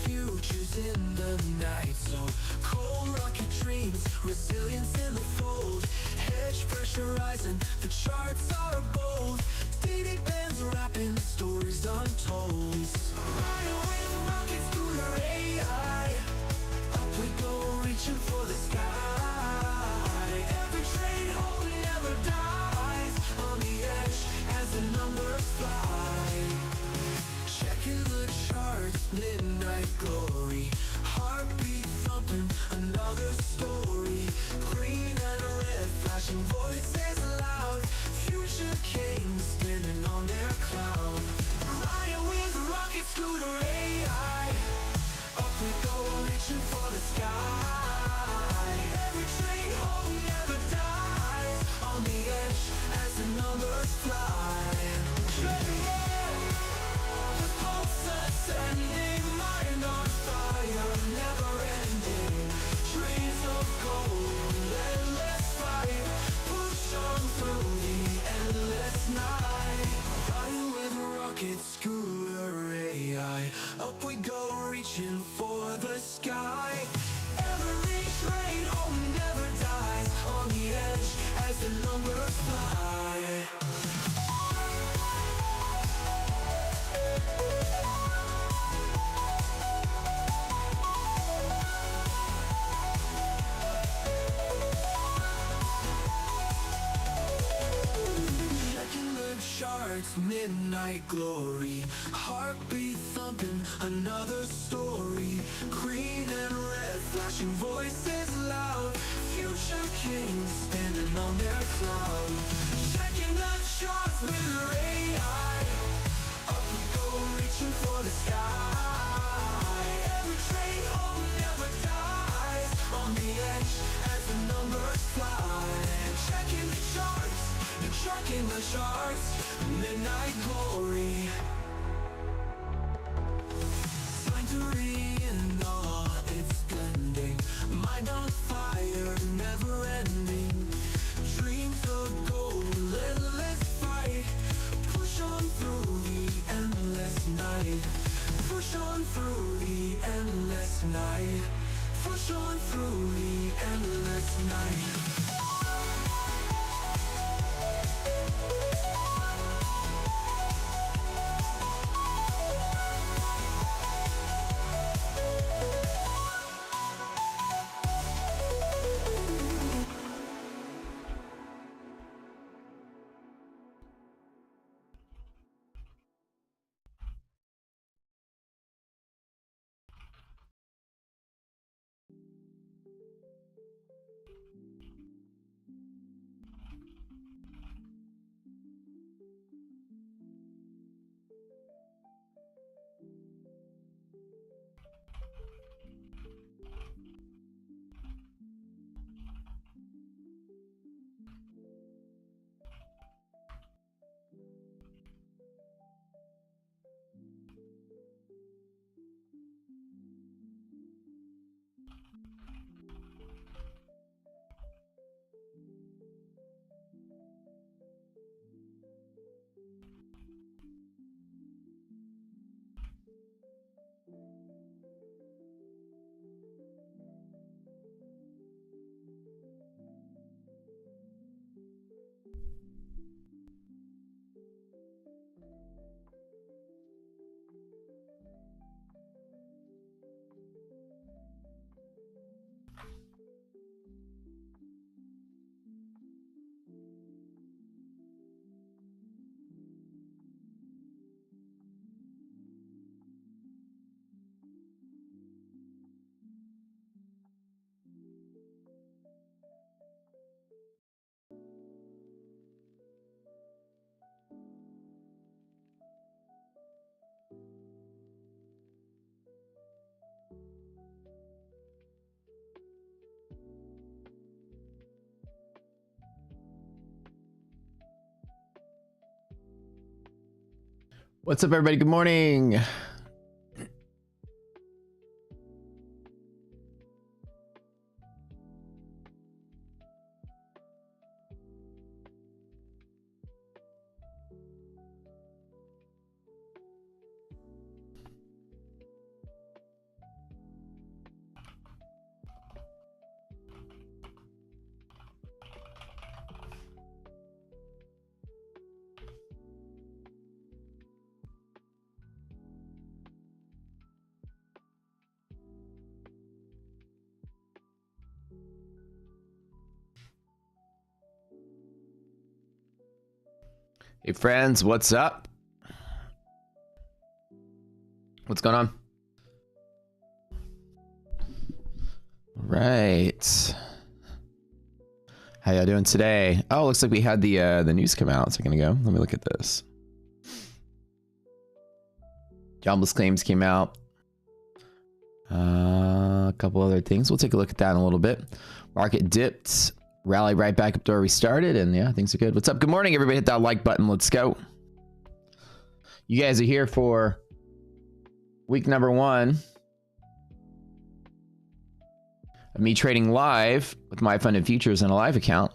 Futures in the night, so cold rocket dreams, resilience in the fold. Hedge pressurizing, the charts are bold. Dated bands rapping, stories untold. Riding with rockets through the AI. Up we go, reaching for the sky. Every trade home never dies. On the edge as the numbers fly. Checking the charts, midnight glory. Heartbeat thumping, another story. Green and red, flashing voices loud. Future kings spinning on their cloud. Riding with rocket scooter AI. Up we go, reaching for the sky. Every train home never dies. On the edge as the numbers fly. Ascending, mind on fire, never ending. Trees of gold, endless fight. Push on through the endless night. Riding with a rocket scooter AI. Up we go, reaching for the sky. Every train home never dies. On the edge as the numbers fly. Charts, midnight glory. Heartbeat thumping, another story. Green and red, flashing voices loud. Future kings standing on their cloud. Checking the charts with their AI. Up we go, reaching for the sky. Every train home never dies. On the edge as the numbers fly. Checking the charts, checking the charts. Midnight glory. Sanctuary in awe, it's blending. Mind on fire, never ending. Dreams of gold, endless fight. Push on through the endless night. Push on through the endless night. Push on through the endless night. What's up, everybody? Good morning. Hey friends, what's up? What's going on? All right. How y'all doing today? Oh, looks like we had the news come out a second ago. Let me look at this. Jobless claims came out. A couple other things. We'll take a look at that in a little bit. Market dipped. Rallied right back up to where we started, and yeah, things are good. What's up? Good morning, everybody. Hit that like button. Let's go. You guys are here for week number 1 of me trading live with my funded futures in a live account.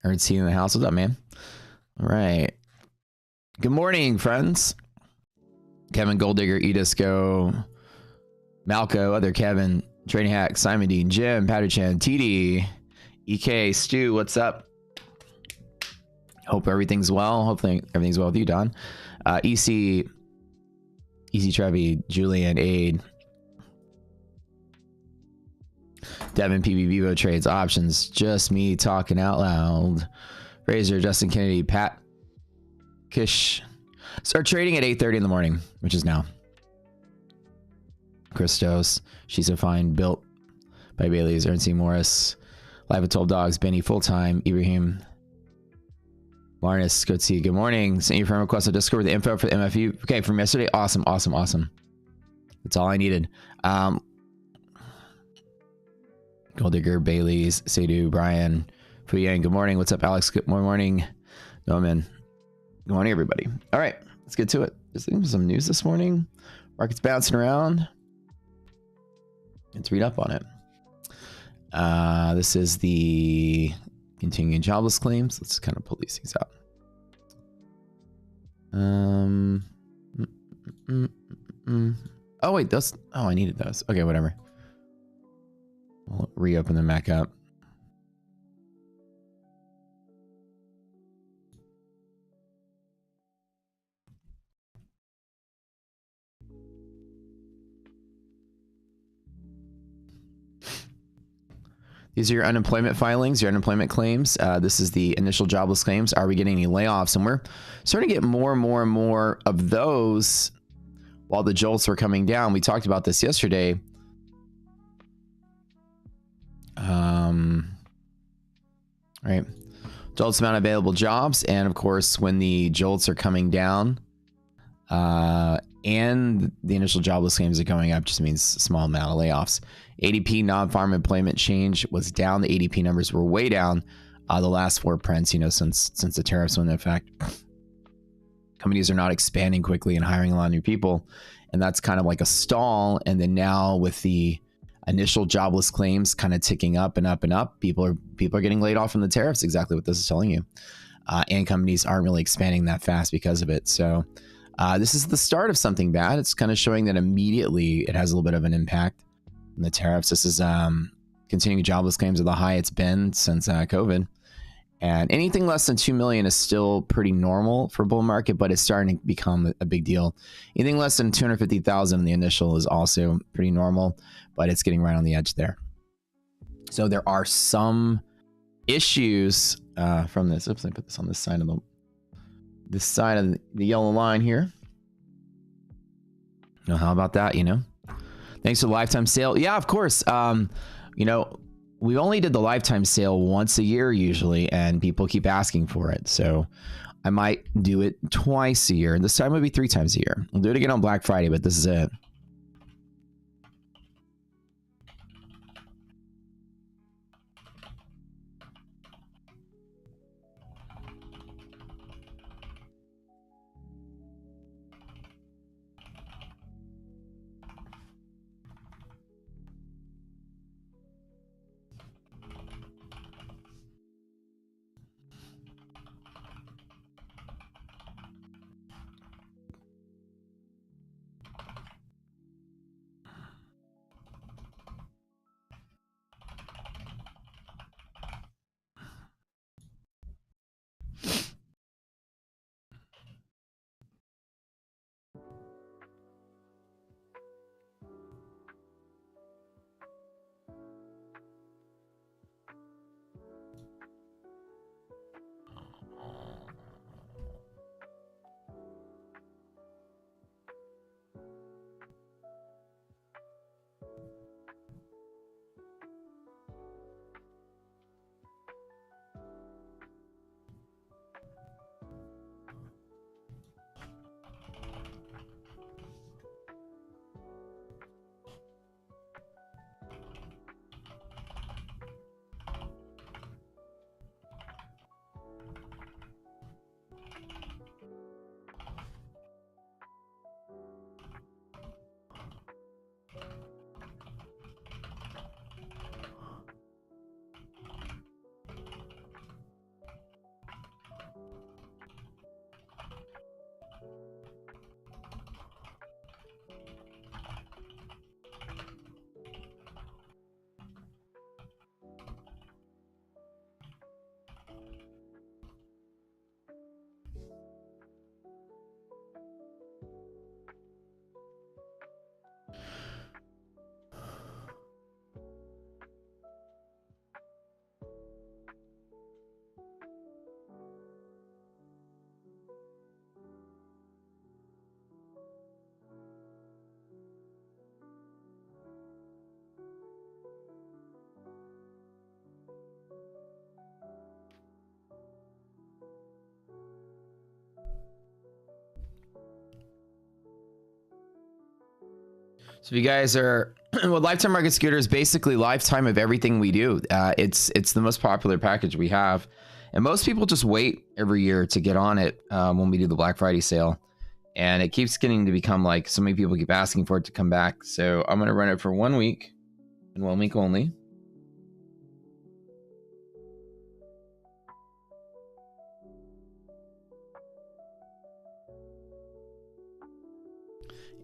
Heard see you in the house. What's up, man? All right. Good morning, friends. Kevin Golddigger, Edisco, Malco, other Kevin, Trading Hack, Simon Dean, Jim, Patterchan, TD, EK, Stu, what's up? Hope everything's well. Hopefully everything's well with you, Don. EC, Easy Trevi, Julian, Aid, Devin, PB, Vivo Trades, Options, just me talking out loud. Razor, Justin Kennedy, Pat, Kish. Start trading at 8:30 in the morning, which is now. Christos, She's a Fine, Built by Bailey's, Ernst Morris, Live with 12 Dogs, Benny, Full-Time, Ibrahim, Marnus, Goatsy, good morning. Sent you a friend request on Discord with the info for the MFFU. Okay, from yesterday. Awesome, awesome, awesome. That's all I needed. Golddigger, Bailey's, Sadu, Brian, Fuyang, good morning. What's up, Alex? Good morning. No, man. Good morning, everybody. All right, let's get to it. There's some news this morning. Market's bouncing around. Let's read up on it. This is the continuing jobless claims. Let's kind of pull these things out. Oh, wait, those. Oh, I needed those. Okay, whatever. I'll reopen them back up. These are your unemployment filings, your unemployment claims. This is the initial jobless claims. Are we getting any layoffs? And we're starting to get more and more and more of those while the jolts are coming down. We talked about this yesterday. Right. Jolts amount of available jobs. And of course, when the jolts are coming down and the initial jobless claims are going up, just means a small amount of layoffs. ADP non-farm employment change was down. The ADP numbers were way down the last 4 prints, you know, since the tariffs went into effect. Companies are not expanding quickly and hiring a lot of new people. And that's kind of like a stall. And then now with the initial jobless claims kind of ticking up and up and up, people are getting laid off from the tariffs. Exactly what this is telling you. And companies aren't really expanding that fast because of it. So this is the start of something bad. It's kind of showing that immediately it has a little bit of an impact on the tariffs. This is continuing jobless claims are the high it's been since COVID. And anything less than 2 million is still pretty normal for bull market, but it's starting to become a big deal. Anything less than 250,000 in the initial is also pretty normal, but it's getting right on the edge there. So there are some issues from this. Oops, I put this on this side of the yellow line here. You know, how about that, you know? Thanks for the lifetime sale. Yeah, of course. You know, we only did the lifetime sale once a year usually, and people keep asking for it. So I might do it twice a year. This time it'll be 3 times a year. We'll do it again on Black Friday, but this is it. So if you guys are, well, Lifetime Market Scooter is basically lifetime of everything we do. It's the most popular package we have. And most people just wait every year to get on it when we do the Black Friday sale. And it keeps getting to become like, so many people keep asking for it to come back. So I'm going to run it for 1 week and 1 week only.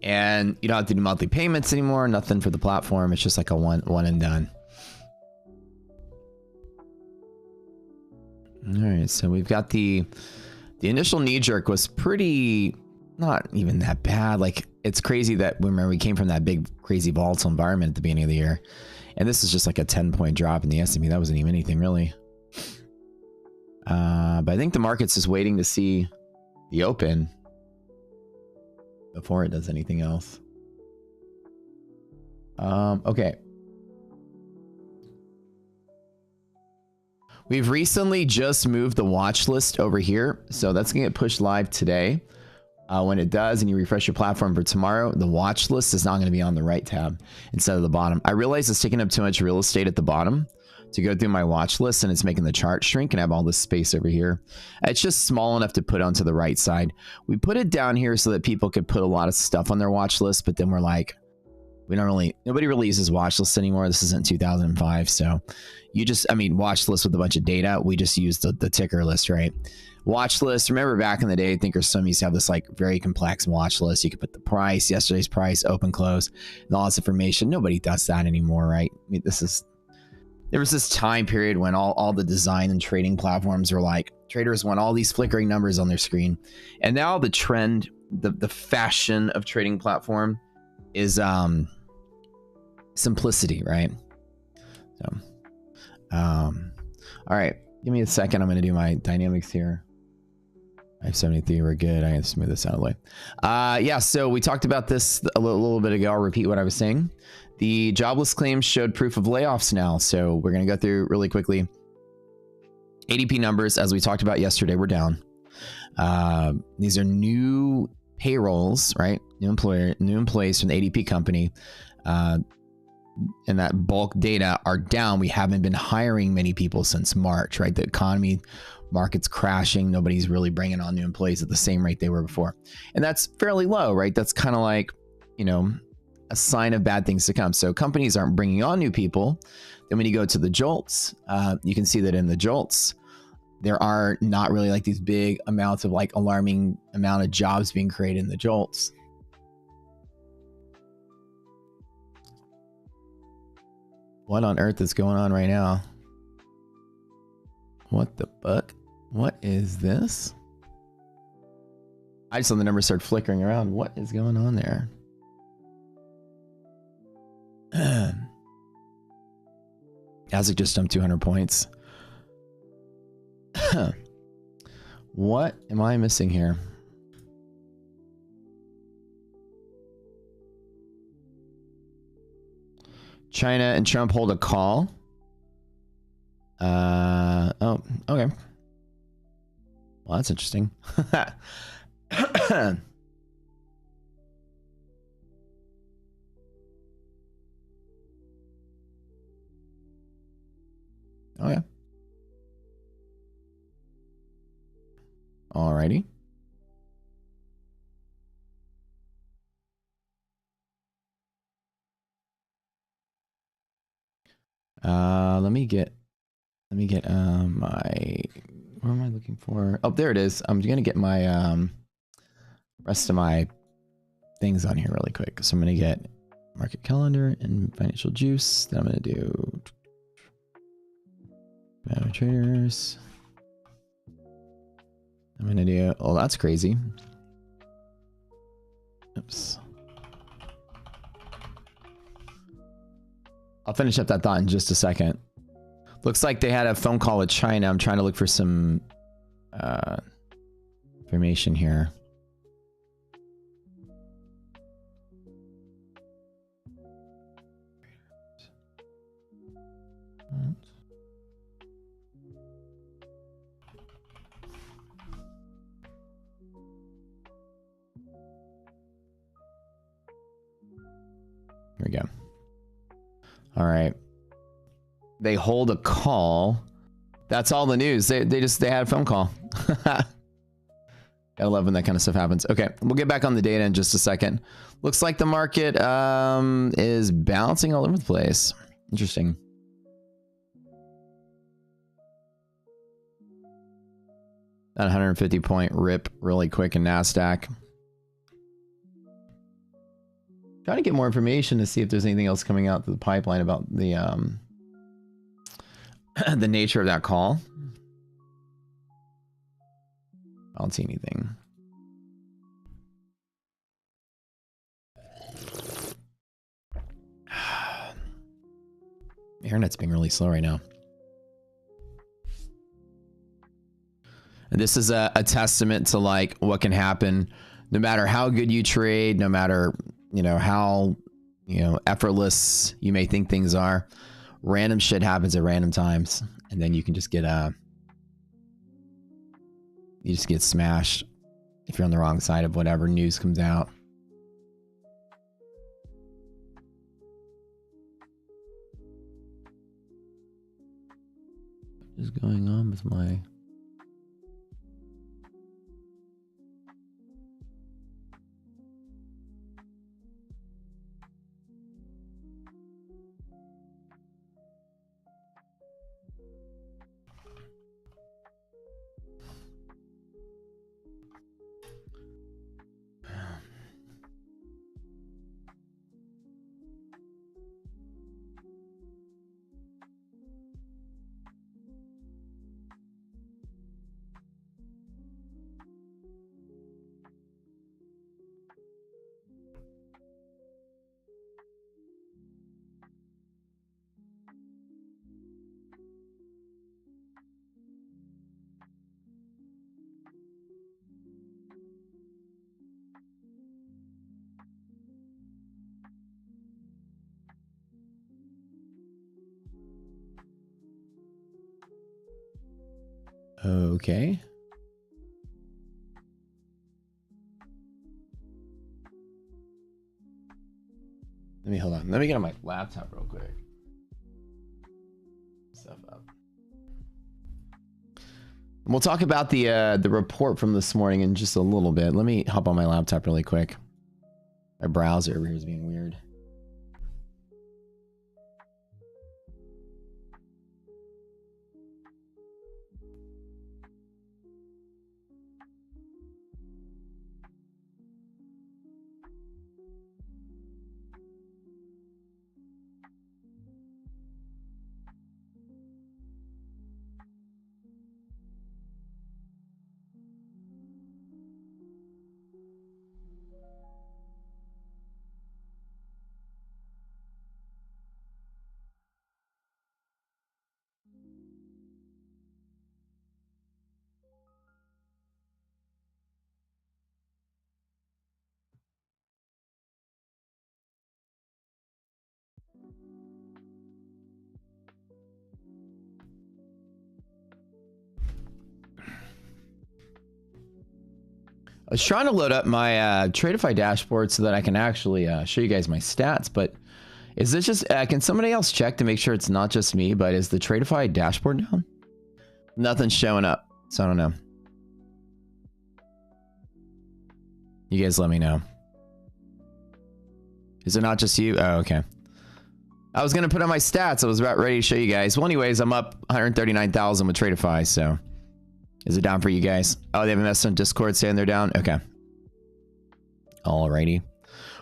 And you don't have to do monthly payments anymore. Nothing for the platform. It's just like a one and done. All right. So we've got the initial knee jerk was pretty, not even that bad. Like, it's crazy that remember we came from that big, crazy volatile environment at the beginning of the year. And this is just like a 10-point drop in the S&P. That wasn't even anything really. But I think the market's just waiting to see the open before it does anything else. Okay. We've recently just moved the watch list over here. So that's going to get pushed live today. When it does and you refresh your platform for tomorrow, the watch list is now going to be on the right tab instead of the bottom. I realize it's taking up too much real estate at the bottom to go through my watch list, and it's making the chart shrink and I have all this space over here. It's just small enough to put onto the right side. We put it down here so that people could put a lot of stuff on their watch list, but then we're like, nobody really uses watch lists anymore. This isn't 2005. So you just, watch list with a bunch of data. We just use the ticker list, right? Watch list. Remember back in the day, Thinkorswim used to have this like very complex watch list. You could put the price, yesterday's price, open, close, and all this information. Nobody does that anymore, right? There was this time period when all the design and trading platforms were like, traders want all these flickering numbers on their screen. And now the trend, the fashion of trading platform is simplicity, right? So, all right, give me a second. I'm going to do my dynamics here. I have 73. We're good. I can smooth this out of the way. Yeah, so we talked about this a little bit ago. I'll repeat what I was saying. The jobless claims showed proof of layoffs now. So we're going to go through really quickly. ADP numbers, as we talked about yesterday, were down. These are new payrolls, right? New employees from the ADP company. And that bulk data are down. We haven't been hiring many people since March, right? The economy, market's crashing. Nobody's really bringing on new employees at the same rate they were before. And that's fairly low, right? That's kind of like, you know, a sign of bad things to come. So companies aren't bringing on new people. Then when you go to the JOLTS, you can see that in the JOLTS, there are not really like these big amounts of like alarming amount of jobs being created in the JOLTS. What on earth is going on right now? What the fuck? What is this? I just saw the numbers start flickering around. What is going on there? Nasdaq just jumped 200 points. What am I missing here? China and Trump hold a call. Oh, okay. Well, that's interesting. Okay. Alrighty. Let me get my, where am I looking for? Oh, there it is. I'm gonna get my rest of my things on here really quick. So I'm gonna get market calendar and financial juice. Then I'm gonna do traders. I'm gonna do, oh, that's crazy. Oops. I'll finish up that thought in just a second. Looks like they had a phone call with China. I'm trying to look for some information here. Here we go. All right. They hold a call. That's all the news. They had a phone call. Gotta love when that kind of stuff happens. Okay, we'll get back on the data in just a second. Looks like the market is bouncing all over the place. Interesting. That 150 point rip really quick in NASDAQ. Trying to get more information to see if there's anything else coming out through the pipeline about the the nature of that call. I don't see anything. Internet's being really slow right now. And this is a testament to like what can happen no matter how good you trade, no matter, you know, how, you know, effortless you may think things are. Random shit happens at random times, and then you can just get you just get smashed if you're on the wrong side of whatever news comes out. What is going on with my... Okay. Let me get on my laptop real quick. Stuff up. We'll talk about the report from this morning in just a little bit. Let me hop on my laptop really quick. My browser over here is being weird. I was trying to load up my Tradeify dashboard so that I can actually show you guys my stats, but is this just, can somebody else check to make sure it's not just me, but is the Tradeify dashboard down? Nothing's showing up, so I don't know. You guys let me know. Is it not just you? Oh, okay. I was going to put on my stats. I was about ready to show you guys. Well, anyways, I'm up 139,000 with Tradeify, so... Is it down for you guys? Oh, they have a message on Discord saying they're down? Okay. Alrighty.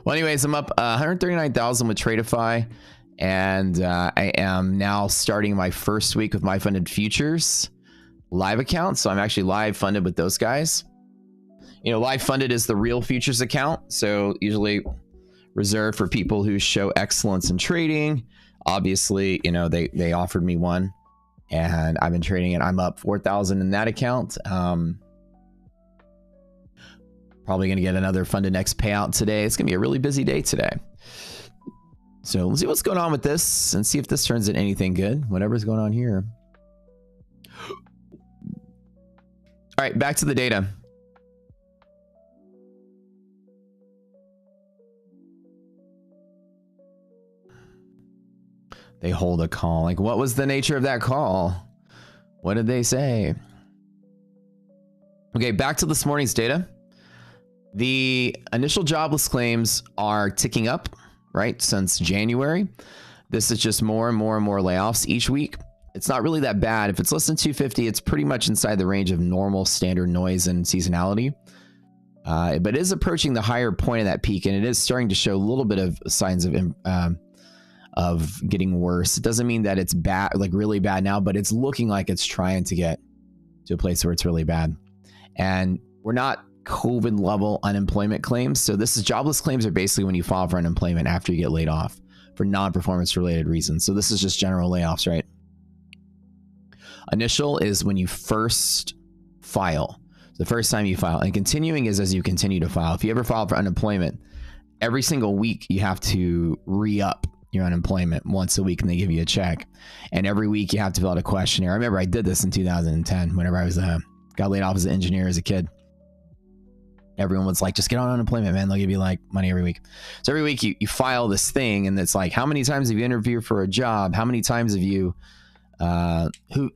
Well, anyways, I'm up 139,000 with Tradeify, and I am now starting my first week with My Funded Futures live account. So I'm actually live funded with those guys. You know, live funded is the real futures account. So usually reserved for people who show excellence in trading. Obviously, you know, they offered me one. And I've been trading it. I'm up 4,000 in that account. Probably going to get another funded next payout today. It's going to be a really busy day today. So let's see what's going on with this and see if this turns into anything good. Whatever's going on here. All right, back to the data. They hold a call. Like, what was the nature of that call? What did they say? Okay, back to this morning's data. The initial jobless claims are ticking up, right, since January. This is just more and more and more layoffs each week. It's not really that bad. If it's less than 250, it's pretty much inside the range of normal standard noise and seasonality. But it is approaching the higher point of that peak, and it is starting to show a little bit of signs of getting worse. It doesn't mean that it's bad, like really bad now, but it's looking like it's trying to get to a place where it's really bad. And we're not COVID level unemployment claims. So this is jobless claims are basically when you file for unemployment after you get laid off for non-performance related reasons. So this is just general layoffs, right? Initial is when you first file, the first time you file, and continuing is as you continue to file. If you ever file for unemployment, every single week you have to re-up your unemployment once a week, and they give you a check. And every week you have to fill out a questionnaire. I remember I did this in 2010 whenever I was got laid off as an engineer as a kid. Everyone was like, just get on unemployment, man. They'll give you like money every week. So every week you file this thing, and it's like, how many times have you interviewed for a job? How many times have you how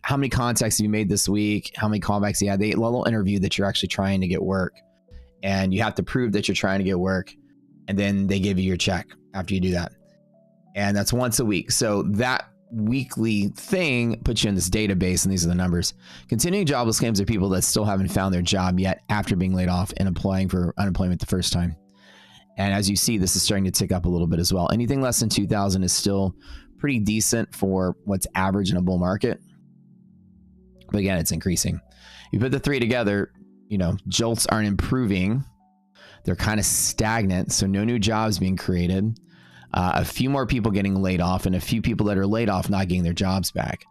many contacts have you made this week? How many callbacks you had? They will interview that you're actually trying to get work, and you have to prove that you're trying to get work, and then they give you your check after you do that. And that's once a week. So that weekly thing puts you in this database, and these are the numbers. Continuing jobless claims are people that still haven't found their job yet after being laid off and applying for unemployment the first time. And as you see, this is starting to tick up a little bit as well. Anything less than 2,000 is still pretty decent for what's average in a bull market. But again, it's increasing. You put the three together, you know, jolts aren't improving. They're kind of stagnant. So no new jobs being created. A few more people getting laid off, and a few people that are laid off not getting their jobs back.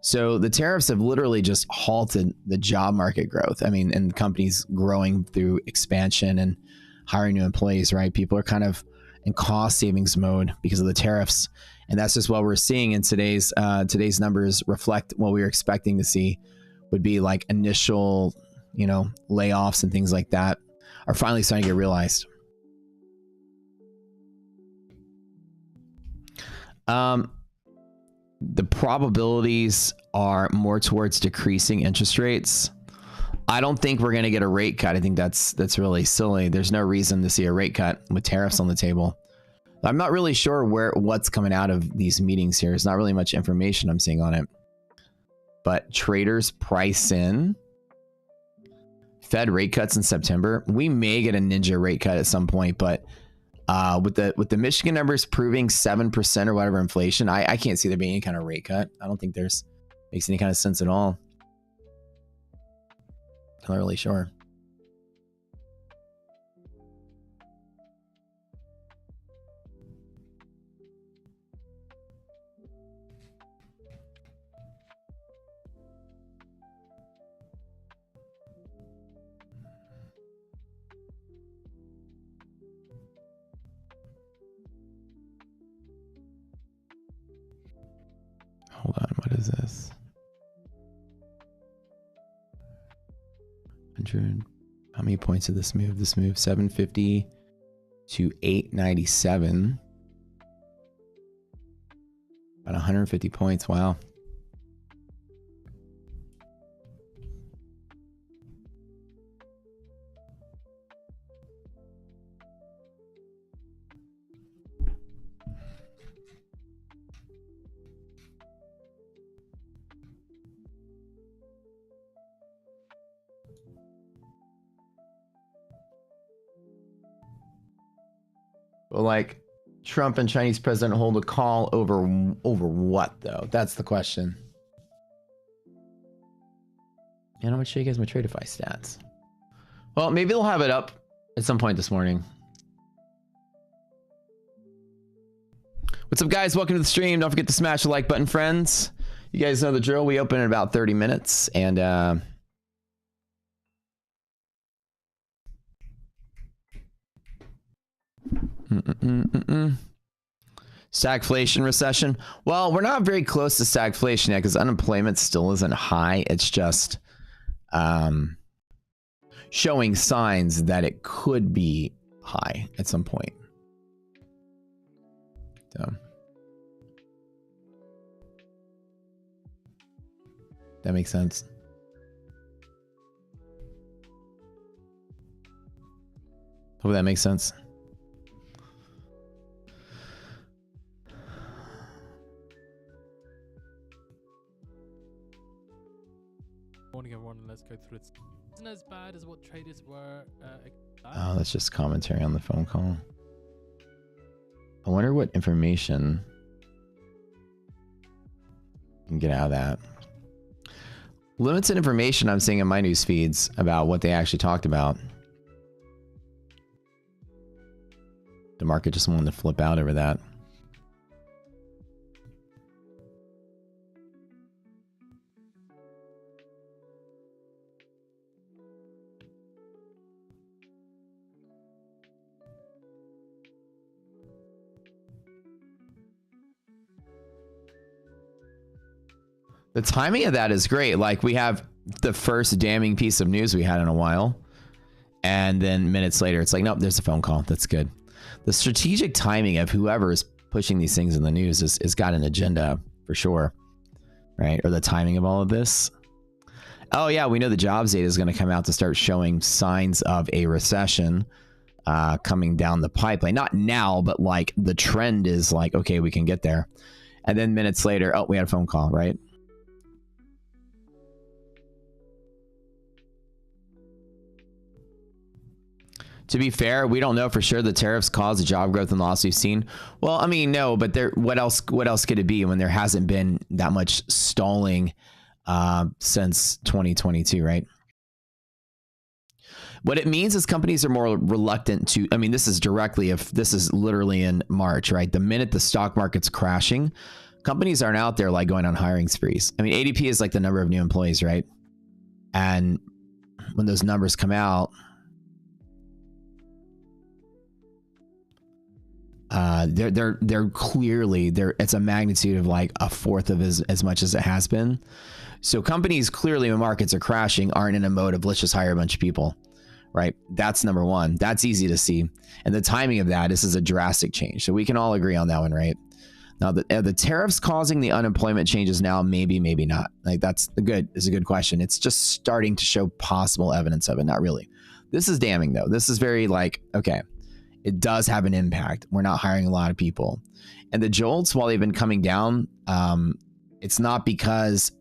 So the tariffs have literally just halted the job market growth. I mean, and companies growing through expansion and hiring new employees, right? People are kind of in cost savings mode because of the tariffs. And that's just what we're seeing in today's numbers reflect what we were expecting to see would be like initial, you know, layoffs and things like that are finally starting to get realized. The probabilities are more towards decreasing interest rates. I don't think we're going to get a rate cut. I think that's really silly. There's no reason to see a rate cut with tariffs on the table. I'm not really sure what's coming out of these meetings here. There's not really much information I'm seeing on it. But traders price in Fed rate cuts in September. We may get a ninja rate cut at some point, but with the Michigan numbers proving 7% or whatever inflation, I can't see there being any kind of rate cut. I don't think makes any kind of sense at all. I'm not really sure. Hold on, what is this? 100. How many points did this move? This move 750 to 897. About 150 points. Wow. But like, Trump and Chinese president hold a call over what though? That's the question. And I'm gonna show you guys my Tradeify stats. Well, maybe they'll have it up at some point this morning. What's up, guys? Welcome to the stream. Don't forget to smash the like button, friends. You guys know the drill. We open in about 30 minutes, and stagflation recession. Well, we're not very close to stagflation yet because unemployment still isn't high. It's just showing signs that it could be high at some point. So that makes sense. Hope that makes sense. Morning, everyone, and let's go through it. Isn't as bad as what traders were. Oh, that's just commentary on the phone call. I wonder what information you can get out of that. Limited information I'm seeing in my news feeds about what they actually talked about. The market just wanted to flip out over that. The timing of that is great. Like, we have the first damning piece of news we had in a while, and then minutes later it's like, nope, there's a phone call. That's good. The strategic timing of whoever is pushing these things in the news is got an agenda for sure, right? Or the timing of all of this. Oh yeah, we know the jobs data is going to come out to start showing signs of a recession coming down the pipeline. Not now, but like the trend is like, okay, we can get there. And then minutes later, oh, we had a phone call, right? To be fair, we don't know for sure the tariffs caused the job growth and loss we've seen. Well, I mean, no, but what else could it be when there hasn't been that much stalling since 2022, right? What it means is companies are more reluctant to, I mean, this is literally in March, right? The minute the stock market's crashing, companies aren't out there like going on hiring sprees. I mean, ADP is like the number of new employees, right? And when those numbers come out, they're clearly it's a magnitude of like a fourth of as much as it has been. So companies clearly, when markets are crashing, aren't in a mode of let's just hire a bunch of people, right? That's number one. That's easy to see. And the timing of that, this is a drastic change. So we can all agree on that one, right? Now, the tariffs causing the unemployment changes now, maybe, maybe not. Like that's a good question. It's just starting to show possible evidence of it. Not really. This is damning though. This is very like, okay, it does have an impact. We're not hiring a lot of people. And the jolts, while they've been coming down, it's not because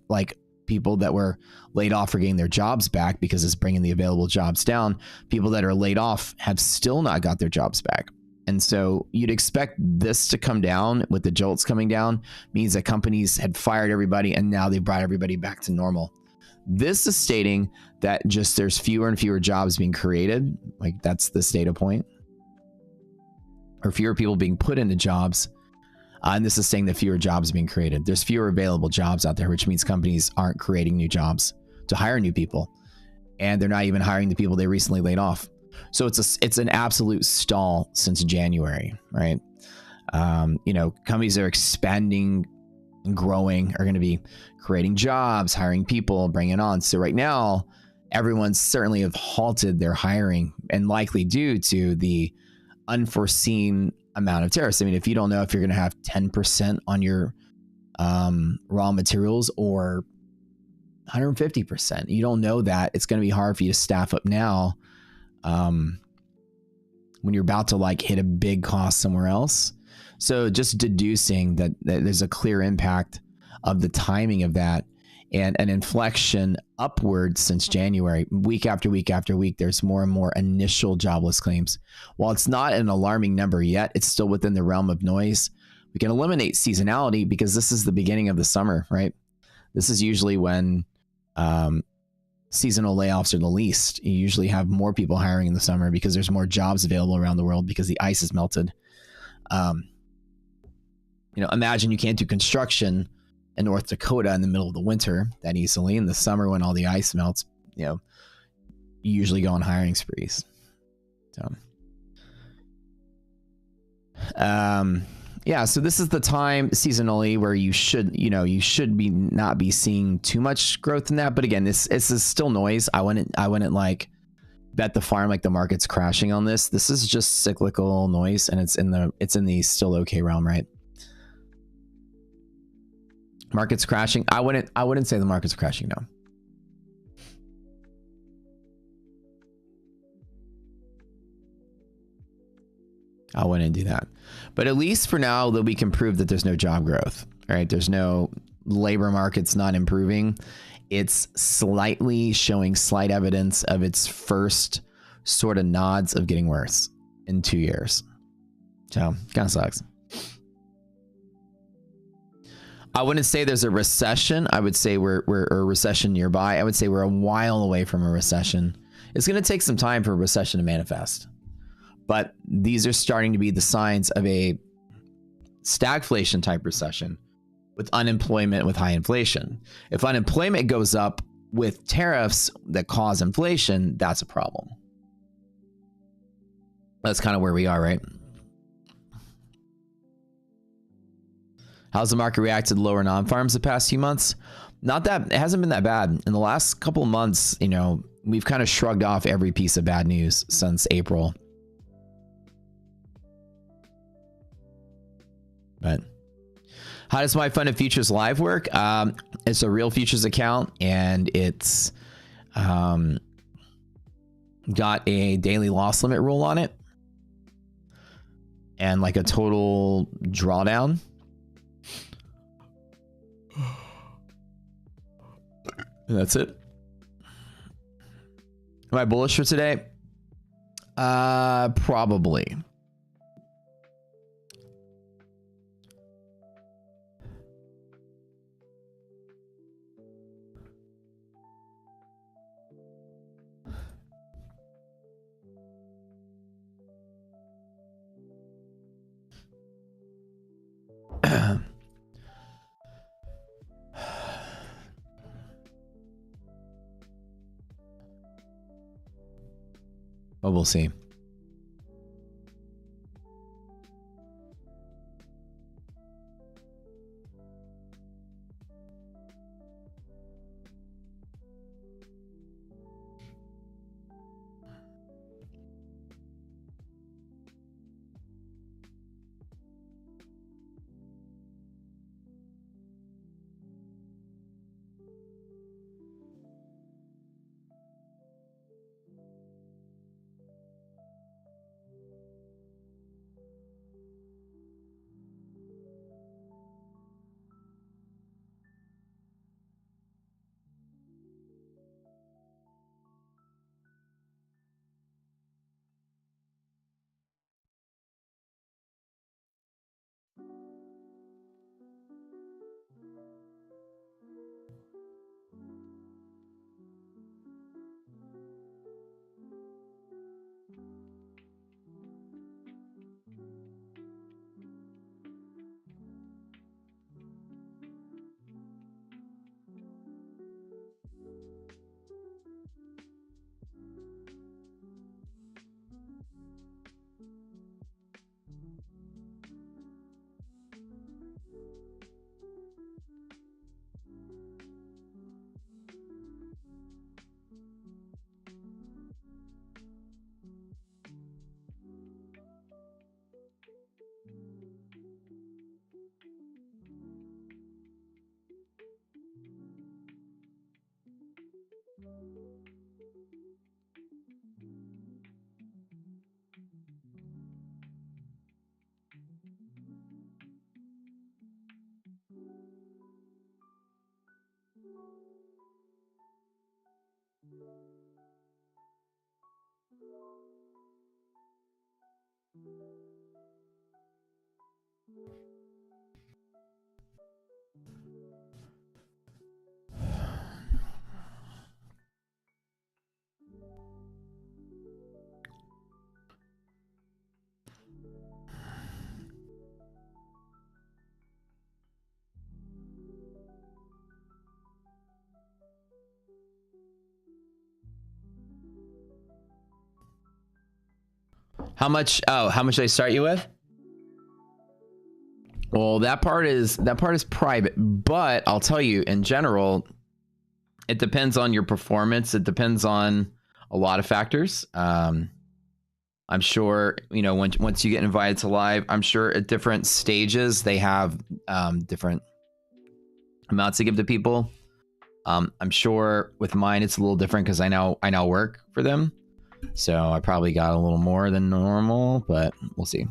like people that were laid off are getting their jobs back because it's bringing the available jobs down. People that are laid off have still not got their jobs back. And so you'd expect this to come down with the jolts coming down means that companies had fired everybody and now they brought everybody back to normal. This is stating that just there's fewer and fewer jobs being created. Like that's this data point. Or fewer people being put into jobs. And this is saying that fewer jobs being created. There's fewer available jobs out there, which means companies aren't creating new jobs to hire new people. And they're not even hiring the people they recently laid off. So it's an absolute stall since January, right? You know, companies that are expanding and growing are going to be creating jobs, hiring people, bringing on. So right now, everyone's certainly have halted their hiring and likely due to the unforeseen amount of tariffs. I mean, if you don't know if you're going to have 10% on your raw materials or 150%, you don't know that, it's going to be hard for you to staff up now when you're about to like hit a big cost somewhere else. So just deducing that there's a clear impact of the timing of that and an inflection upward since January, week after week after week, there's more and more initial jobless claims. While it's not an alarming number yet, it's still within the realm of noise. We can eliminate seasonality because this is the beginning of the summer, right? This is usually when seasonal layoffs are the least. You usually have more people hiring in the summer because there's more jobs available around the world because the ice is melted. You know, imagine you can't do construction in North Dakota in the middle of the winter that easily. In the summer when all the ice melts, you know, you usually go on hiring sprees. So, yeah, so this is the time seasonally where you should be not be seeing too much growth in that. But again, this is still noise. I wouldn't like bet the farm like the market's crashing on this. This is just cyclical noise, and it's in the still okay realm, right? Market's crashing. I wouldn't say the market's crashing, no. I wouldn't do that. But at least for now, that we can prove that there's no job growth, right? There's no labor market's not improving. It's slightly showing slight evidence of its first sort of nods of getting worse in 2 years. So kind of sucks. I wouldn't say there's a recession. I would say we're a recession nearby. I would say we're a while away from a recession. It's going to take some time for a recession to manifest. But these are starting to be the signs of a stagflation type recession with unemployment, with high inflation. If unemployment goes up with tariffs that cause inflation, that's a problem. That's kind of where we are, right? How's the market reacted to lower non-farms the past few months? Not that, it hasn't been that bad. In the last couple of months, you know, we've kind of shrugged off every piece of bad news since April. But how does my Fund of Futures Live work? It's a real futures account, and it's got a daily loss limit rule on it and like a total drawdown. And that's it. Am I bullish for today? Probably. But we'll see. How much? Oh, how much did I start you with? Well, that part is private, but I'll tell you in general, it depends on your performance. It depends on a lot of factors. I'm sure, you know, once you get invited to live, I'm sure at different stages they have different amounts to give to people. I'm sure with mine it's a little different because I now work for them, so I probably got a little more than normal, but we'll see.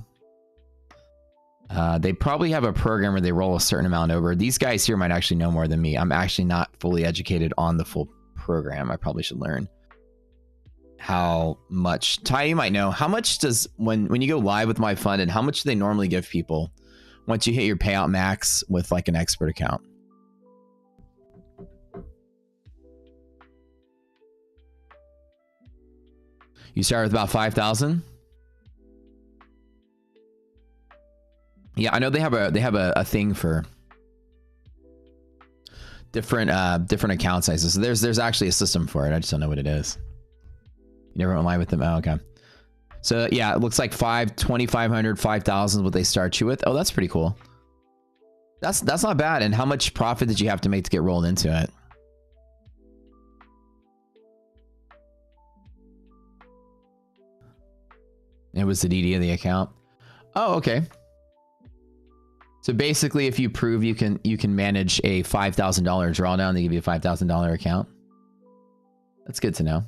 They probably have a program where they roll a certain amount over. These guys here might actually know more than me. I'm actually not fully educated on the full program. I probably should learn how much. Ty, you might know. How much does, when you go live with My Fund, and how much do they normally give people once you hit your payout max with like an expert account? You start with about 5,000. Yeah, I know they have a thing for different account sizes. So there's actually a system for it. I just don't know what it is. You never went live with them? Oh, okay. So yeah, it looks like 2,500, 5,000 what they start you with. Oh, that's pretty cool. That's not bad. And how much profit did you have to make to get rolled into it? It was the DD of the account. Oh, okay. So basically, if you prove you can manage a $5,000 drawdown, they give you a $5,000 account. That's good to know.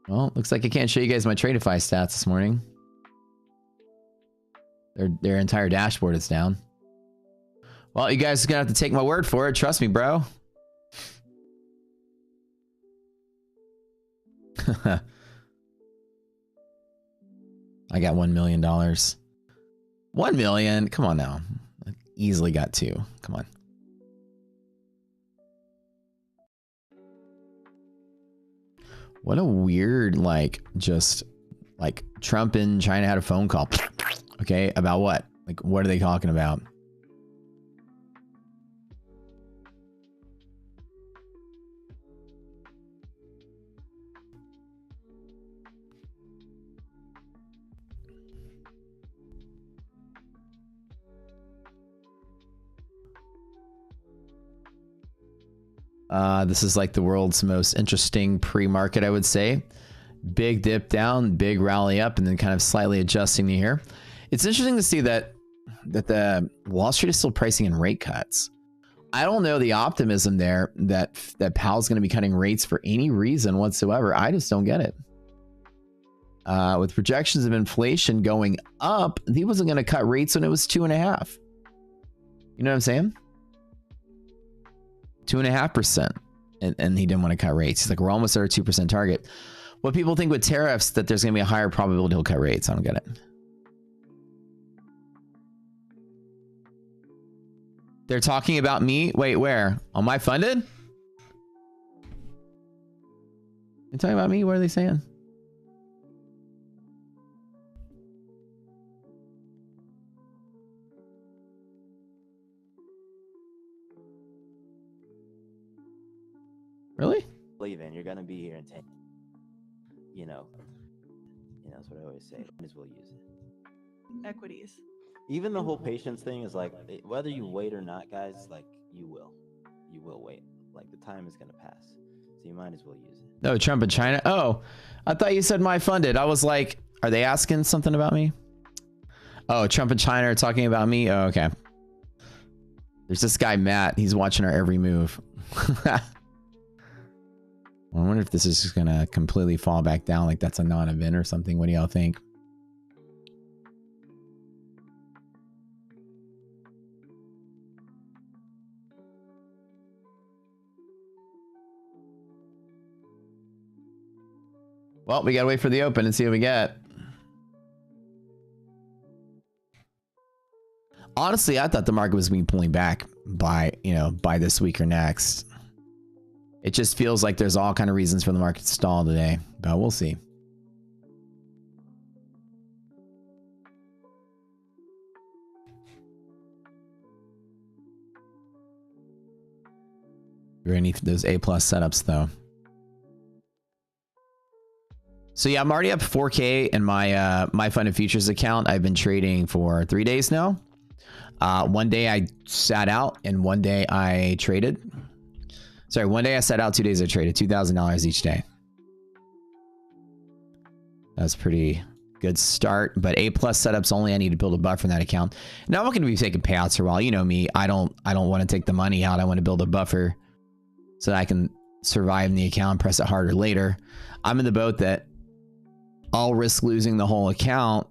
Well, looks like I can't show you guys my Tradeify stats this morning. Their entire dashboard is down. Well, you guys are gonna have to take my word for it. Trust me, bro. I got $1 million. 1 million? Come on now. I easily got 2. Come on. What a weird, like, just like Trump and China had a phone call. Okay, about what? Like, what are they talking about? This is like the world's most interesting pre-market, I would say. Big dip down, big rally up, and then kind of slightly adjusting here. It's interesting to see that the Wall Street is still pricing in rate cuts. I don't know the optimism there that Powell's going to be cutting rates for any reason whatsoever. I just don't get it. With projections of inflation going up, he wasn't going to cut rates when it was 2.5. You know what I'm saying? 2.5%. And he didn't want to cut rates. He's like, we're almost at our 2% target. What people think with tariffs, that there's going to be a higher probability he'll cut rates. I don't get it. They're talking about me? Wait, where? On My Funded? They're talking about me? What are they saying? Really? Believe in, you're gonna be here in 10. You know that's what I always say. Might as well use it. Equities. Even the whole patience thing is like, whether you wait or not, guys, like you will wait. Like the time is gonna pass, so you might as well use it. No, Trump and China. Oh, I thought you said My Funded. I was like, are they asking something about me? Oh, Trump and China are talking about me. Oh, okay. There's this guy Matt. He's watching our every move. I wonder if this is just gonna completely fall back down, like that's a non-event or something. What do y'all think? Well, we gotta wait for the open and see what we get. Honestly, I thought the market was being pulling back by this week or next. It just feels like there's all kind of reasons for the market to stall today, but we'll see. You're gonna need those A+ setups though. So yeah, I'm already up 4K in my my funded futures account. I've been trading for 3 days now. One day I sat out and one day I traded. Sorry, one day I sat out, 2 days I traded. $2,000 each day. That's pretty good start, but A+ setups only. I need to build a buffer in that account. Now I'm not going to be taking payouts for a while. You know me. I don't want to take the money out. I want to build a buffer so that I can survive in the account, press it harder later. I'm in the boat that I'll risk losing the whole account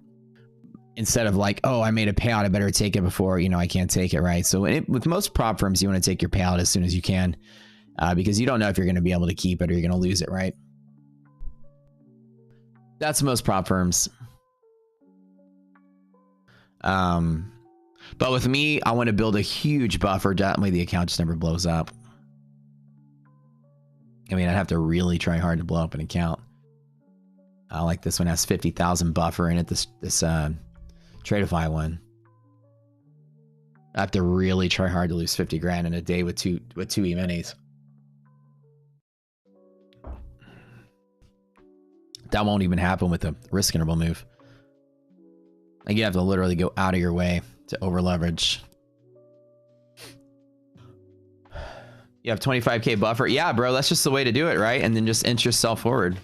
instead of like, oh, I made a payout, I better take it before, you know, I can't take it, right? So with most prop firms, you want to take your payout as soon as you can because you don't know if you're going to be able to keep it or you're going to lose it, right? That's most prop firms. But with me, I want to build a huge buffer. That way the account just never blows up. I mean, I'd have to really try hard to blow up an account. Like this one has 50,000 buffer in it. This Tradeify one. I have to really try hard to lose 50 grand in a day with two E-minis. That won't even happen with a risk interval move. Like you have to literally go out of your way to over leverage. You have 25K buffer. Yeah, bro, that's just the way to do it, right? And then just inch yourself forward.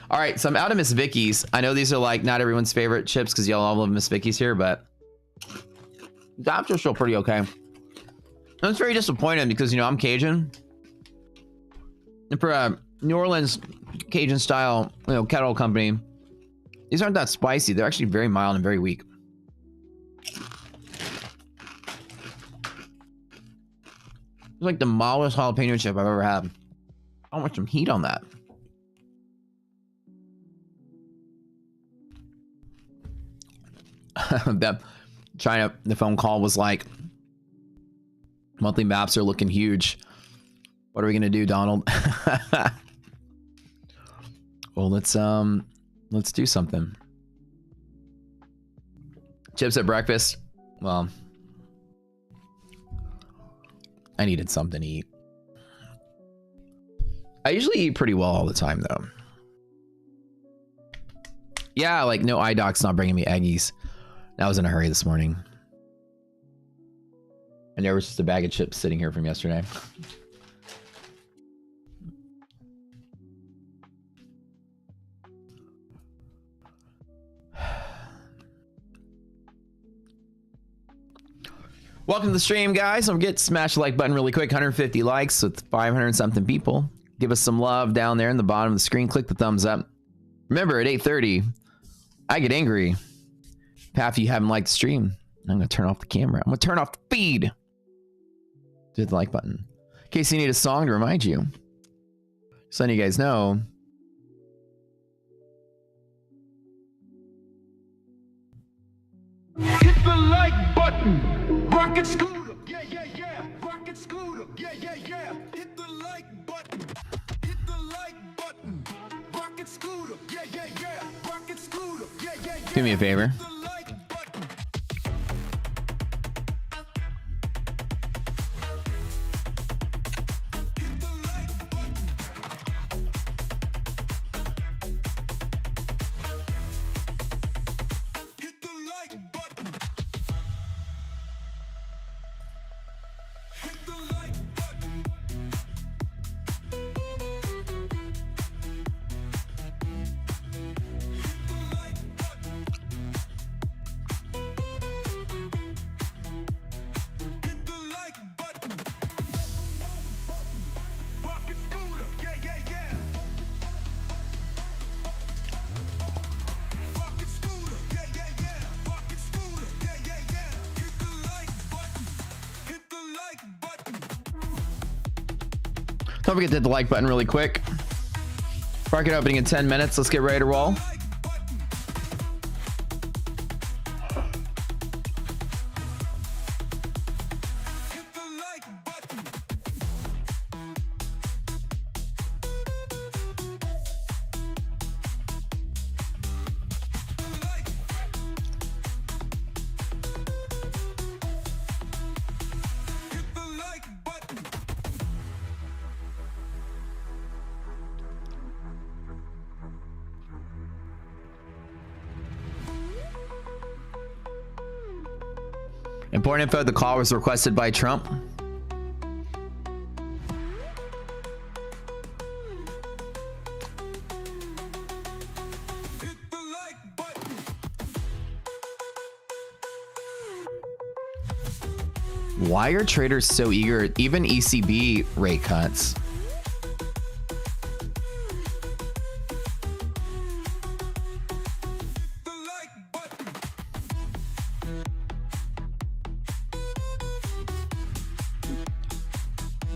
All right, so I'm out of Miss Vicky's. I know these are like not everyone's favorite chips because y'all all love Miss Vicky's here, but that's just still pretty okay. I was very disappointed because, you know, I'm Cajun. And for a New Orleans Cajun style, you know, kettle company, these aren't that spicy. They're actually very mild and very weak. It's like the mildest jalapeno chip I've ever had. I want some heat on that. That China, the phone call was like, monthly maps are looking huge. What are we gonna do, Donald? Well, let's do something. Chips at breakfast. Well, I needed something to eat. I usually eat pretty well all the time, though. Yeah, like no iDoc's not bringing me Eggies. I was in a hurry this morning. And there was just a bag of chips sitting here from yesterday. Welcome to the stream, guys. Don't forget to smash the like button really quick. 150 likes with 500 something people. Give us some love down there in the bottom of the screen. Click the thumbs up. Remember, at 8:30, I get angry. Half of you haven't liked the stream. I'm going to turn off the camera. I'm going to turn off the feed. Hit the like button. In case you need a song to remind you. Just letting you guys know. Hit the like button. Rocket scooter. Yeah, yeah, yeah. Rocket scooter. Yeah, yeah, yeah. Hit the like button. Hit the like button. Rocket scooter. Yeah, yeah, yeah. Rocket scooter. Yeah, yeah, yeah. Do me a favor. Don't forget to hit the like button really quick. Market opening in 10 minutes. Let's get ready to roll. Important info, the call was requested by Trump. Why are traders so eager? Even ECB rate cuts.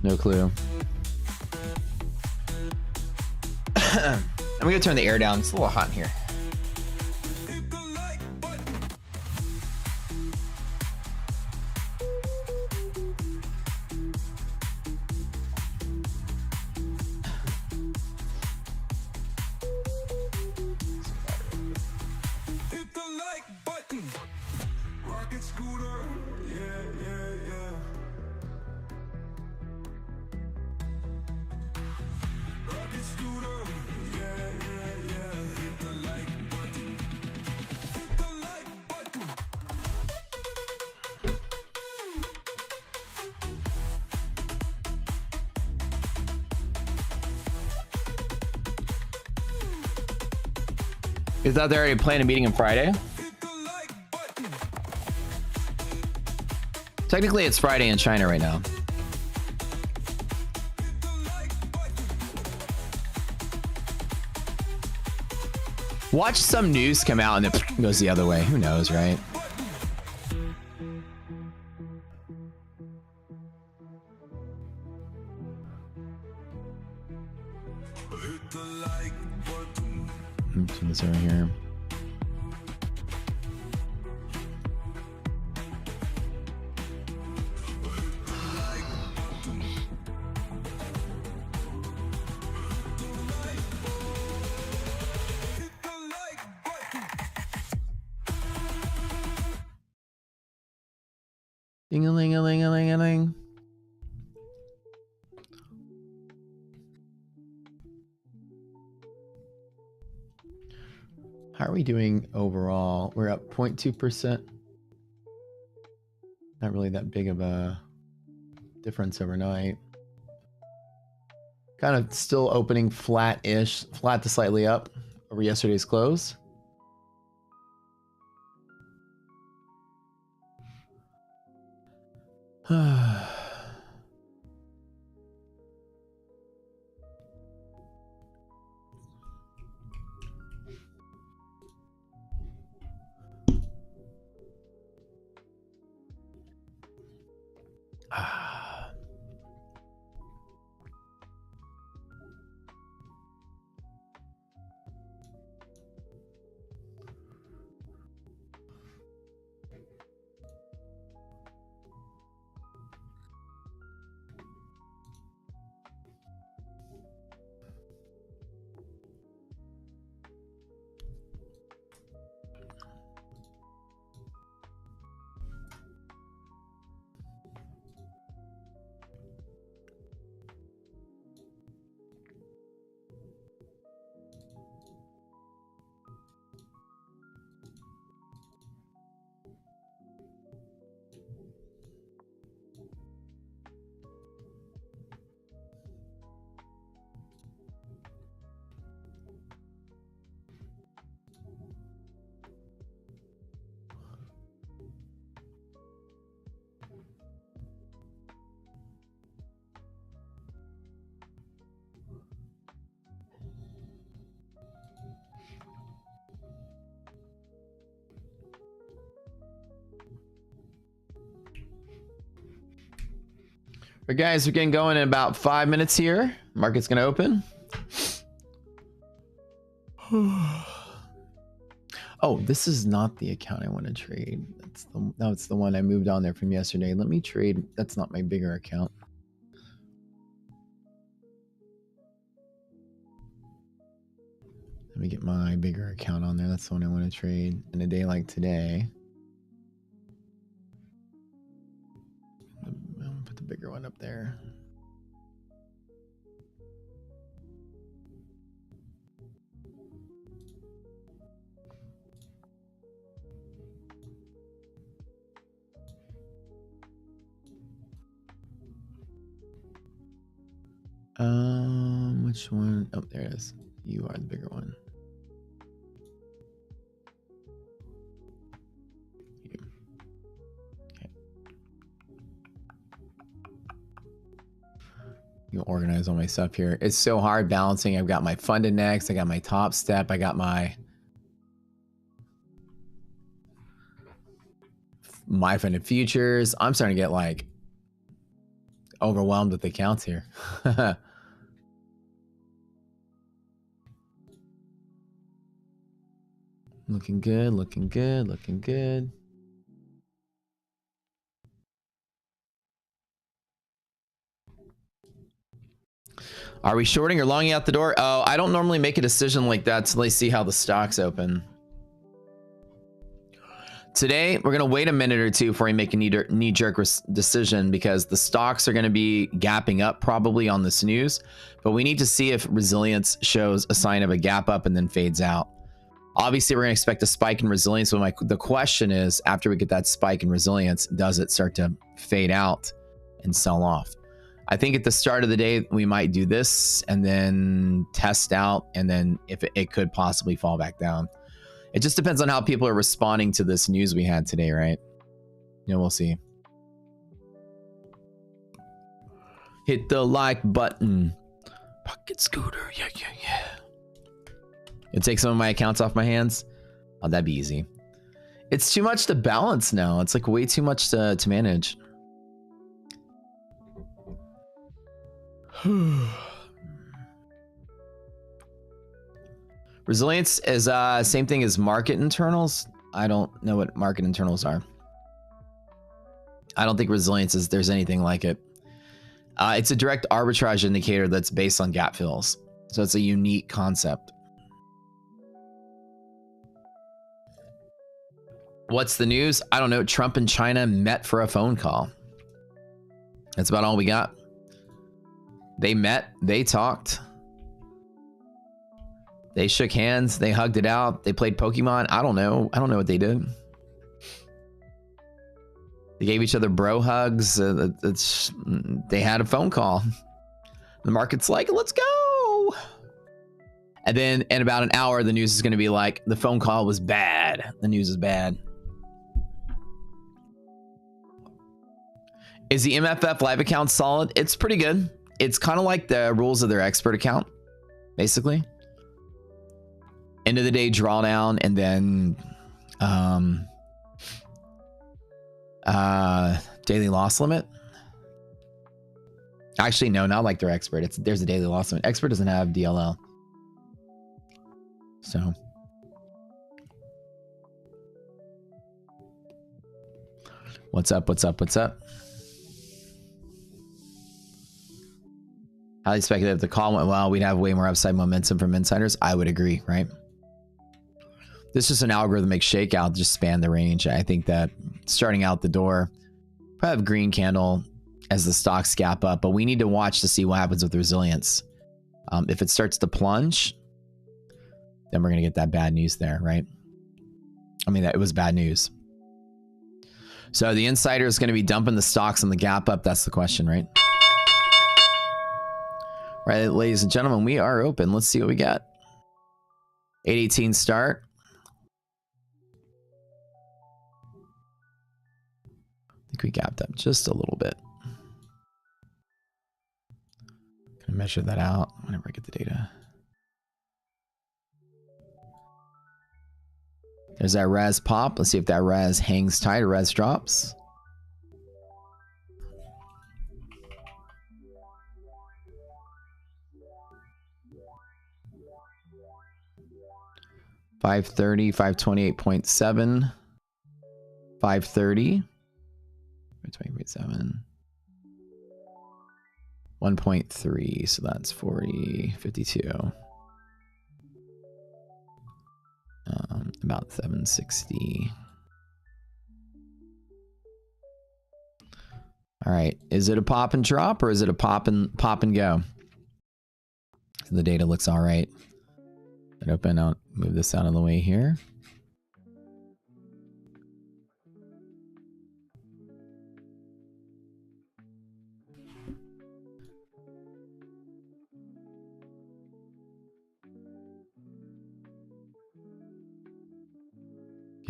No clue. I'm gonna turn the air down. It's a little hot in here. Is that they're already planning a meeting on Friday? Technically, it's Friday in China right now. Watch some news come out and it goes the other way. Who knows, right? Turn this over here. Ding-a-ling-a-ling-a-ling-a-ling. How are we doing overall? We're up 0.2%. Not really that big of a difference overnight. Kind of still opening flat-ish, flat to slightly up over yesterday's close. All right, guys, we're getting going in about 5 minutes here. Market's gonna open. Oh, this is not the account I want to trade. It's the one I moved on there from yesterday. Let me trade. That's not my bigger account. Let me get my bigger account on there. That's the one I want to trade in a day like today. I'll put the bigger one up there. Which one? Oh, there it is. You are the bigger one. You. Okay. You organize all my stuff here. It's so hard balancing. I've got my fund index. I got my top step. I got my funded futures. I'm starting to get like overwhelmed with the accounts here. Looking good, looking good, looking good. Are we shorting or longing out the door? Oh, I don't normally make a decision like that till I see how the stocks open. Today, we're going to wait a minute or two before we make a knee-jerk decision because the stocks are going to be gapping up probably on the snooze, but we need to see if resilience shows a sign of a gap up and then fades out. Obviously, we're going to expect a spike in resilience, but the question is, after we get that spike in resilience, does it start to fade out and sell off? I think at the start of the day, we might do this and then test out, and then if it could possibly fall back down. It just depends on how people are responding to this news we had today, right? Yeah, we'll see. Hit the like button. Pocket scooter, yeah, yeah, yeah. It takes some of my accounts off my hands. Oh, that'd be easy. It's too much to balance now. It's like way too much to manage. Resilience is same thing as market internals. I don't know what market internals are. I don't think resilience is there's anything like it. It's a direct arbitrage indicator that's based on gap fills. So it's a unique concept. What's the news? I don't know. Trump and China met for a phone call. That's about all we got. They met, they talked. They shook hands, they hugged it out, they played Pokemon. I don't know. I don't know what they did. They gave each other bro hugs. They had a phone call. The market's like, let's go. And then in about an hour, the news is going to be like, the phone call was bad. The news is bad. Is the MFF live account solid? It's pretty good. It's kind of like the rules of their expert account, basically. End of the day drawdown, and then daily loss limit. Actually, no, not like their expert. There's a daily loss limit. Expert doesn't have DLL. So what's up? What's up? What's up? Highly speculative. If the call went well, we'd have way more upside momentum from insiders. I would agree, right? This is an algorithmic shakeout, just span the range. I think that starting out the door, probably have green candle as the stocks gap up, but we need to watch to see what happens with resilience. If it starts to plunge, then we're going to get that bad news there, right? I mean, it was bad news. So the insider is going to be dumping the stocks on the gap up. That's the question, right? Right, ladies and gentlemen, we are open. Let's see what we got. 818 start. I think we gapped up just a little bit. Gonna measure that out whenever I get the data. There's that res pop. Let's see if that res hangs tight or res drops. $530, 528.7, 530, 528.7, 1.3, so that's 40, 52. About 760. All right, is it a pop and drop or is it a pop and go? So the data looks all right. Let open out, move this out of the way here.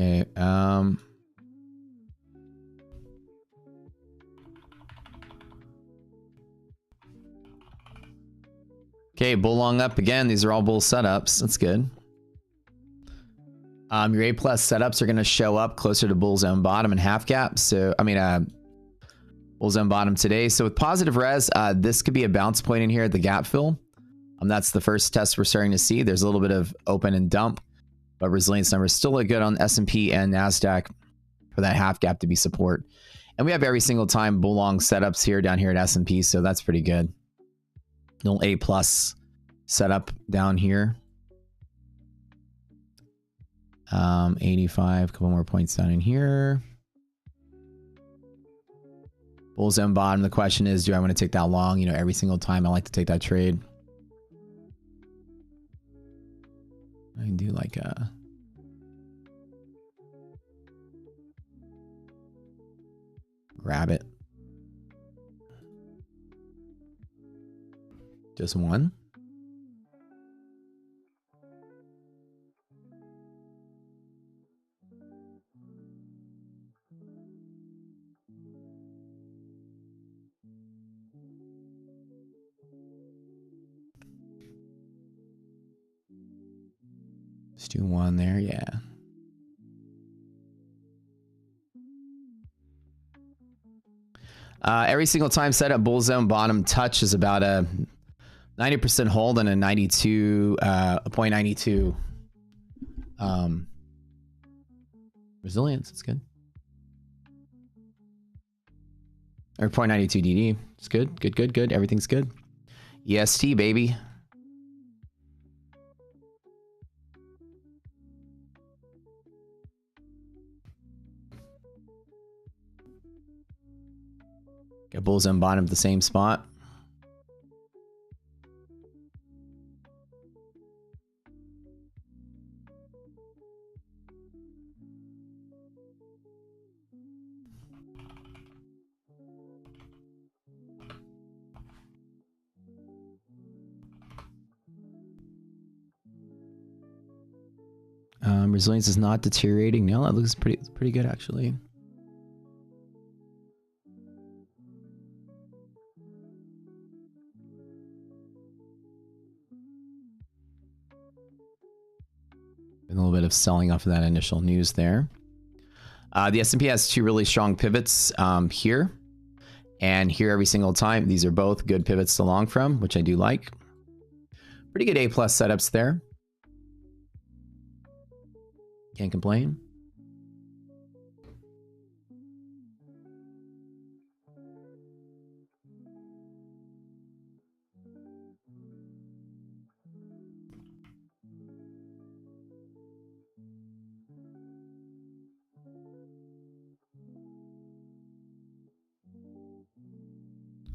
Okay. Okay, bull long up again. These are all bull setups. That's good. Your A plus setups are going to show up closer to bull zone bottom and half gap. So, I mean, bull zone bottom today. So with positive res, this could be a bounce point in here at the gap fill. That's the first test we're starting to see. There's a little bit of open and dump, but resilience numbers still look good on S&P and NASDAQ for that half gap to be support. And we have every single time bull long setups here down here at S&P, so that's pretty good. Little A plus setup down here. 85, a couple more points down in here. Bull zone bottom. The question is, do I want to take that long? You know, every single time I like to take that trade. I can do like a grab it. Just one. Let's do one there, yeah. Every single time set up bull zone bottom touch is about a 90% hold and a 0.92 resilience. It's good. Or 0.92 DD. It's good. Good, good, good. Everything's good. EST, baby. Got bulls on bottom at the same spot. Resilience is not deteriorating. No, that looks pretty good actually. A little bit of selling off of that initial news there. The S&P has two really strong pivots here and here every single time. These are both good pivots to long from, which I do like. Pretty good A plus setups there. Can't complain.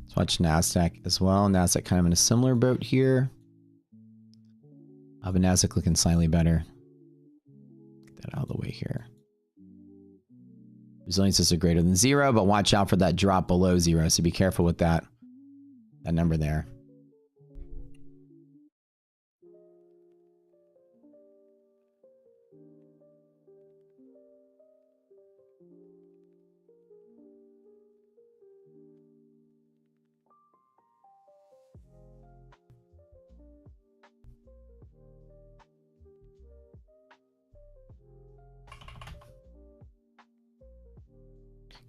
Let's watch NASDAQ as well. NASDAQ kind of in a similar boat here. But NASDAQ looking slightly better. Get that out of the way here. Resiliences are greater than 0, but watch out for that drop below 0. So be careful with that number there.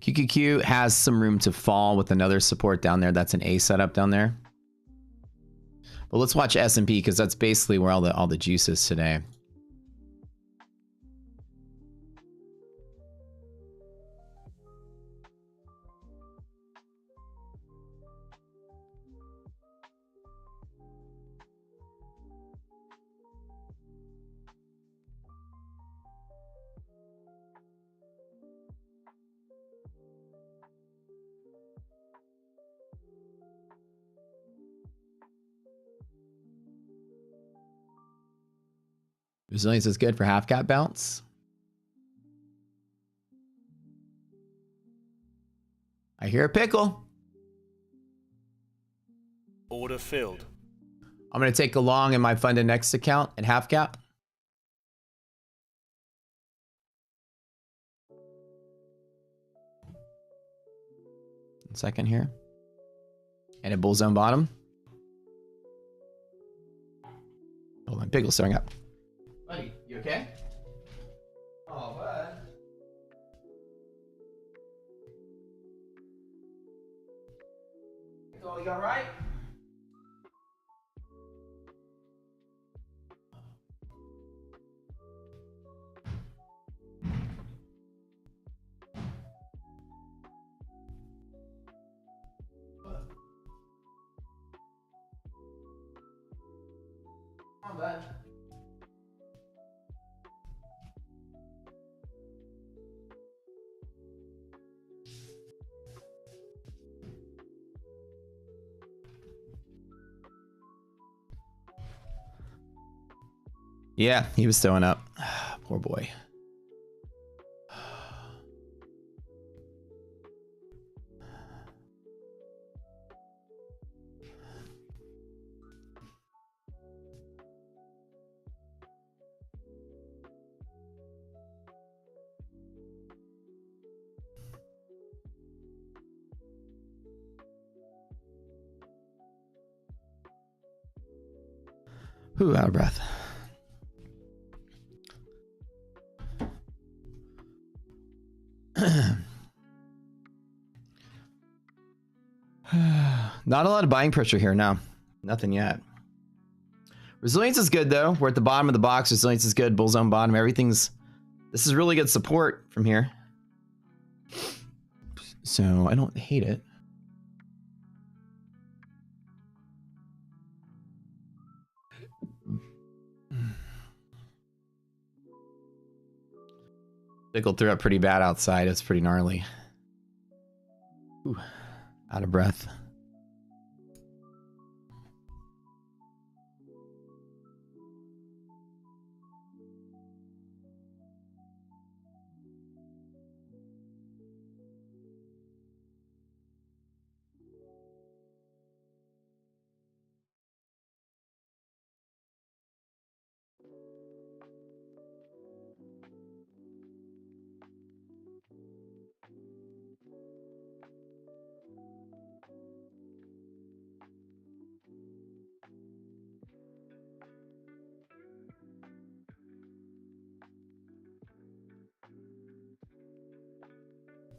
QQQ has some room to fall with another support down there. That's an A setup down there. But let's watch S&P because that's basically where all the juice is today. Resilience is good for half cap bounce. I hear a pickle. Order filled. I'm going to take a long in my funded next account at half cap. second here. And a bull zone bottom. Hold on, Pickle's throwing up. Buddy, you okay? Oh, bud. Pickle, you all right? Come on, bud. Yeah, he was throwing up. Poor boy. Whew, out of breath. Not a lot of buying pressure here, no. Nothing yet. Resilience is good, though. We're at the bottom of the box. Resilience is good. Bull zone bottom. Everything's... This is really good support from here. So I don't hate it. Pickle threw up pretty bad outside. It's pretty gnarly. Ooh, out of breath.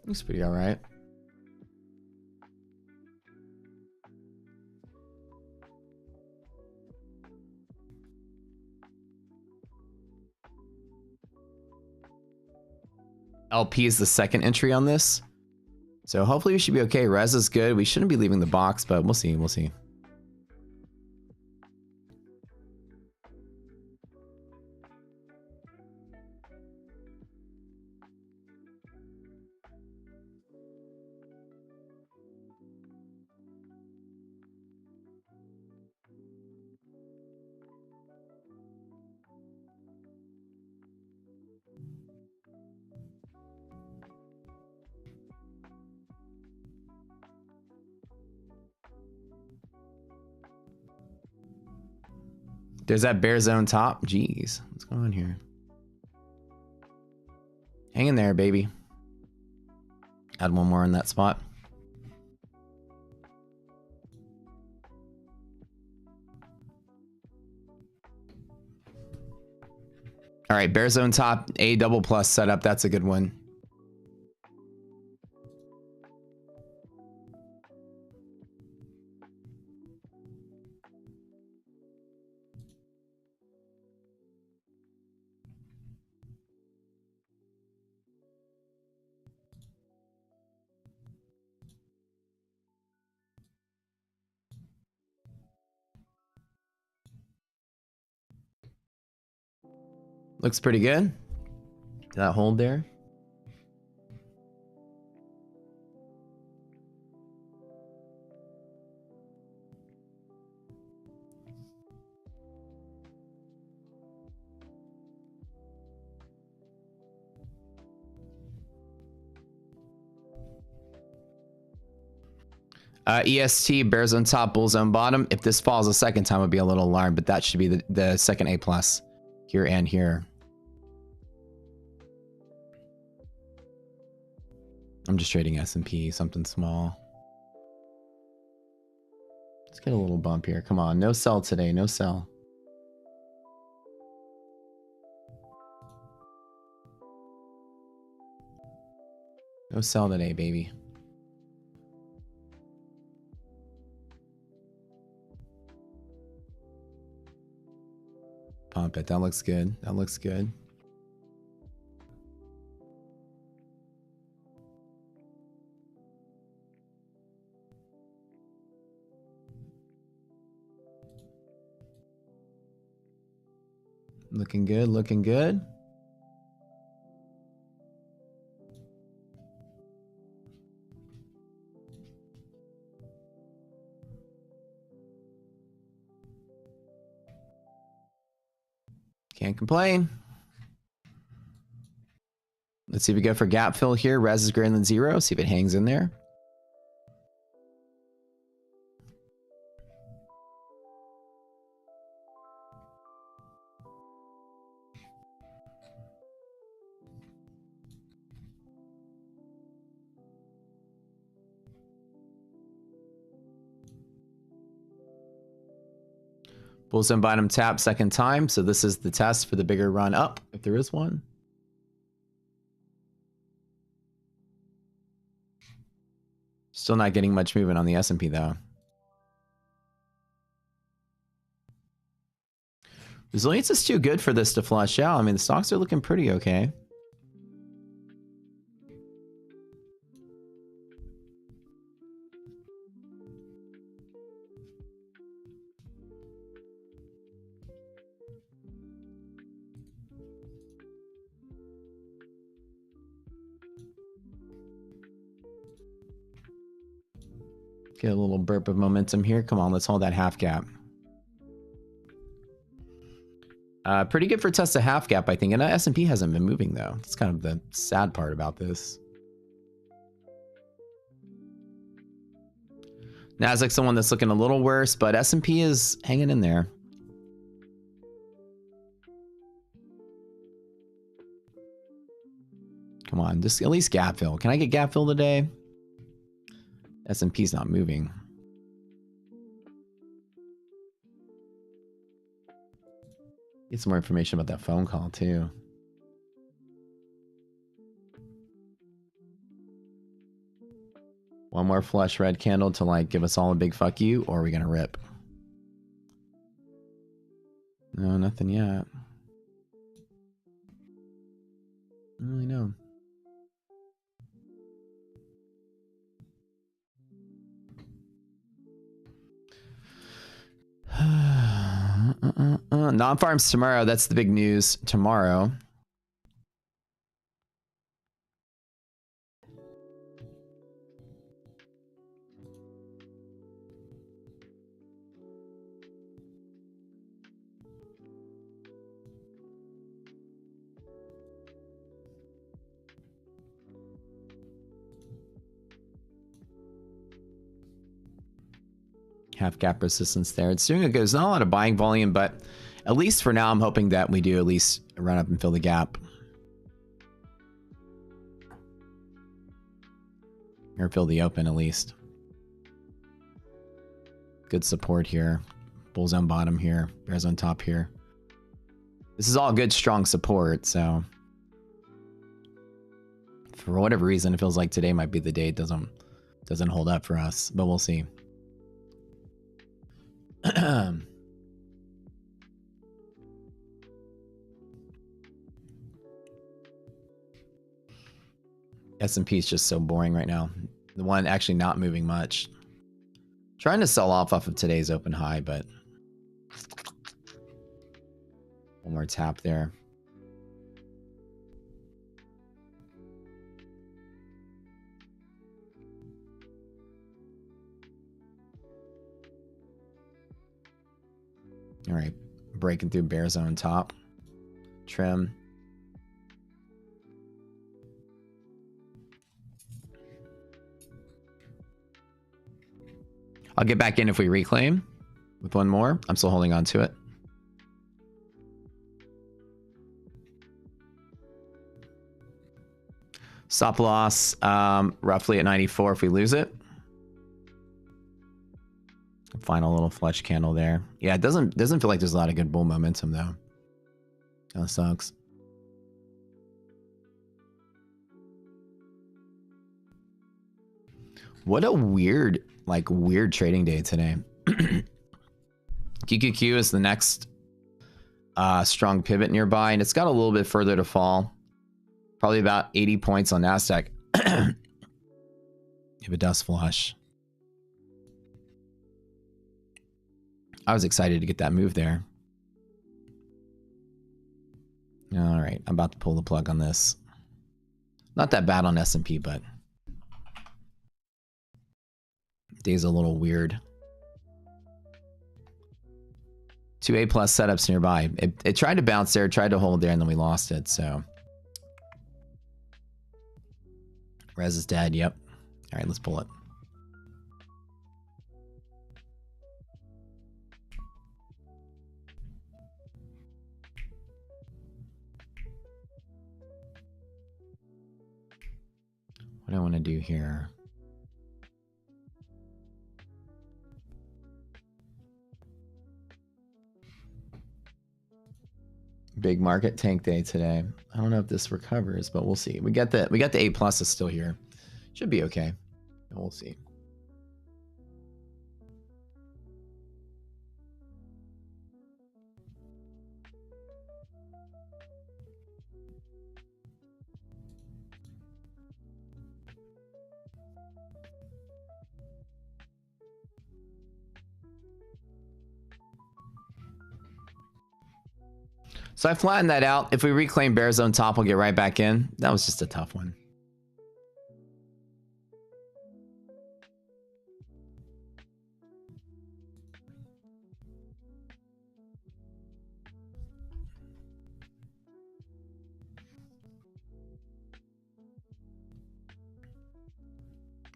Looks pretty all right. LP is the second entry on this. So hopefully we should be okay. Res is good. We shouldn't be leaving the box, but we'll see. We'll see. There's that bear zone top. Jeez, what's going on here? Hang in there, baby. Add one more in that spot. All right, bear zone top, A double plus setup. That's a good one. Looks pretty good. That hold there. EST, bears on top, bulls on bottom. If this falls a second time, I'd be a little alarmed, but that should be the second A plus here and here. I'm just trading S&P, something small. Let's get a little bump here. Come on, no sell today, no sell. No sell today, baby. Pump it. That looks good. That looks good. Looking good, looking good. Can't complain. Let's see if we go for gap fill here. Res is greater than 0. See if it hangs in there. Bulls and bottom tap second time. So this is the test for the bigger run up, if there is one. Still not getting much movement on the S&P though. Resilience is too good for this to flush out. I mean, the stocks are looking pretty okay. Get a little burp of momentum here. Come on, let's hold that half gap. Pretty good for test a half gap, I think. And S&P hasn't been moving, though. That's kind of the sad part about this. Nasdaq's the one that's looking a little worse, but S&P is hanging in there. Come on, just at least gap fill. Can I get gap fill today? S&P's not moving. Get some more information about that phone call too. One more flush red candle to like give us all a big fuck you, or are we gonna rip? No, nothing yet. I don't really know. Non-farms tomorrow. That's the big news tomorrow. Half gap resistance there. It's doing a good. There's not a lot of buying volume, but at least for now, I'm hoping that we do at least run up and fill the gap. Or fill the open at least. Good support here. Bulls on bottom here. Bears on top here. This is all good, strong support, so for whatever reason, it feels like today might be the day it doesn't hold up for us, but we'll see. S&P is just so boring right now. The one actually not moving much. Trying to sell off of today's open high, but one more tap there. All right, breaking through bear zone top. Trim. I'll get back in if we reclaim with one more. I'm still holding on to it. Stop loss roughly at 94 if we lose it. Final little flush candle there. Yeah, it doesn't feel like there's a lot of good bull momentum though. Kind of sucks. What a weird trading day today. QQQ is the next strong pivot nearby, and it's got a little bit further to fall. Probably about 80 points on NASDAQ. If it does flush. I was excited to get that move there. All right, I'm about to pull the plug on this. Not that bad on S&P, but day's a little weird. 2 A+ setups nearby. It tried to bounce there, tried to hold there, and then we lost it, so. Res is dead, yep. All right, let's pull it. What do I want to do here? Big market tank day today. I don't know if this recovers, but we'll see. We got the A+ is still here. Should be okay. We'll see. So I flattened that out. If we reclaim bear zone top, we'll get right back in. That was just a tough one.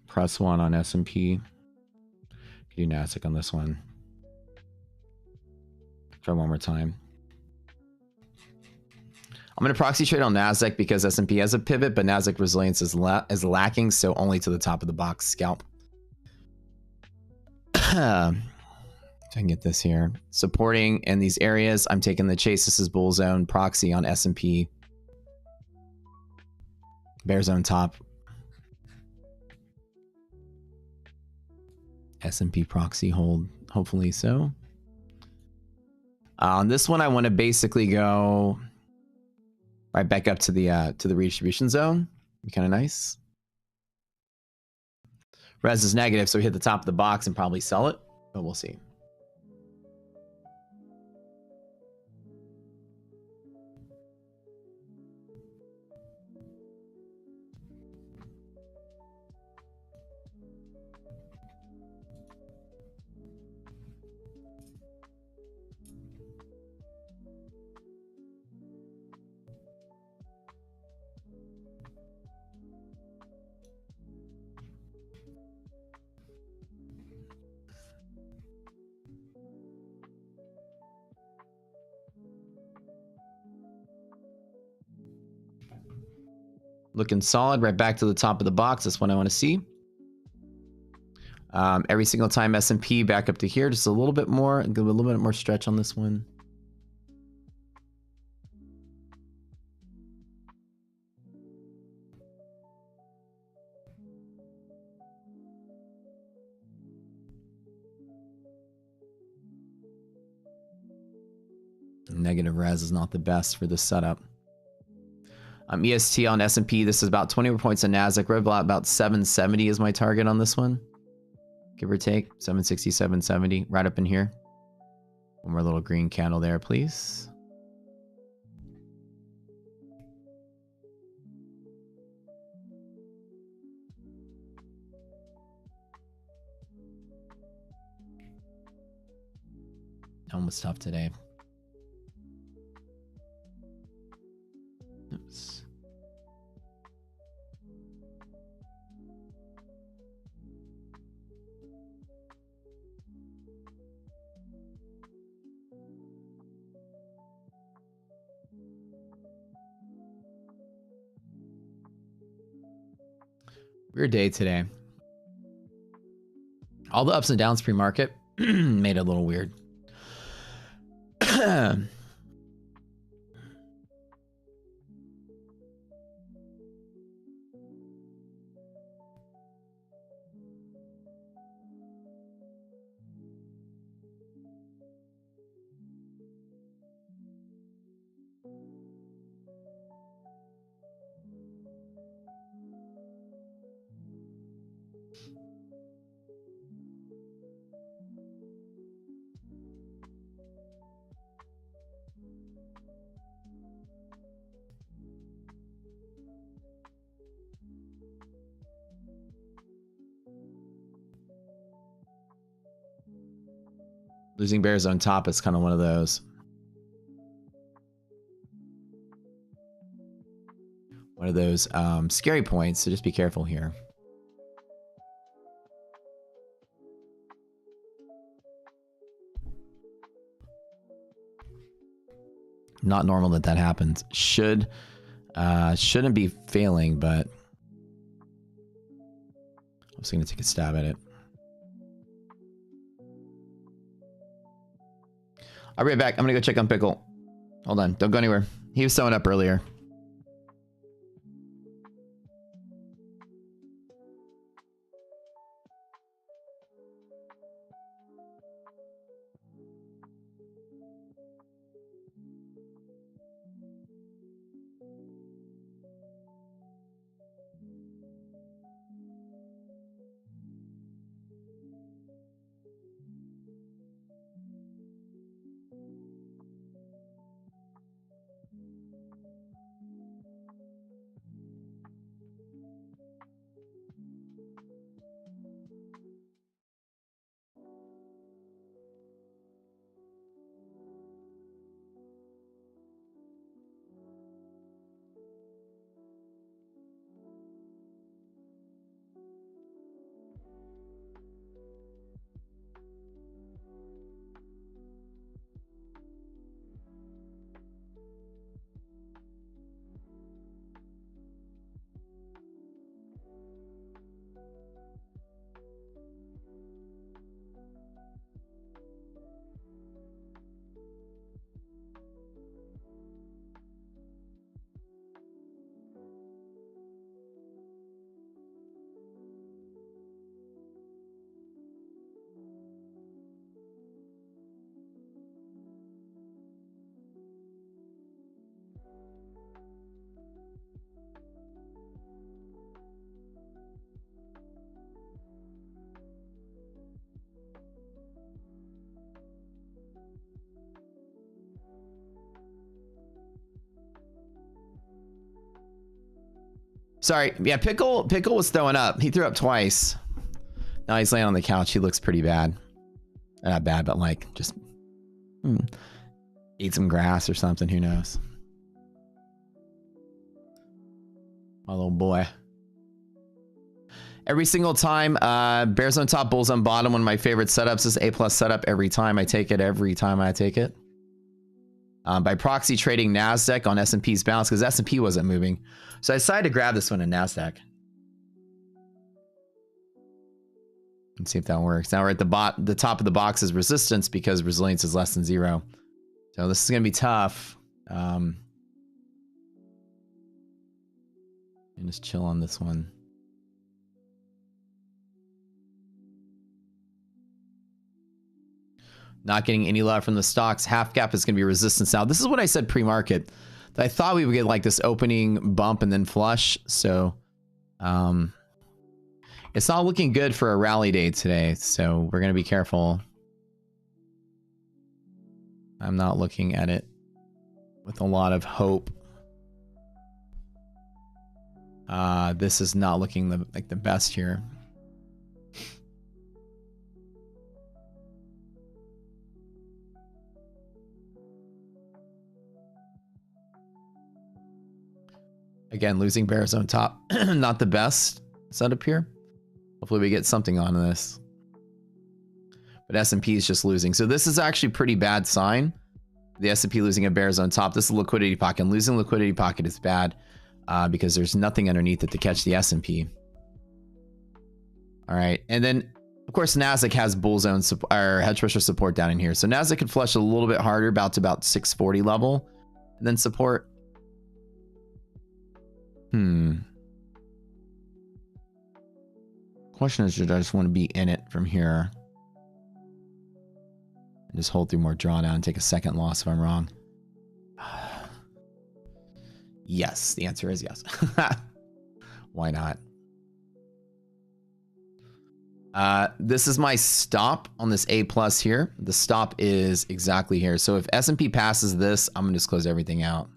Press 1 on S&P. Do NASDAQ on this one. Try one more time. I'm going to proxy trade on NASDAQ because S&P has a pivot, but NASDAQ resilience is lacking, so only to the top of the box scalp. If I can get this here. Supporting in these areas, I'm taking the chase. This is bull zone proxy on S&P. Bear zone top. S&P proxy hold, hopefully so. On this one, I want to basically go right back up to the redistribution zone. Be kind of nice. Res is negative, so we hit the top of the box and probably sell it, but we'll see. Looking solid, right back to the top of the box. That's what I want to see. Every single time S&P back up to here, just a little bit more, give a little bit more stretch on this one. Negative res is not the best for this setup. EST on S&P, this is about 20 points on NASDAQ. We're about 770 is my target on this one. Give or take, 760, 770, right up in here. One more little green candle there, please. That one was tough today. Oops. Weird day today. All the ups and downs pre-market. Made it a little weird. Losing bears on top is kind of one of those. Scary points, so just be careful here. Not normal that happens. Shouldn't be failing, but I'm just gonna take a stab at it. I'll be right back. I'm gonna go check on Pickle. Hold on, don't go anywhere. He was sewing up earlier. Sorry. Yeah, Pickle was throwing up. He threw up twice. Now he's laying on the couch. He looks pretty bad. Not bad, but like just eat some grass or something. Who knows? My little boy. Every single time, bears on top, bulls on bottom. One of my favorite setups is A+ setup. Every time I take it. By proxy trading NASDAQ on S&P's bounce because S&P wasn't moving. So I decided to grab this one in NASDAQ. Let's see if that works. Now we're at the top of the box is resistance because resilience is less than 0. So this is going to be tough. And just chill on this one. Not getting any love from the stocks. Half gap is going to be resistance now. This is what I said pre-market. I thought we would get like this opening bump and then flush. So it's not looking good for a rally day today. So we're going to be careful. I'm not looking at it with a lot of hope. This is not looking like the best here. Again, losing bears on top. Not the best setup here. Hopefully we get something on this. But S&P is just losing. So this is actually a pretty bad sign. The S&P losing a bears on top. This is a liquidity pocket. And losing liquidity pocket is bad because there's nothing underneath it to catch the S&P. All right. And then Of course, Nasdaq has bull zone or hedge pressure support down in here. So Nasdaq could flush a little bit harder, about 640 level, and then support. Question is, should I just want to be in it from here? And just hold through more drawdown and take a second loss if I'm wrong. Yes, the answer is yes. Why not? This is my stop on this A plus here. The stop is exactly here. So if S&P passes this, I'm gonna just close everything out.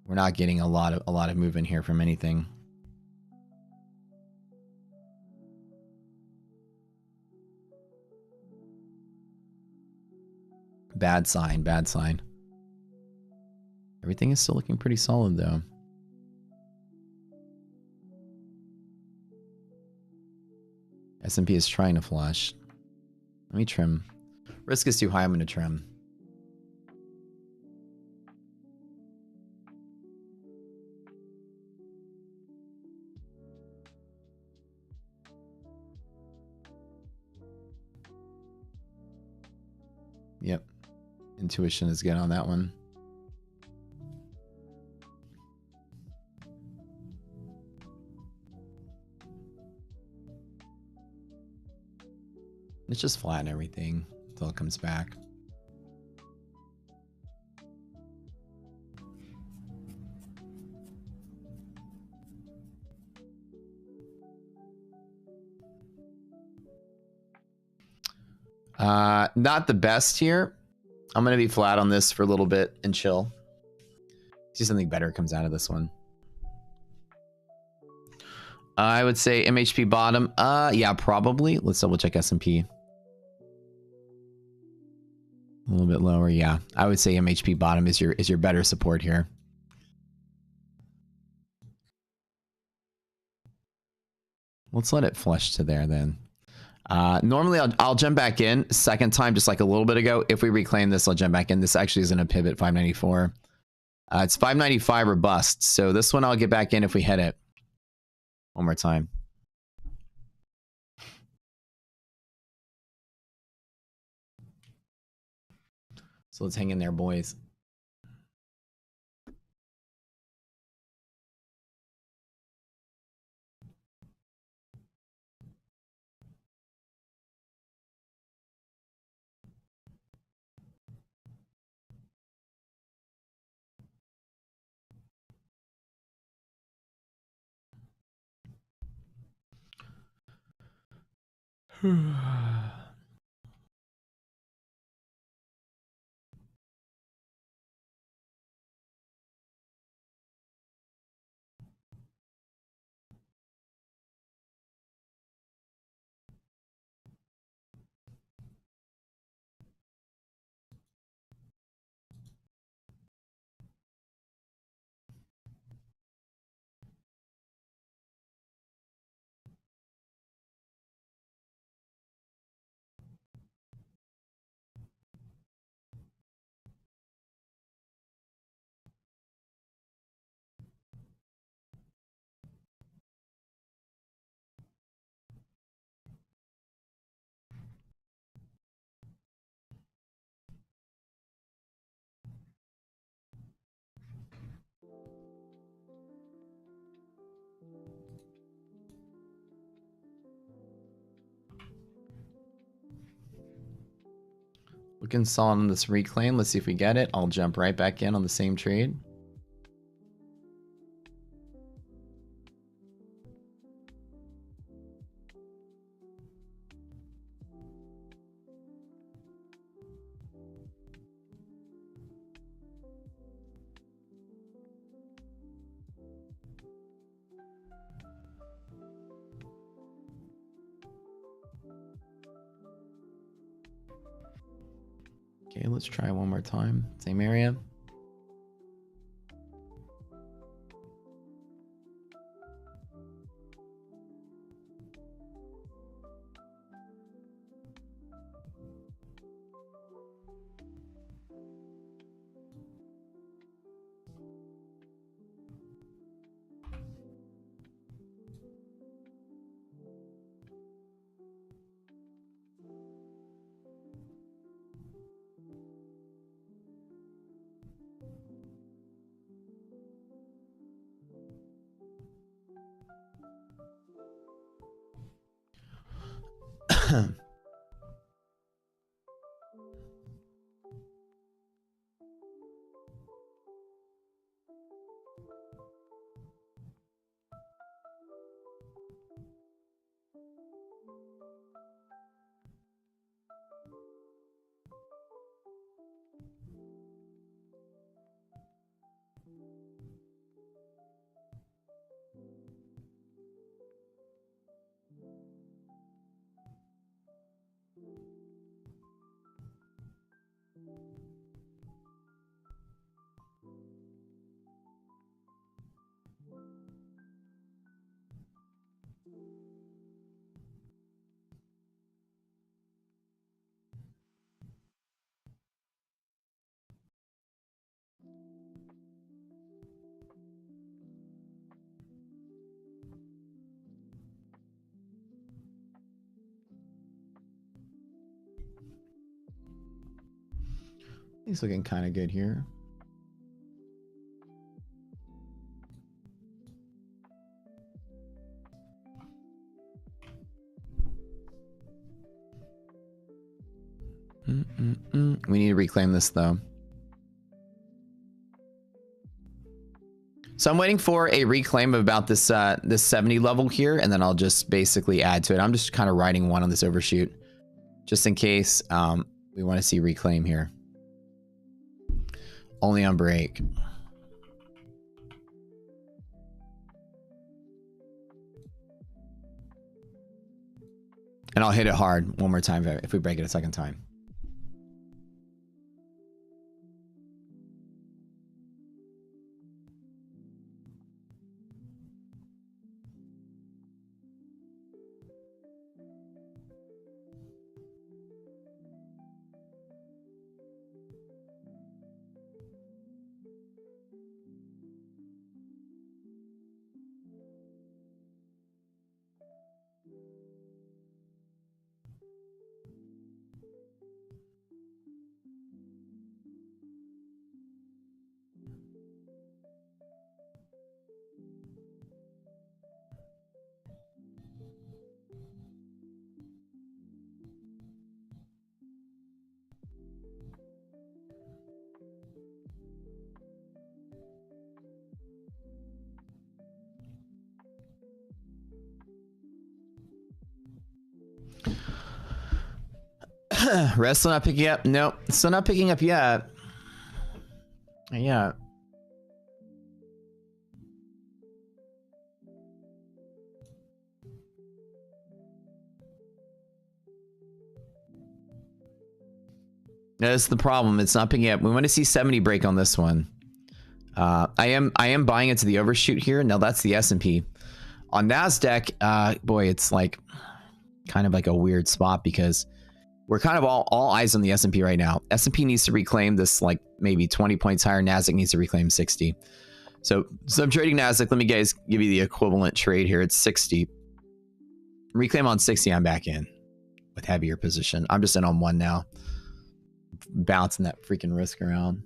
We're not getting a lot of movement here from anything. Bad sign, bad sign. Everything is still looking pretty solid though. S&P is trying to flush. Let me trim. Risk is too high, I'm going to trim. Yep. Intuition is good on that one. Let's just flatten everything until it comes back. Not the best here. I'm going to be flat on this for a little bit and chill. See something better comes out of this one. I would say MHP bottom. Yeah, probably. Let's double check S&P. A little bit lower, yeah. I would say MHP bottom is your better support here. Let's let it flush to there then. Normally I'll jump back in second time, just like a little bit ago. If we reclaim this, I'll jump back in. This actually isn't a pivot 594. It's 595 or bust. So this one I'll get back in if we hit it. One more time. So let's hang in there, boys. Looking solid on this reclaim. Let's see if we get it. I'll jump right back in on the same trade. Okay, let's try one more time. Same area. He's looking kind of good here. We need to reclaim this though. So I'm waiting for a reclaim of about this this 70 level here, and then I'll just basically add to it. I'm just kind of writing one on this overshoot, just in case we want to see reclaim here. Only on break. And I'll hit it hard one more time if we break it a second time. Rest still not picking up. Nope, still not picking up yet. Yeah. That's the problem. It's not picking up. We want to see 70 break on this one. I am buying into the overshoot here. Now that's the S&P. On NASDAQ, boy, it's like kind of like a weird spot because we're kind of all eyes on the S&P right now. S&P needs to reclaim this like maybe 20 points higher. NASDAQ needs to reclaim 60. So I'm trading NASDAQ. Let me guys give you the equivalent trade here. It's 60. Reclaim on 60. I'm back in with heavier position. I'm just in on one now. Bouncing that freaking risk around.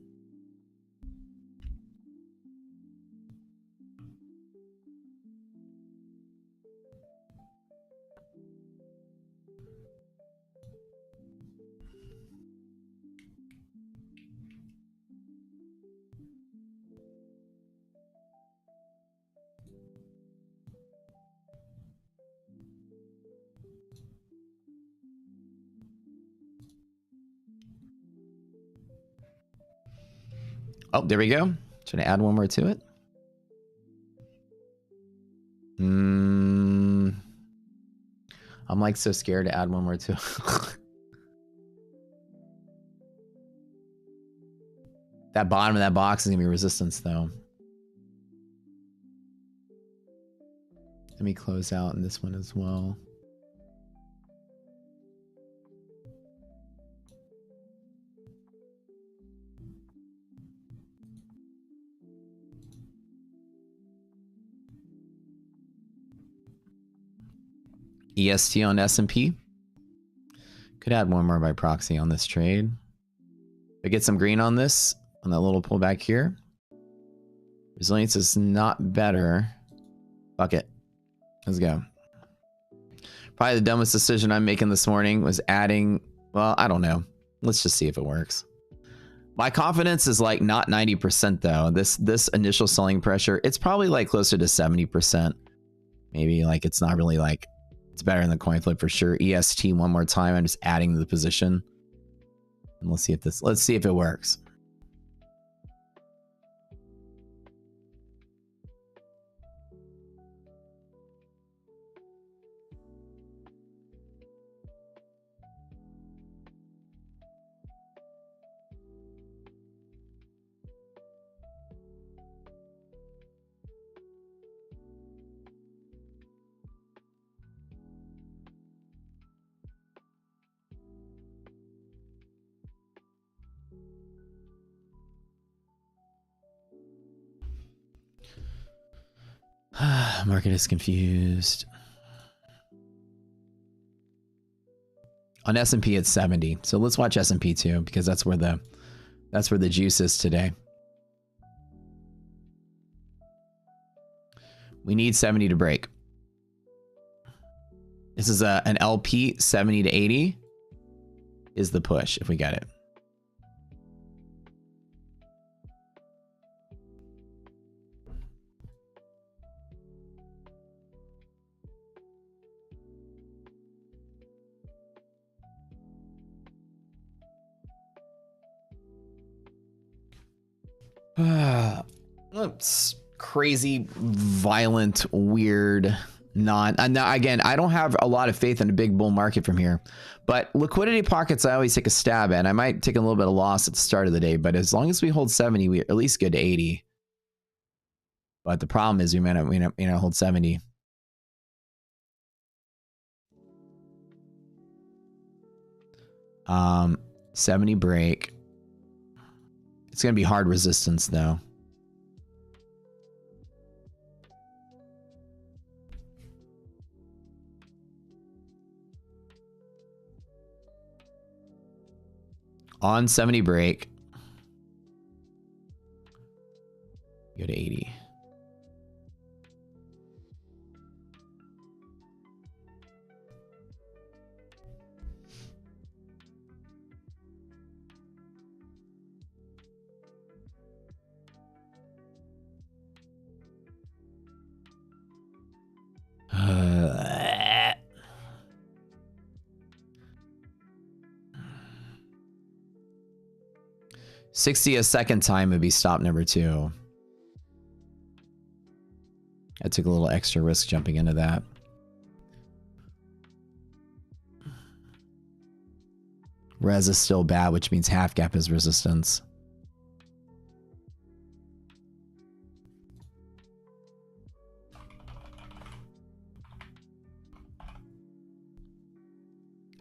Oh, there we go. Should I add one more to it? I'm like so scared to add one more to it. That bottom of that box is gonna be resistance though. Let me close out in this one as well. EST on S&P. Could add one more by proxy on this trade. I get some green on this, on that little pullback here. Resilience is not better. Fuck it. Let's go. Probably the dumbest decision I'm making this morning was adding, well, I don't know. Let's just see if it works. My confidence is like not 90% though. This initial selling pressure, it's probably like closer to 70%. Maybe like it's not really like, it's better than the coin flip for sure. EST one more time. I'm just adding to the position. And let's see if it works. Market is confused. On S&P it's 70. So let's watch S&P too, because that's where the juice is today. We need 70 to break. This is an LP. 70 to 80 is the push if we get it. It's crazy, violent, weird, now again, I don't have a lot of faith in a big bull market from here, but liquidity pockets I always take a stab at. I might take a little bit of loss at the start of the day, but as long as we hold 70, we at least get to 80. But the problem is we may not hold 70. Um, 70 break. It's going to be hard resistance though. On 70 break. Go to 80. $60 a second time would be stop number 2. I took a little extra risk jumping into that. Res is still bad, which means half gap is resistance.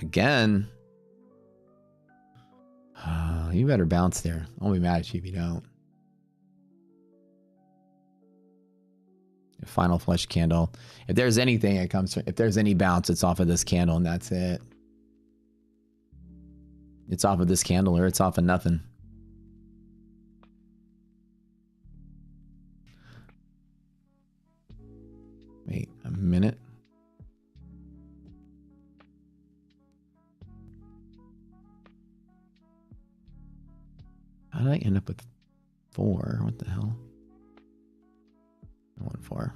Again. You better bounce there. I'll be mad at you if you don't. Final flush candle. If there's anything it comes from, if there's any bounce, it's off of this candle and that's it. It's off of this candle or it's off of nothing. Wait a minute. How did I end up with 4? What the hell? I want 4.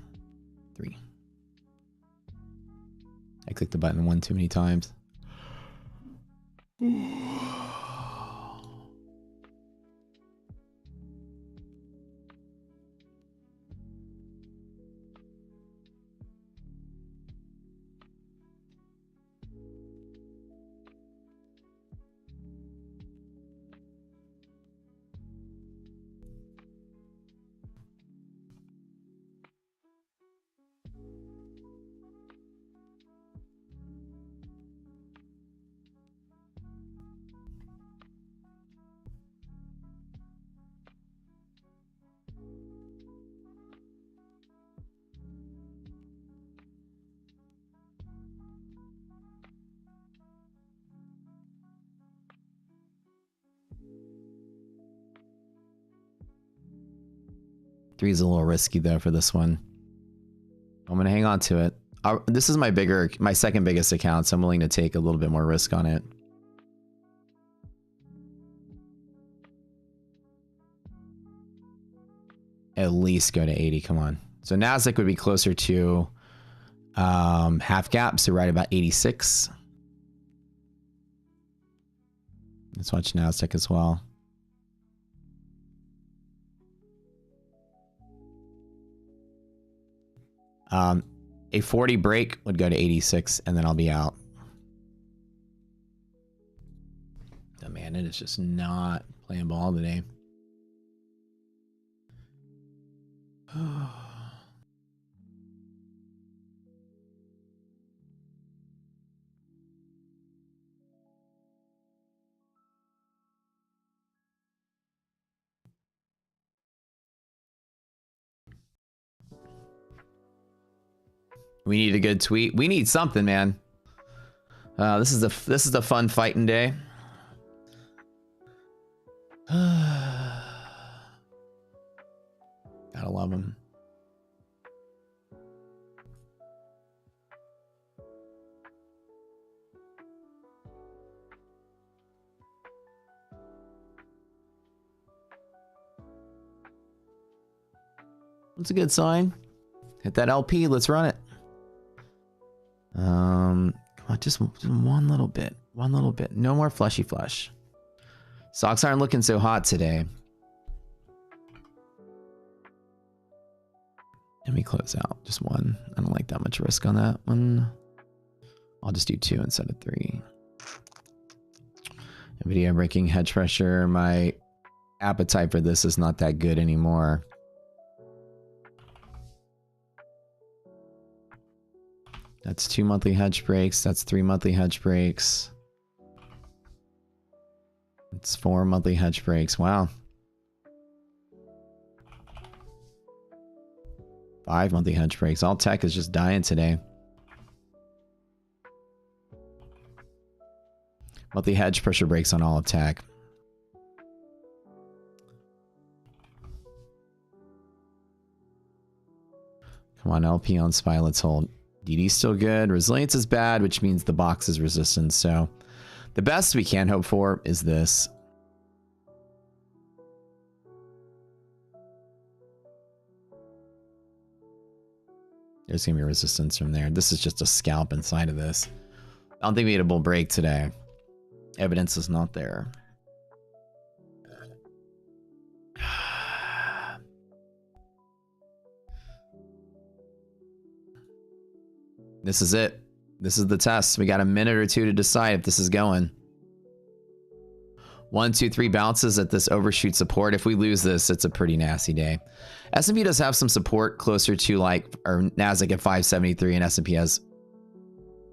3. I clicked the button one too many times. Three is a little risky though for this one. I'm gonna hang on to it. This is my second biggest account, so I'm willing to take a little bit more risk on it. At least go to 80. Come on. So Nasdaq would be closer to half gap, so right about 86. Let's watch Nasdaq as well. A 40 break would go to 86, and then I'll be out. Oh man, it is just not playing ball today. We need a good tweet. We need something, man. This is a fun fighting day. Gotta love him. That's a good sign. Hit that LP. Let's run it. Come on, just one little bit. One little bit. No more fleshy flush. Stocks aren't looking so hot today. Let me close out. Just one. I don't like that much risk on that one. I'll just do 2 instead of 3. Nvidia breaking hedge pressure. My appetite for this is not that good anymore. That's 2 monthly hedge breaks. That's 3 monthly hedge breaks. It's 4 monthly hedge breaks. Wow. 5 monthly hedge breaks. All tech is just dying today. Monthly hedge pressure breaks on all of tech. Come on, LP on SPY. Let's hold. DD's still good. Resilience is bad, which means the box is resistance. So the best we can hope for is this. There's going to be resistance from there. This is just a scalp inside of this. I don't think we had a bull break today. Evidence is not there. This is it. This is the test. We got a minute or two to decide if this is going. 1, 2, 3 bounces at this overshoot support. If we lose this, it's a pretty nasty day. S&P does have some support closer to like, or Nasdaq at 573 and S&P has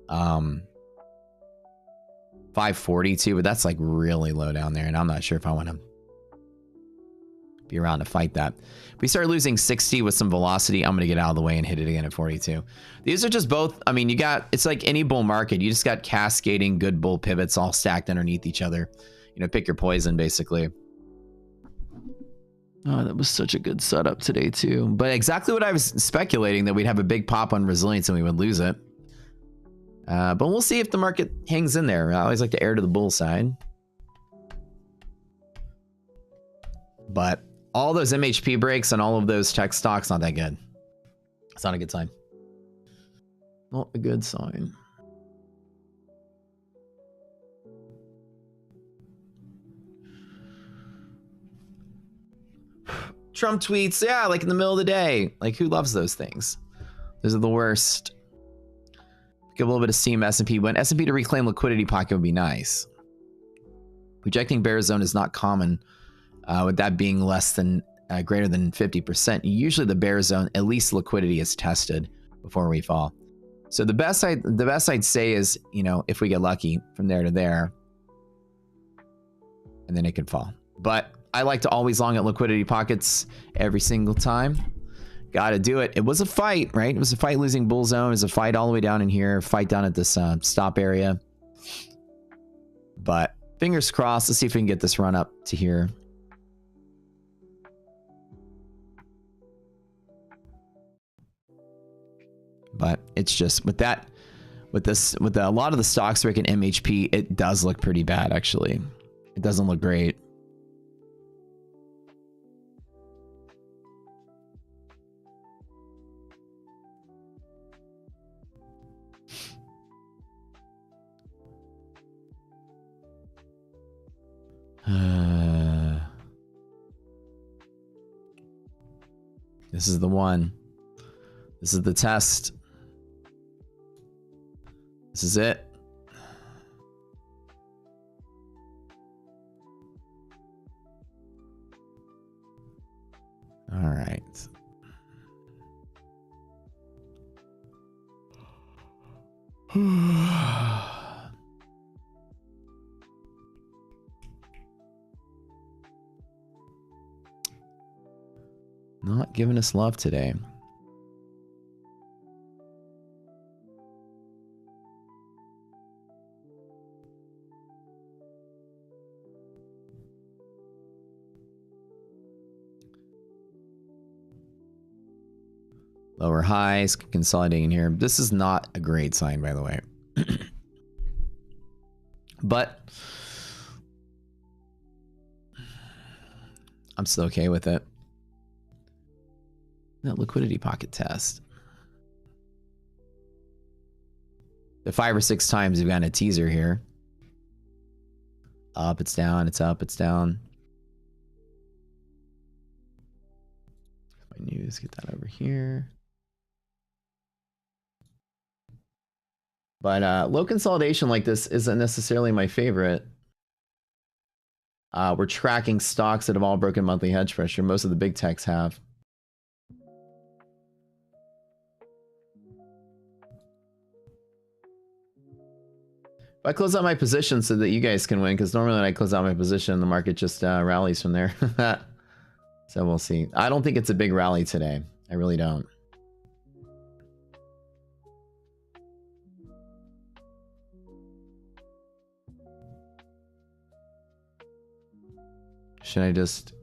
542, but that's like really low down there. And I'm not sure if I want to be around to fight that. If we start losing 60 with some velocity, I'm going to get out of the way and hit it again at 42. These are just both, I mean, you got, it's like any bull market. You just got cascading good bull pivots all stacked underneath each other. You know, pick your poison, basically. Oh, that was such a good setup today, too. But exactly what I was speculating, that we'd have a big pop on resilience and we would lose it. But we'll see if the market hangs in there. I always like to err to the bull side. But all those MHP breaks and all of those tech stocks, not that good. It's not a good sign. Not a good sign. Trump tweets, yeah, like in the middle of the day. Like, who loves those things? Those are the worst. Give a little bit of steam. S&P. When S&P to reclaim liquidity pocket would be nice. Rejecting bear zone is not common. With that being less than greater than 50%, usually the bear zone, at least liquidity is tested before we fall. So the best I'd say is, you know, if we get lucky from there to there, and then it could fall. But I like to always long at liquidity pockets every single time. Got to do it. It was a fight, right? It was a fight losing bull zone. It was a fight all the way down in here, fight down at this stop area. But fingers crossed. Let's see if we can get this run up to here. But It's just with that, with a lot of the stocks breaking MHP, it does look pretty bad actually. It doesn't look great. This is the one. This is the test. This is it. All right. Not giving us love today. Lower highs, consolidating here. This is not a great sign, by the way. But I'm still okay with it. That liquidity pocket test. The 5 or 6 times we've got a teaser here. Up, it's down, it's up, it's down. My news, get that over here. But low consolidation like this isn't necessarily my favorite. We're tracking stocks that have all broken monthly hedge pressure. Most of the big techs have. If I close out my position so that you guys can win, because normally when I close out my position, the market just rallies from there. So we'll see. I don't think it's a big rally today. I really don't. Should I just...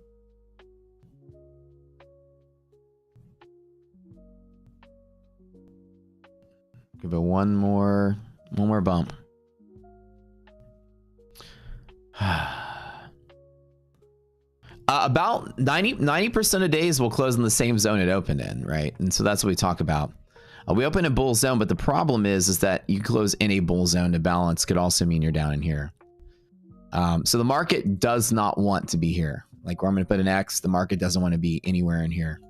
give it one more bump? About 90% of days will close in the same zone it opened in, right? And so that's what we talk about. We open a bull zone, but the problem is that you close in a bull zone to balance could also mean you're down in here. So the market does not want to be here. Like where I'm going to put an X, the market doesn't want to be anywhere in here.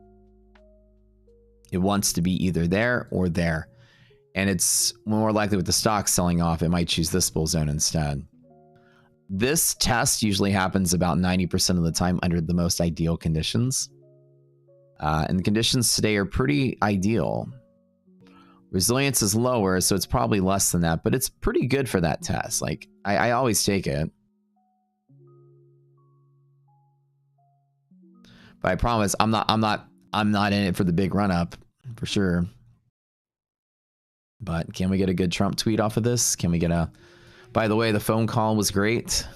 It wants to be either there or there. And it's more likely with the stock selling off, it might choose this bull zone instead. This test usually happens about 90% of the time under the most ideal conditions. And the conditions today are pretty ideal. Resilience is lower, so it's probably less than that, but it's pretty good for that test. Like, I always take it. But I promise I'm not in it for the big run up, for sure. But can we get a good Trump tweet off of this? Can we get a... By the way, the phone call was great.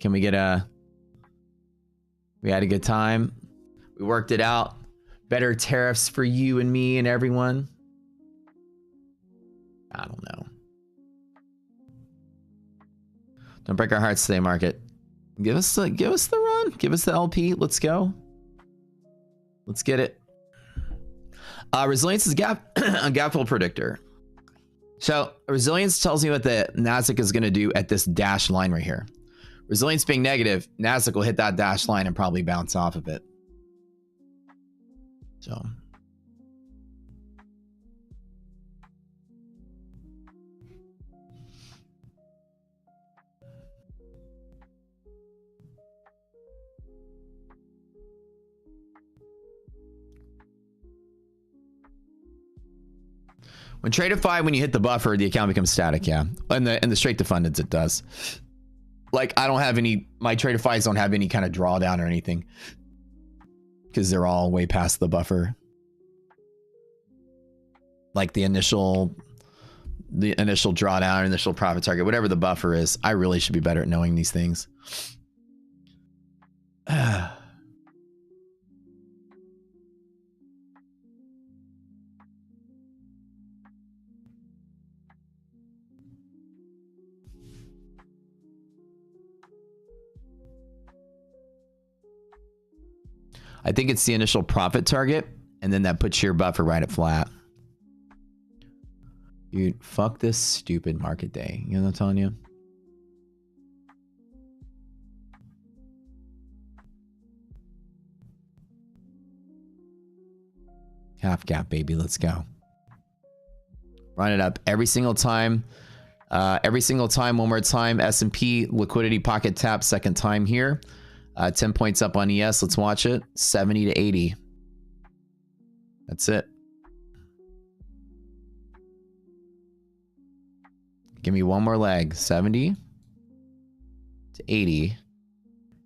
Can we get a... We had a good time. We worked it out. Better tariffs for you and me and everyone. I don't know. Don't break our hearts today, market. Give us the run. Give us the LP. Let's go. Let's get it. Resilience is a gap fill predictor. So resilience tells me what the Nasdaq is going to do at this dash line right here. Resilience being negative, Nasdaq will hit that dash line and probably bounce off of it. So. When traded when you hit the buffer, the account becomes static, yeah. And the straight to fundeds, it does. Like, I don't have any, my traded fives don't have any kind of drawdown or anything. Because they're all way past the buffer. Like the initial drawdown, initial profit target, whatever the buffer is. I really should be better at knowing these things. I think it's the initial profit target, and then that puts your buffer right at flat. Dude, fuck this stupid market day. You know what I'm telling you? Half gap, baby. Let's go. Run it up every single time. Every single time, one more time. S&P liquidity pocket tap, second time here. 10 points up on ES. Let's watch it. 70 to 80. That's it. Give me one more leg. 70 to 80.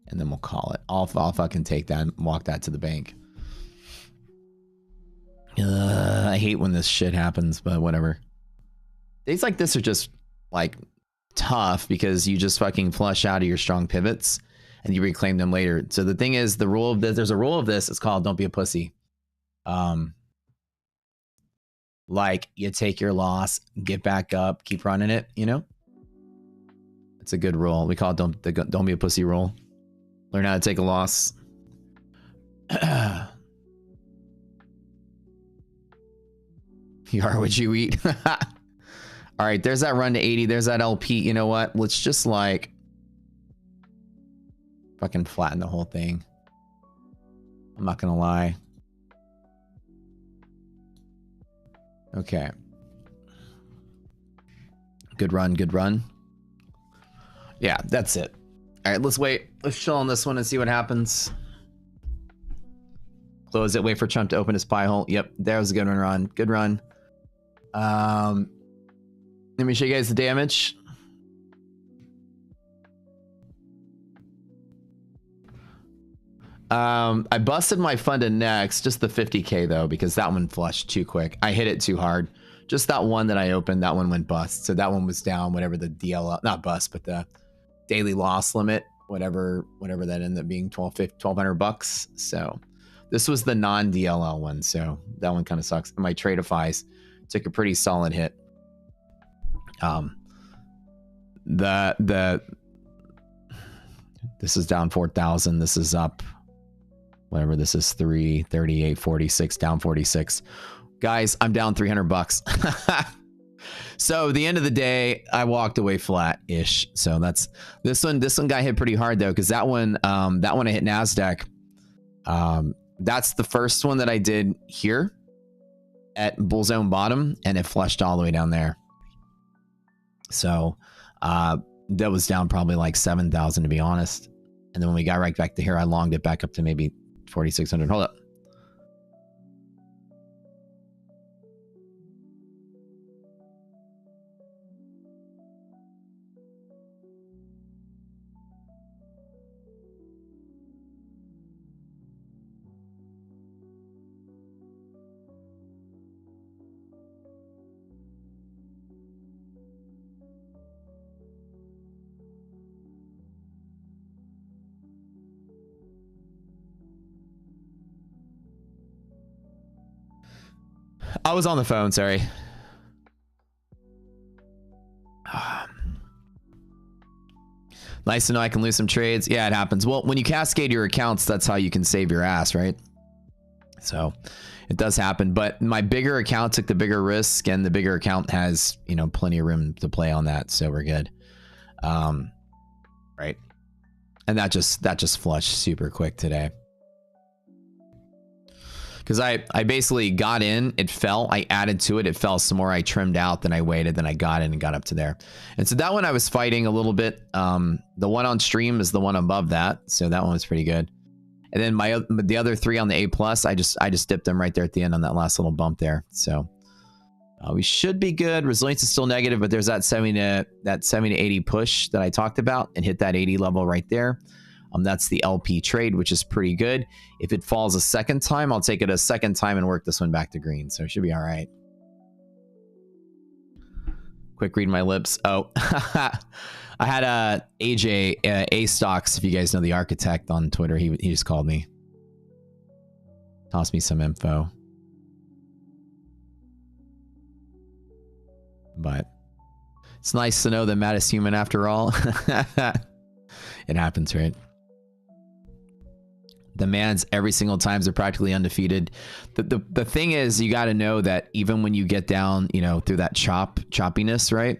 And then we'll call it. I'll fucking take that and walk that to the bank. I hate when this shit happens, but whatever. Days like this are just like tough because you just fucking flush out of your strong pivots and you reclaim them later. So the thing is, the rule of this, there's a rule of this. It's called don't be a pussy. Like you take your loss, get back up, keep running it. You know, it's a good rule. We call it don't be a pussy rule. Learn how to take a loss. You are what you eat. All right, there's that run to 80. There's that LP. You know what? Let's just like fucking flatten the whole thing. I'm not gonna lie. Okay. Good run, good run. Yeah, that's it. All right, let's wait. Let's chill on this one and see what happens. Close it. Wait for Trump to open his pie hole. Yep, there was a good run. Good run. Let me show you guys the damage. I busted my fund to next, just the 50K though, because that one flushed too quick. I hit it too hard. Just that one that I opened, that one went bust. So that one was down, whatever the DLL, not bust, but the daily loss limit, whatever that ended up being, 1200 bucks. So this was the non-DLL one. So that one kind of sucks. My Tradeifys took a pretty solid hit. This is down 4,000. This is up, whatever this is, 338.46, down 46. Guys, I'm down 300 bucks. So the end of the day, I walked away flat-ish. So that's this one. This one got hit pretty hard though, because that one I hit NASDAQ. That's the first one that I did here at bull zone bottom, and it flushed all the way down there. So that was down probably like 7,000 to be honest. And then when we got right back to here, I longed it back up to maybe 4,600. Hold up. I was on the phone, sorry. Nice to know I can lose some trades. Yeah, it happens. Well, when you cascade your accounts, that's how you can save your ass, right? So it does happen. But my bigger account took the bigger risk, and the bigger account has, you know, plenty of room to play on that. So we're good. Right. And that just flushed super quick today. Because I basically got in, it fell, I added to it, it fell some more, I trimmed out, then I waited, then I got in and got up to there. And so that one I was fighting a little bit. The one on stream is the one above that, so that one was pretty good. And then the other three on the A+, I just dipped them right there at the end on that last little bump there. So we should be good. Resilience is still negative, but there's that 70 to 80 push that I talked about, and hit that 80 level right there. That's the LP trade, which is pretty good. If it falls a second time, I'll take it a second time and work this one back to green. So it should be all right. Quick read my lips. Oh, I had AJ, A Stocks, if you guys know the architect on Twitter, he just called me. Tossed me some info. But it's nice to know that Matt is human after all. It happens, right? Demands every single time they're practically undefeated. The thing is, you got to know that even when you get down, you know, through that choppiness, right?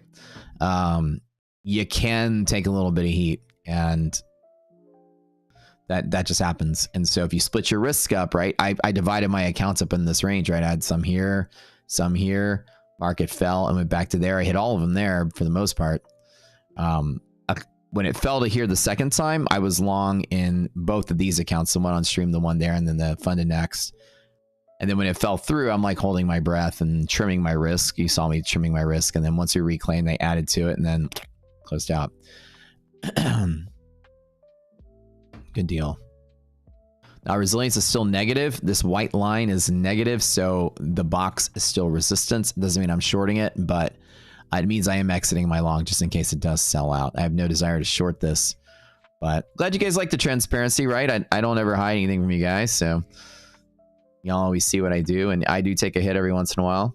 You can take a little bit of heat, and that just happens. And so if you split your risk up, right? I divided my accounts up in this range, right? I had some here, some here. Market fell and went back to there. I hit all of them there for the most part. When it fell to here the second time, I was long in both of these accounts, the one on stream, the one there, and then the funded next. And then when it fell through, I'm like holding my breath and trimming my risk. You saw me trimming my risk. And then once we reclaimed, they added to it and then closed out. Good deal. Now, resilience is still negative. This white line is negative, so the box is still resistance. It doesn't mean I'm shorting it, but it means I am exiting my long just in case it does sell out. I have no desire to short this, but glad you guys like the transparency, right? I don't ever hide anything from you guys, so y'all always see what I do, and I do take a hit every once in a while.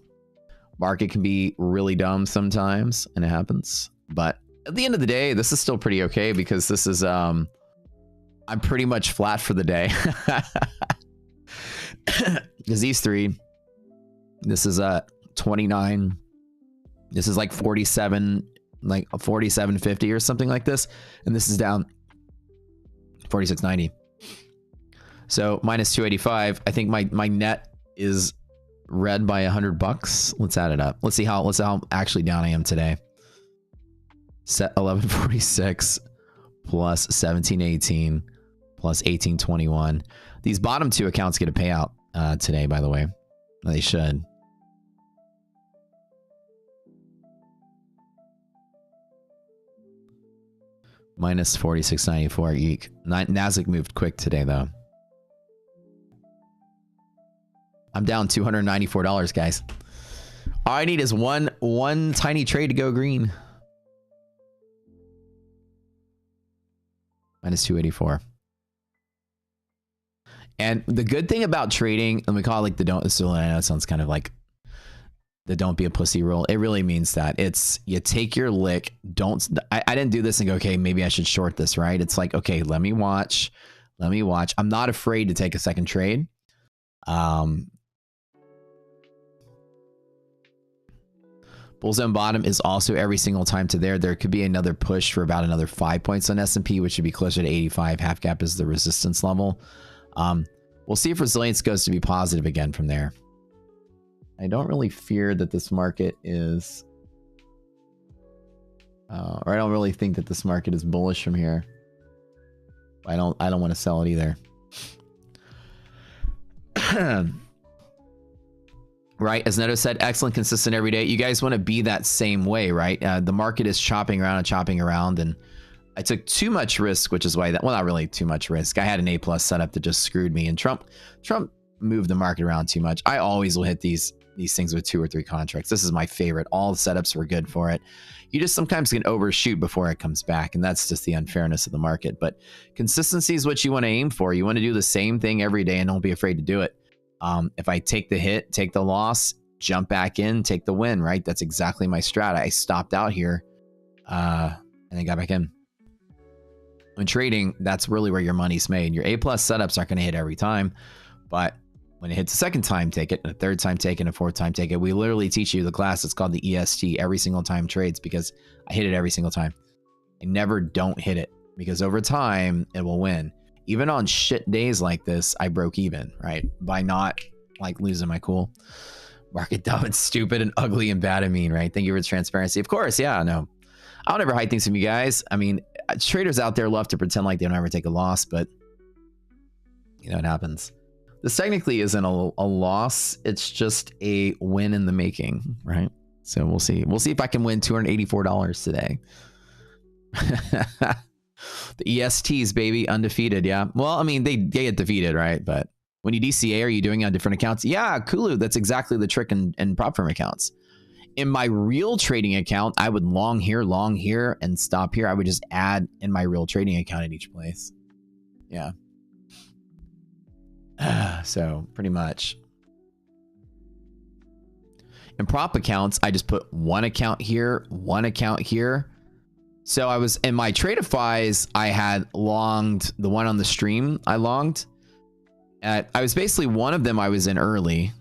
Market can be really dumb sometimes, and it happens, but at the end of the day, this is still pretty okay because this is I'm pretty much flat for the day. Because these three, this is 29. This is like 47, like 47.50 or something like this. And this is down 46.90. So minus 285. I think my net is red by $100. Let's add it up. Let's see how actually down I am today. Set 1146 plus 1718 plus 1821. These bottom two accounts get a payout today, by the way. They should. Minus 46.94. Eek. Nasdaq moved quick today, though. I'm down $294, guys. All I need is one tiny trade to go green. Minus 284. And the good thing about trading, and we call it like the don't, so I know it sounds kind of like the don't be a pussy rule. It really means that it's you take your lick. I didn't do this and go, okay, maybe I should short this, right? It's like, okay, let me watch. I'm not afraid to take a second trade. Bulls on bottom is also every single time to there. There could be another push for about another 5 points on S&P, which would be closer to 85. Half gap is the resistance level. We'll see if resilience goes to be positive again from there. I don't really fear that this market is, or I don't really think that this market is bullish from here. I don't want to sell it either. Right, as Neto said, excellent, consistent every day. You guys want to be that same way, right? The market is chopping around, and I took too much risk, which is why that, well, not really too much risk. I had an A+ setup that just screwed me, and Trump moved the market around too much. I always will hit these things with 2 or 3 contracts. This is my favorite. All the setups were good for it. You just sometimes can overshoot before it comes back, and that's just the unfairness of the market. But consistency is what you want to aim for. You want to do the same thing every day, and don't be afraid to do it. If I take the hit, take the loss, jump back in, take the win, right? That's exactly my strat. I stopped out here and then got back in. When trading, that's really where your money's made. Your A+ setups aren't going to hit every time, but when it hits a second time, take it, and a third time, take it, and a fourth time, take it. We literally teach you the class. It's called the EST, every single time trades, because I hit it every single time. I never don't hit it, because over time, it will win. Even on shit days like this, I broke even, right? By not like losing my cool. Market dumb and stupid and ugly and bad and mean, right? Thank you for the transparency. Of course, yeah, no. I don't ever hide things from you guys. I mean, traders out there love to pretend like they don't ever take a loss, but you know, it happens. This technically isn't a loss. It's just a win in the making, right? So we'll see. We'll see if I can win $284 today. The ESTs, baby, undefeated. Yeah. Well, I mean, they get defeated, right? But when you DCA, are you doing it on different accounts? Yeah, Kulu. That's exactly the trick in prop firm accounts. In my real trading account, I would long here, and stop here. I would just add in my real trading account at each place. Yeah. So pretty much. In prop accounts, I just put one account here, one account here. So I was in my Tradeifys, I had longed the one on the stream. I longed I was basically one of them I was in early.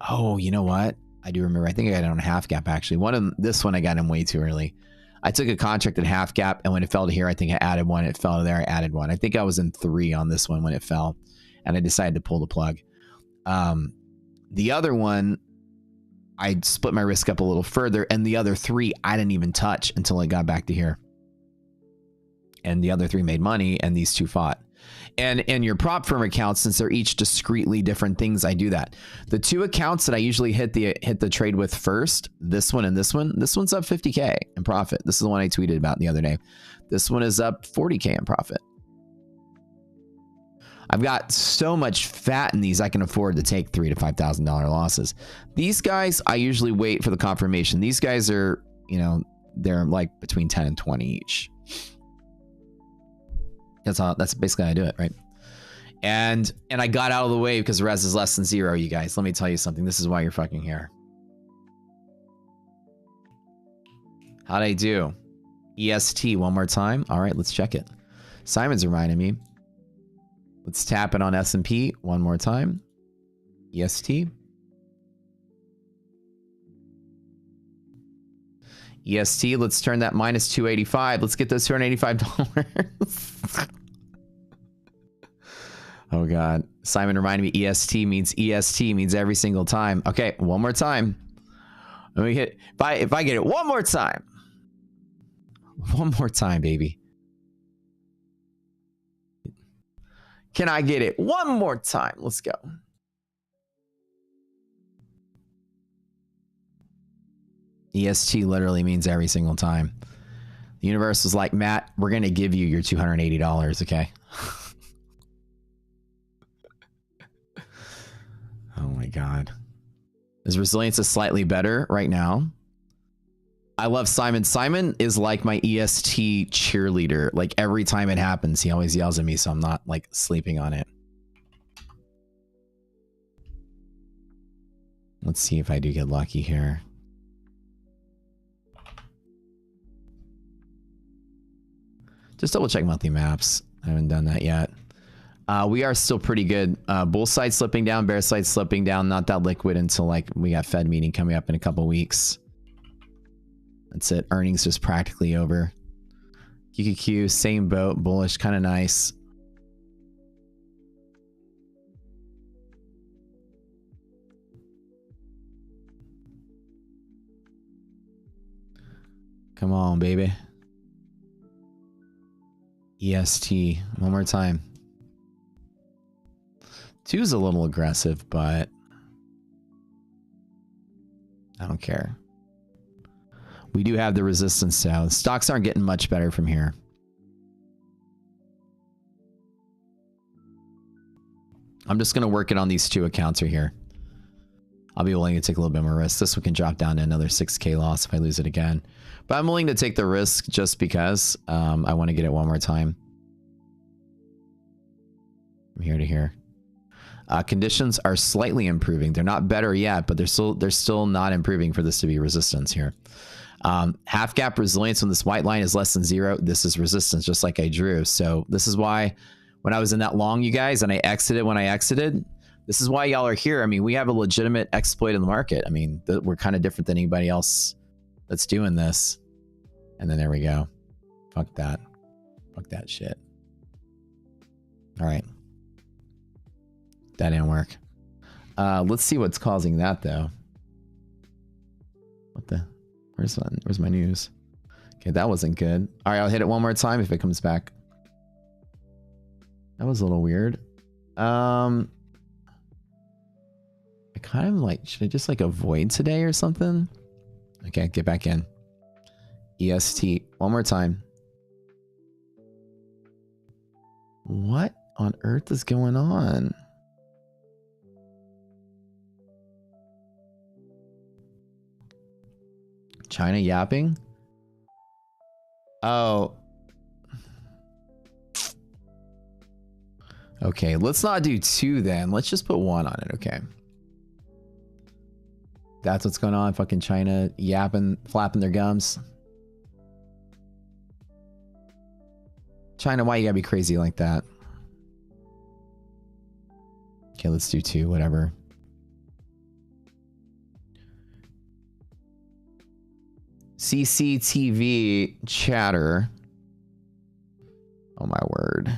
Oh, you know what? I do remember. I think I got it on half gap actually. This one I got in way too early. I took a contract at half gap, and when it fell to here, I think I added one. It fell to there, I added one. I think I was in 3 on this one when it fell, and I decided to pull the plug. The other one, I split my risk up a little further, and the other 3 I didn't even touch until it got back to here. And the other 3 made money, and these 2 fought. And in your prop firm accounts, since they're each discretely different things, I do that. The 2 accounts that I usually hit the trade with first, this one and this one's up 50K in profit. This is the one I tweeted about the other day. This one is up 40K in profit. I've got so much fat in these, I can afford to take $3,000 to $5,000 losses. These guys, I usually wait for the confirmation. These guys are, you know, they're like between 10 and 20 each. That's basically how I do it, right? And I got out of the way because res is less than 0, you guys. Let me tell you something. This is why you're fucking here. How'd I do? EST one more time. All right, let's check it. Simon's reminding me. Let's tap it on S&P one more time. EST. EST, let's turn that minus 285. Let's get those $285. Oh God. Simon reminded me EST means every single time. Okay, one more time. Let me hit, if I get it one more time. One more time, baby. Can I get it one more time? Let's go. EST literally means every single time. The universe was like, Matt, we're going to give you your $280, okay? Oh my God. His resilience is slightly better right now. I love Simon. Simon is like my EST cheerleader. Like every time it happens, he always yells at me, so I'm not like sleeping on it. Let's see if I do get lucky here. Just double check monthly maps. I haven't done that yet. We are still pretty good. Bull side slipping down, bear side slipping down. Not that liquid until like we got Fed meeting coming up in a couple weeks. That's it. Earnings just practically over. QQQ, same boat. Bullish, kind of nice. Come on, baby. EST. One more time. 2 is a little aggressive, but I don't care. We do have the resistance now. The stocks aren't getting much better from here. I'm just going to work it on these 2 accounts right here. I'll be willing to take a little bit more risk. This one can drop down to another 6K loss if I lose it again. But I'm willing to take the risk just because I want to get it one more time. From here to here. Conditions are slightly improving. They're not better yet, but they're still not improving for this to be resistance here. Half gap resilience when this white line is less than 0. This is resistance, just like I drew. So this is why when I was in that long, you guys, and I exited when I exited, this is why y'all are here. I mean, we have a legitimate exploit in the market. I mean, we're kind of different than anybody else that's doing this. And then there we go. Fuck that. Fuck that shit. All right. That didn't work. Let's see what's causing that though. What the? Where's my news? Okay, that wasn't good. All right, I'll hit it one more time if it comes back. That was a little weird. I kind of like, should I just like avoid today or something? Okay, get back in. EST, one more time. What on earth is going on? China yapping? Oh. Okay, let's not do 2 then. Let's just put 1 on it, okay. That's what's going on. Fucking China yapping, flapping their gums. China, why you gotta be crazy like that? Okay, let's do 2, whatever. CCTV chatter. Oh my word.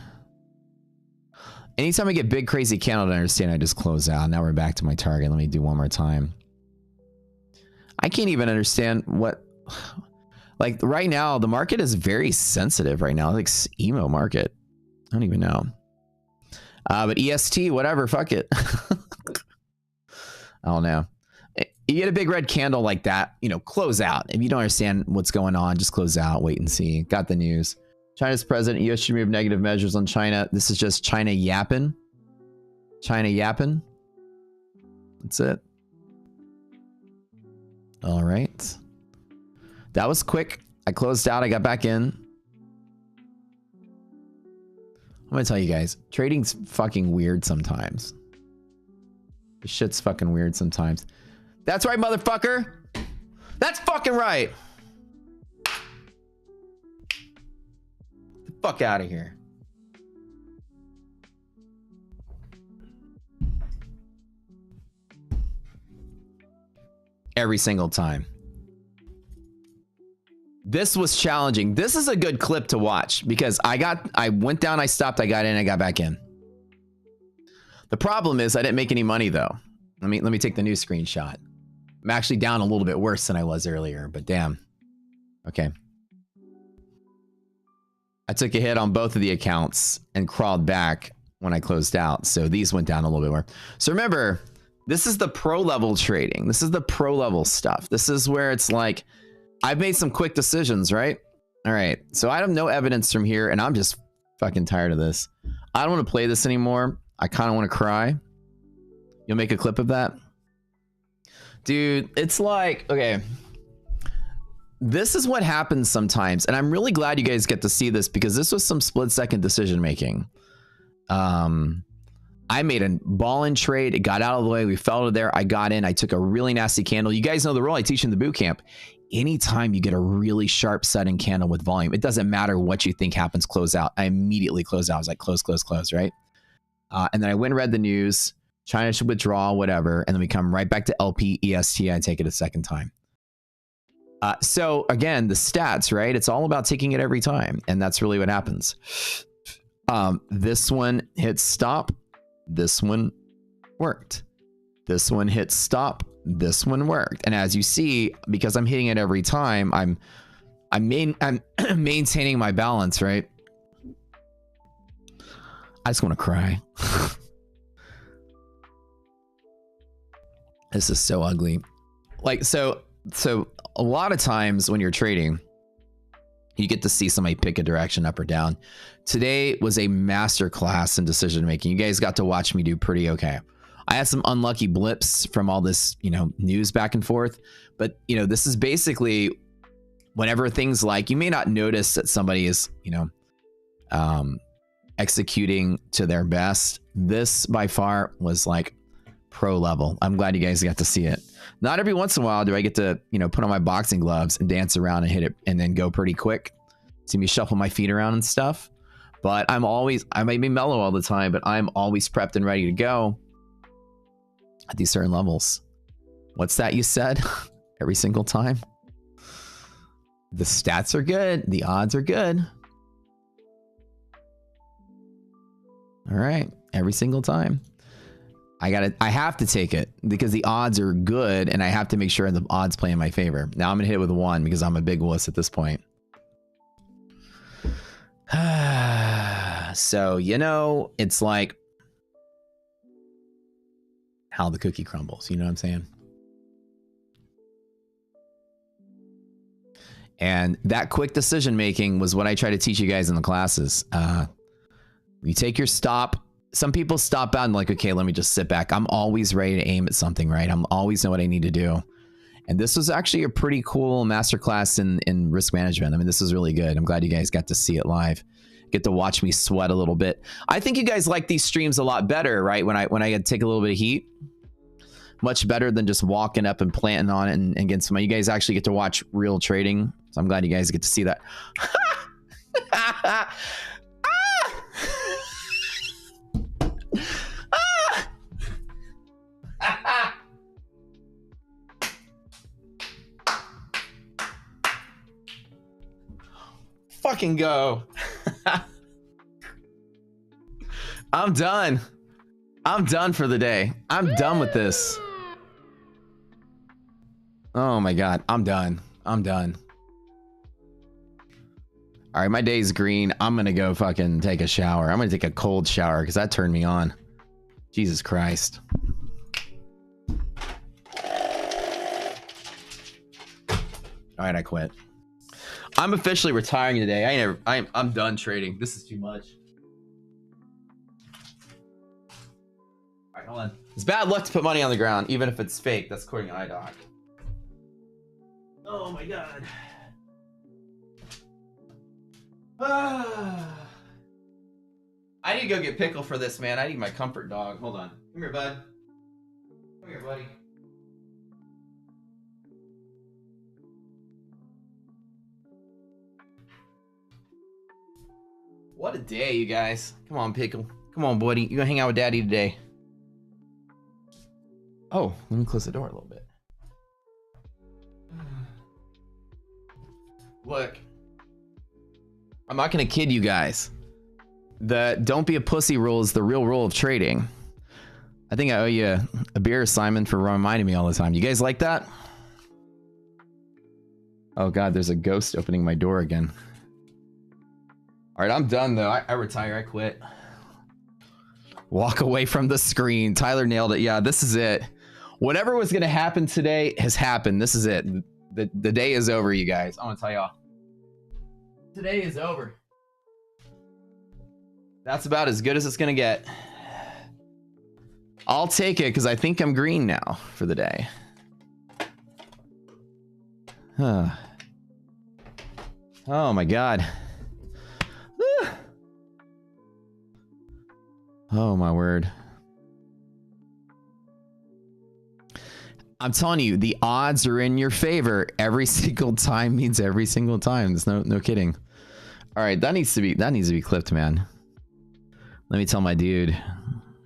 Anytime I get big crazy candle to understand, I just close out. Now we're back to my target. Let me do one more time. I can't even understand what, like right now, the market is very sensitive right now. Like emo market. I don't even know. But EST, whatever, fuck it. I don't know. You get a big red candle like that, you know, close out. If you don't understand what's going on, just close out, wait and see. Got the news. China's president, US should remove negative measures on China. This is just China yapping. China yapping. That's it. All right. That was quick. I closed out. I got back in. I'm going to tell you guys, trading's fucking weird sometimes. This shit's fucking weird sometimes. That's right, motherfucker. That's fucking right. Get the fuck out of here. Every single time. This was challenging. This is a good clip to watch because I went down, I stopped, I got in, I got back in. The problem is I didn't make any money though. Let me take the new screenshot. I'm actually down a little bit worse than I was earlier, but damn. Okay. I took a hit on both of the accounts and crawled back when I closed out. So these went down a little bit more. So remember, this is the pro level trading. This is the pro level stuff. This is where it's like, I've made some quick decisions, right? All right. So I have no evidence from here and I'm just fucking tired of this. I don't want to play this anymore. I kind of want to cry. You'll make a clip of that? Dude, it's like, okay. This is what happens sometimes. And I'm really glad you guys get to see this because this was some split second decision making. I made a ball in trade. It got out of the way. We fell to there. I got in. I took a really nasty candle. You guys know the rule I teach in the boot camp. Anytime you get a really sharp setting candle with volume, it doesn't matter what you think happens, close out. I immediately closed out. I was like, close, close, close, right? And then I went and read the news. China should withdraw, whatever. And then we come right back to LP, EST. I take it a second time. So again, the stats, right? It's all about taking it every time. And that's really what happens. This one hit stop. This one worked. This one hit stop. This one worked. And as you see, because I'm hitting it every time, I'm maintaining my balance, right? I just want to cry. This is so ugly. Like, so a lot of times when you're trading, you get to see somebody pick a direction up or down. Today was a master class in decision making. You guys got to watch me do pretty okay. I had some unlucky blips from all this, you know, news back and forth. But, you know, this is basically whenever things like, you may not notice that somebody is, you know, executing to their best. This by far was like pro level. I'm glad you guys got to see it. Not every once in a while do I get to, you know, put on my boxing gloves and dance around and hit it and then go pretty quick. See me shuffle my feet around and stuff. But I might be mellow all the time, but I'm always prepped and ready to go at these certain levels. What's that you said? Every single time? The stats are good. The odds are good. All right. Every single time. I have to take it because the odds are good and I have to make sure the odds play in my favor. Now I'm going to hit it with 1 because I'm a big wuss at this point. So, you know, it's like how the cookie crumbles. You know what I'm saying? And that quick decision making was what I try to teach you guys in the classes. You take your stop. Some people stop out and like, okay, let me just sit back. I'm always ready to aim at something, right? I'm always know what I need to do. And this was actually a pretty cool masterclass in risk management. I mean, this is really good. I'm glad you guys got to see it live. Get to watch me sweat a little bit. I think you guys like these streams a lot better, right? When I take a little bit of heat. Much better than just walking up and planting on it and getting somebody. You guys actually get to watch real trading. So I'm glad you guys get to see that. fucking go. I'm done. I'm done for the day. I'm done with this. Oh my God. I'm done. I'm done. All right, my day's green. I'm gonna go fucking take a shower. I'm gonna take a cold shower because that turned me on. Jesus Christ. All right, I quit. I'm officially retiring today. I'm done trading. This is too much. All right, hold on. It's bad luck to put money on the ground, even if it's fake. That's according to iDoc. Oh my God. I need to go get Pickle for this, man. I need my comfort dog. Hold on. Come here, bud. Come here, buddy. What a day, you guys. Come on, Pickle. Come on, buddy. You gonna hang out with Daddy today. Oh, let me close the door a little bit. Look. I'm not gonna kid you guys. The don't be a pussy rule is the real rule of trading. I think I owe you a beer, Simon, for reminding me all the time. You guys like that? Oh God, there's a ghost opening my door again. All right, I'm done though. I retire. I quit. Walk away from the screen. Tyler nailed it. Yeah, this is it. Whatever was gonna happen today has happened. This is it. The day is over, you guys. I'm gonna tell y'all. Today is over. That's about as good as it's gonna get. I'll take it because I think I'm green now for the day. Huh. Oh my God. Oh my word. I'm telling you, the odds are in your favor every single time. Means every single time. There's no kidding. All right, that needs to be clipped, man. Let me tell my dude.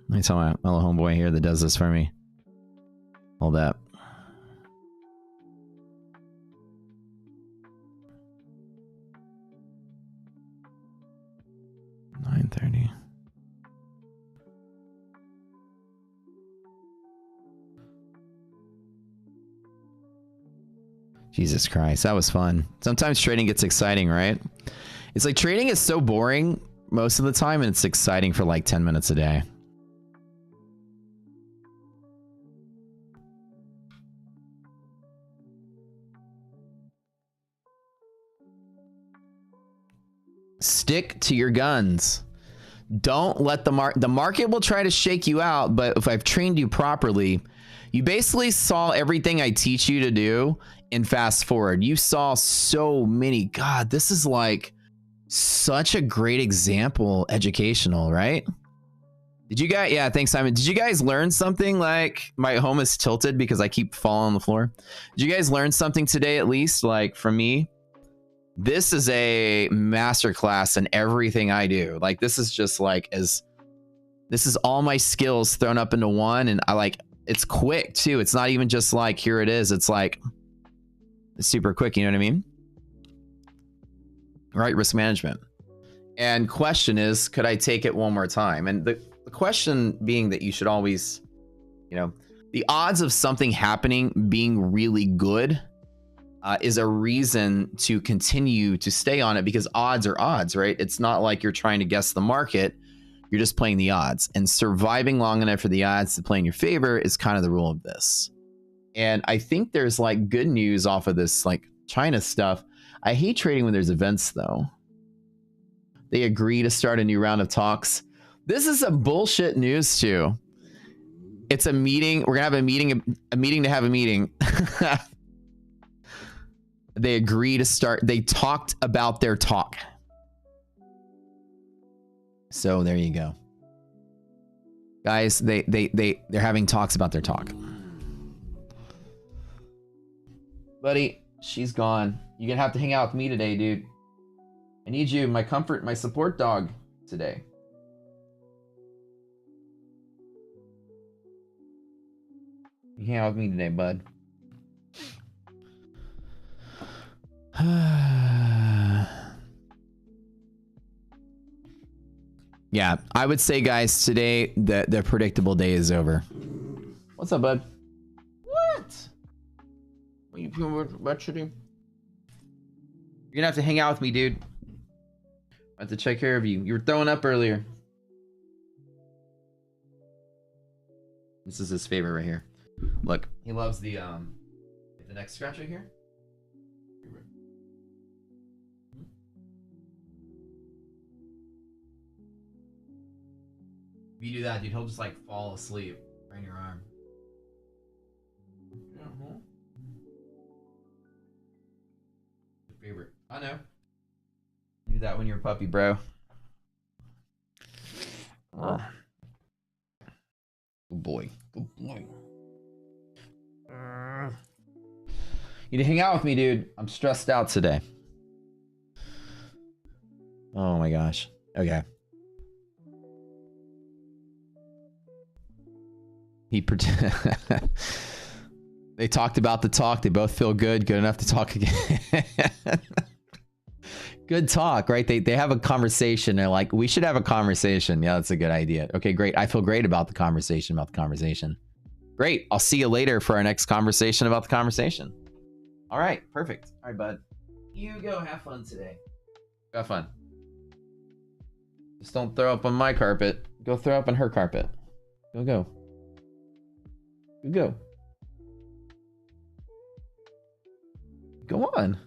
Let me tell my little homeboy here that does this for me. Hold up. $9:30. Jesus Christ, that was fun. Sometimes trading gets exciting, right? It's like trading is so boring most of the time, and it's exciting for like 10 minutes a day. Stick to your guns. Don't let the market will try to shake you out, but if I've trained you properly, you basically saw everything I teach you to do in fast forward. You saw so many. God, this is like such a great example, educational, right? Did you guys, yeah, thanks, Simon. Did you guys learn something? Like, my home is tilted because I keep falling on the floor. Did you guys learn something today, at least, like from me? This is a masterclass in everything I do. Like, this is just like, this is all my skills thrown up into one, and I like, it's quick too. It's not even just like, here it is. It's like, it's super quick, you know what I mean? Right, risk management. And question is, could I take it one more time? And the question being that you should always, you know, the odds of something happening being really good is a reason to continue to stay on it, because odds are odds, right? It's not like you're trying to guess the market. You're just playing the odds, and surviving long enough for the odds to play in your favor is kind of the rule of this. And I think there's like good news off of this, like China stuff. I hate trading when there's events though. They agree to start a new round of talks. This is some bullshit news too. It's a meeting. We're gonna have a meeting to have a meeting. They agree to start. They talked about their talk. So there you go. Guys, they're having talks about their talk. Buddy, she's gone. You're gonna have to hang out with me today, dude. I need you, my comfort, my support dog today. You hang out with me today, bud. Yeah, I would say, guys, today the predictable day is over. What's up, bud? What? What are you doing? What should you? You're gonna have to hang out with me, dude. I have to take care of you. You were throwing up earlier. This is his favorite right here. Look, he loves the next scratch right here. If you do that, dude, he'll just like fall asleep right in your arm. Your favorite. I know. Do that when you're a puppy, bro. Oh. Good boy. Good boy. You need to hang out with me, dude. I'm stressed out today. Oh my gosh. Okay. They talked about the talk. They both feel good. Good enough to talk again. Good talk, right? They have a conversation. They're like, we should have a conversation. Yeah, that's a good idea. Okay, great. I feel great about the conversation. Great. I'll see you later for our next conversation about the conversation. All right, perfect. All right, bud. You go have fun today. Go have fun. Just don't throw up on my carpet. Go throw up on her carpet. Go. Go. Go on.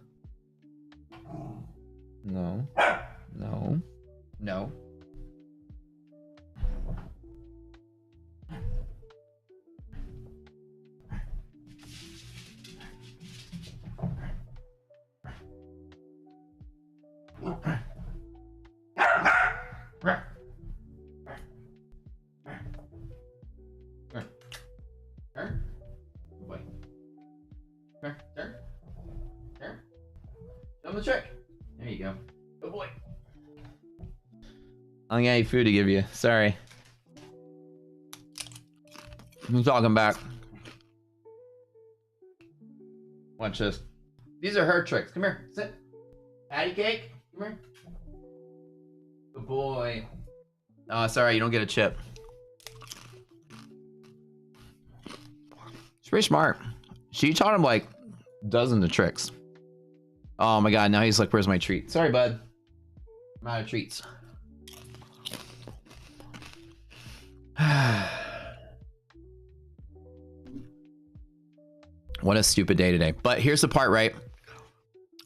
No. Show him the trick. There you go. Good boy. I don't got any food to give you. Sorry. I'm talking back. Watch this. These are her tricks. Come here. Sit. Patty cake. Come here. Good boy. Oh, sorry. You don't get a chip. She's pretty smart. She taught him like dozens of tricks. Oh my god. Now he's like, where's my treat? Sorry, bud. I'm out of treats. What a stupid day today. But here's the part, right?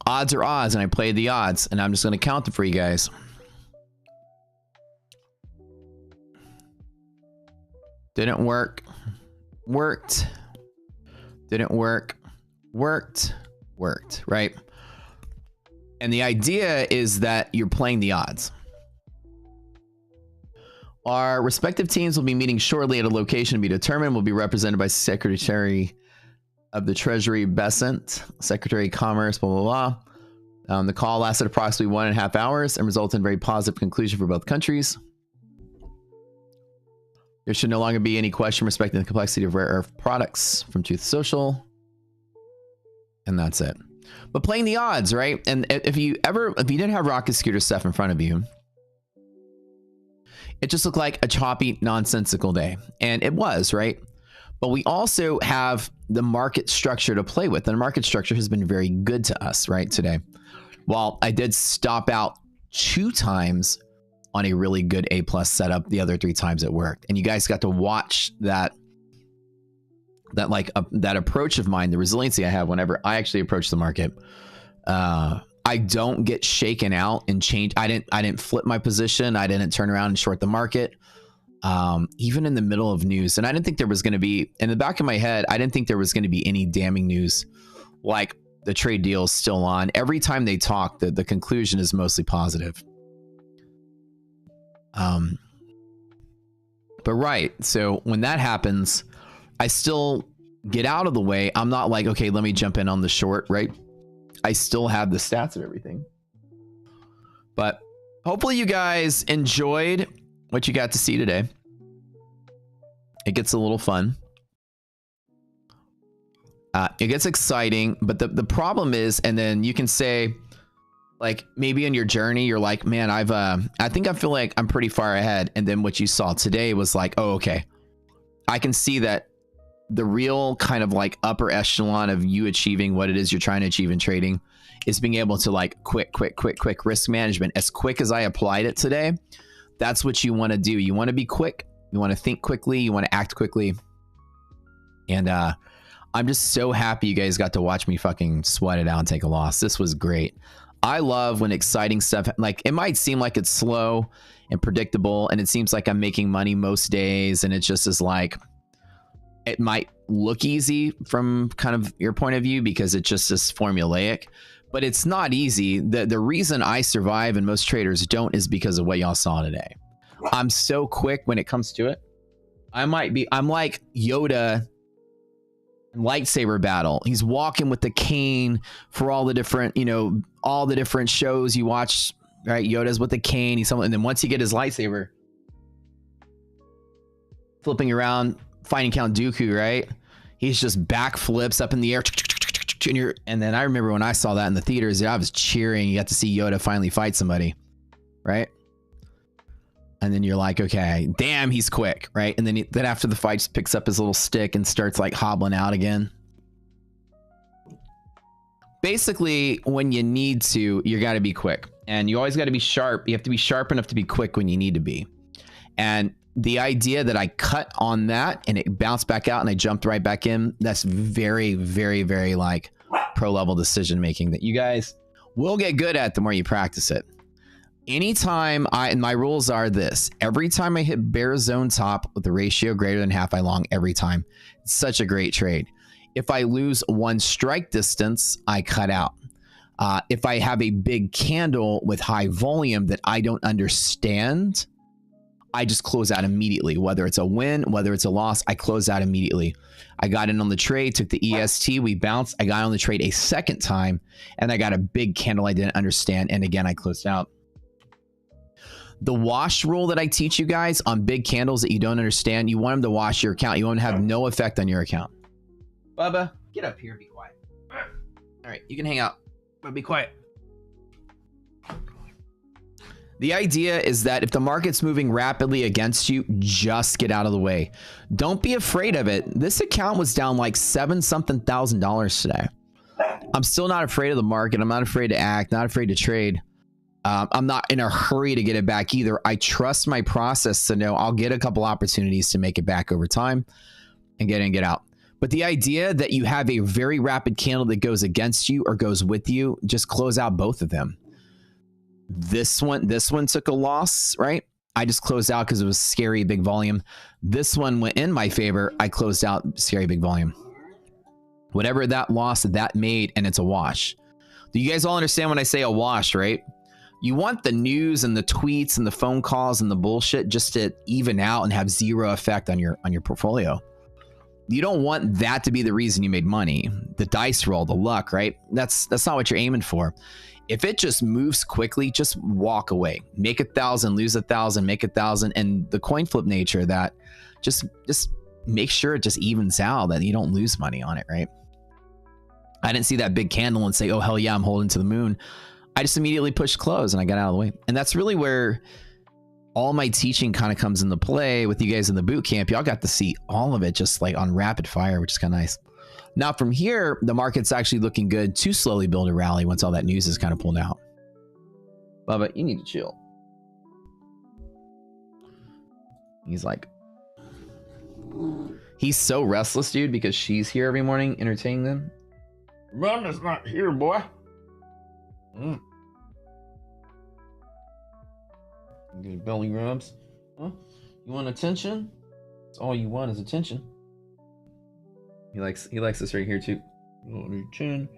Odds are odds, and I played the odds, and I'm just going to count them for you guys. Didn't work. Worked. Didn't work. Worked. Worked, right? And the idea is that you're playing the odds. Our respective teams will be meeting shortly at a location to be determined. Will be represented by Secretary of the Treasury Besant, Secretary of Commerce, blah, blah, blah. The call lasted approximately 1.5 hours and resulted in a very positive conclusion for both countries. There should no longer be any question respecting the complexity of rare earth products from Truth Social. And that's it. But playing the odds, right? And if you didn't have rocket scooter stuff in front of you, it just looked like a choppy, nonsensical day. And it was, right? But we also have the market structure to play with. And the market structure has been very good to us, right, today. While I did stop out 2 times on a really good A+ setup, the other 3 times it worked. And you guys got to watch that approach of mine, the resiliency I have whenever I actually approach the market. I don't get shaken out and change. I didn't flip my position. I didn't turn around and short the market. Even in the middle of news. And I didn't think there was going to be, in the back of my head, I didn't think there was going to be any damning news like the trade deal is still on. Every time they talk, the conclusion is mostly positive. But right, so when that happens, I still get out of the way. I'm not like, okay, let me jump in on the short, right? I still have the stats and everything. But hopefully you guys enjoyed what you got to see today. It gets a little fun. It gets exciting, but the problem is, and then you can say, Like maybe in your journey, you're like, man, I think I feel like I'm pretty far ahead. And then what you saw today was like, oh, okay. I can see that the real kind of like upper echelon of you achieving what it is you're trying to achieve in trading is being able to like quick risk management. As quick as I applied it today, that's what you want to do. You want to be quick. You want to think quickly. You want to act quickly. And I'm just so happy you guys got to watch me fucking sweat it out and take a loss. This was great. I love when exciting stuff, like it might seem like it's slow and predictable and it seems like I'm making money most days and it just is like, it might look easy from kind of your point of view because it's just this formulaic, but it's not easy. The reason I survive and most traders don't is because of what y'all saw today. I'm so quick when it comes to it. I'm like Yoda lightsaber battle. He's walking with the cane for all the different, all the different shows you watch, right? Yoda's with the cane. And then once he get his lightsaber, flipping around, fighting Count Dooku, right? He's just backflips up in the air. And then I remember when I saw that in the theaters, I was cheering. You got to see Yoda finally fight somebody, right? And then you're like, okay, damn, he's quick, right? And then after the fight, just picks up his little stick and starts like hobbling out again. Basically, when you need to, you got to be quick. And you always got to be sharp. You have to be sharp enough to be quick when you need to be. And the idea that I cut on that and it bounced back out and I jumped right back in, that's very, very, very like pro level decision making that you guys will get good at the more you practice it. Anytime and my rules are this, every time I hit bear zone top with a ratio greater than half I long every time. It's such a great trade. If I lose one strike distance, I cut out. If I have a big candle with high volume that I don't understand, I just close out immediately. Whether it's a win, whether it's a loss, I close out immediately. I got in on the trade, took the EST, we bounced. I got on the trade a second time, and I got a big candle I didn't understand, and again, I closed out. The wash rule that I teach you guys on big candles that you don't understand, you want them to wash your account. You want them to have no effect on your account. Bubba, get up here and be quiet. All right, you can hang out, but be quiet. The idea is that if the market's moving rapidly against you, just get out of the way. Don't be afraid of it. This account was down like $7-something thousand today. I'm still not afraid of the market. I'm not afraid to act, not afraid to trade. I'm not in a hurry to get it back either. I trust my process to know I'll get a couple opportunities to make it back over time and get in and get out. But the idea that you have a very rapid candle that goes against you or goes with you, just close out both of them. This one took a loss, right? I just closed out because it was scary big volume. This one went in my favor. I closed out scary big volume. Whatever that loss that made, and it's a wash. Do you guys all understand when I say a wash, right? You want the news and the tweets and the phone calls and the bullshit just to even out and have zero effect on your portfolio. You don't want that to be the reason you made money. The dice roll, the luck, right? That's not what you're aiming for. If it just moves quickly, just walk away. Make 1,000, lose 1,000, make 1,000, and the coin flip nature that just make sure it just evens out, that you don't lose money on it, right? I didn't see that big candle and say, oh, hell yeah, I'm holding to the moon. I just immediately pushed close and I got out of the way. And that's really where all my teaching kind of comes into play with you guys in the boot camp. Y'all got to see all of it just like on rapid fire, which is kind of nice. Now from here, the market's actually looking good to slowly build a rally once all that news is kind of pulled out. Bubba, you need to chill. He's like, he's so restless, dude, because she's here every morning entertaining them. Mama's not here, boy. Good belly rubs. Huh? You want attention? That's all you want is attention. He likes this right here too. Chin,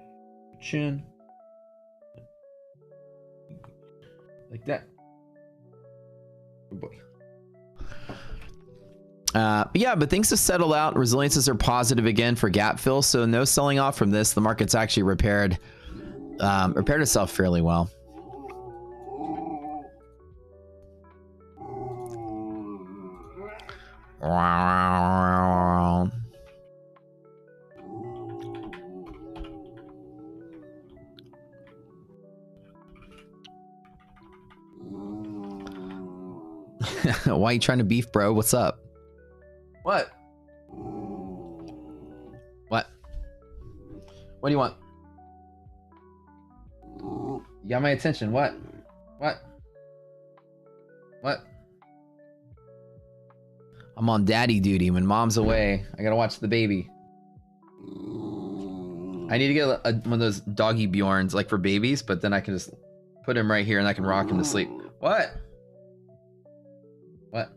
chin, like that. Good boy. But things have settled out. Resiliences are positive again for gap fill, so no selling off from this. The market's actually repaired itself fairly well. Why you trying to beef, bro? What's up? What? What? What do you want? You got my attention. What? What? What? I'm on daddy duty. When mom's away, I gotta watch the baby. I need to get one of those doggy Bjorns, like for babies, but then I can just put him right here and I can rock him to sleep. What? What?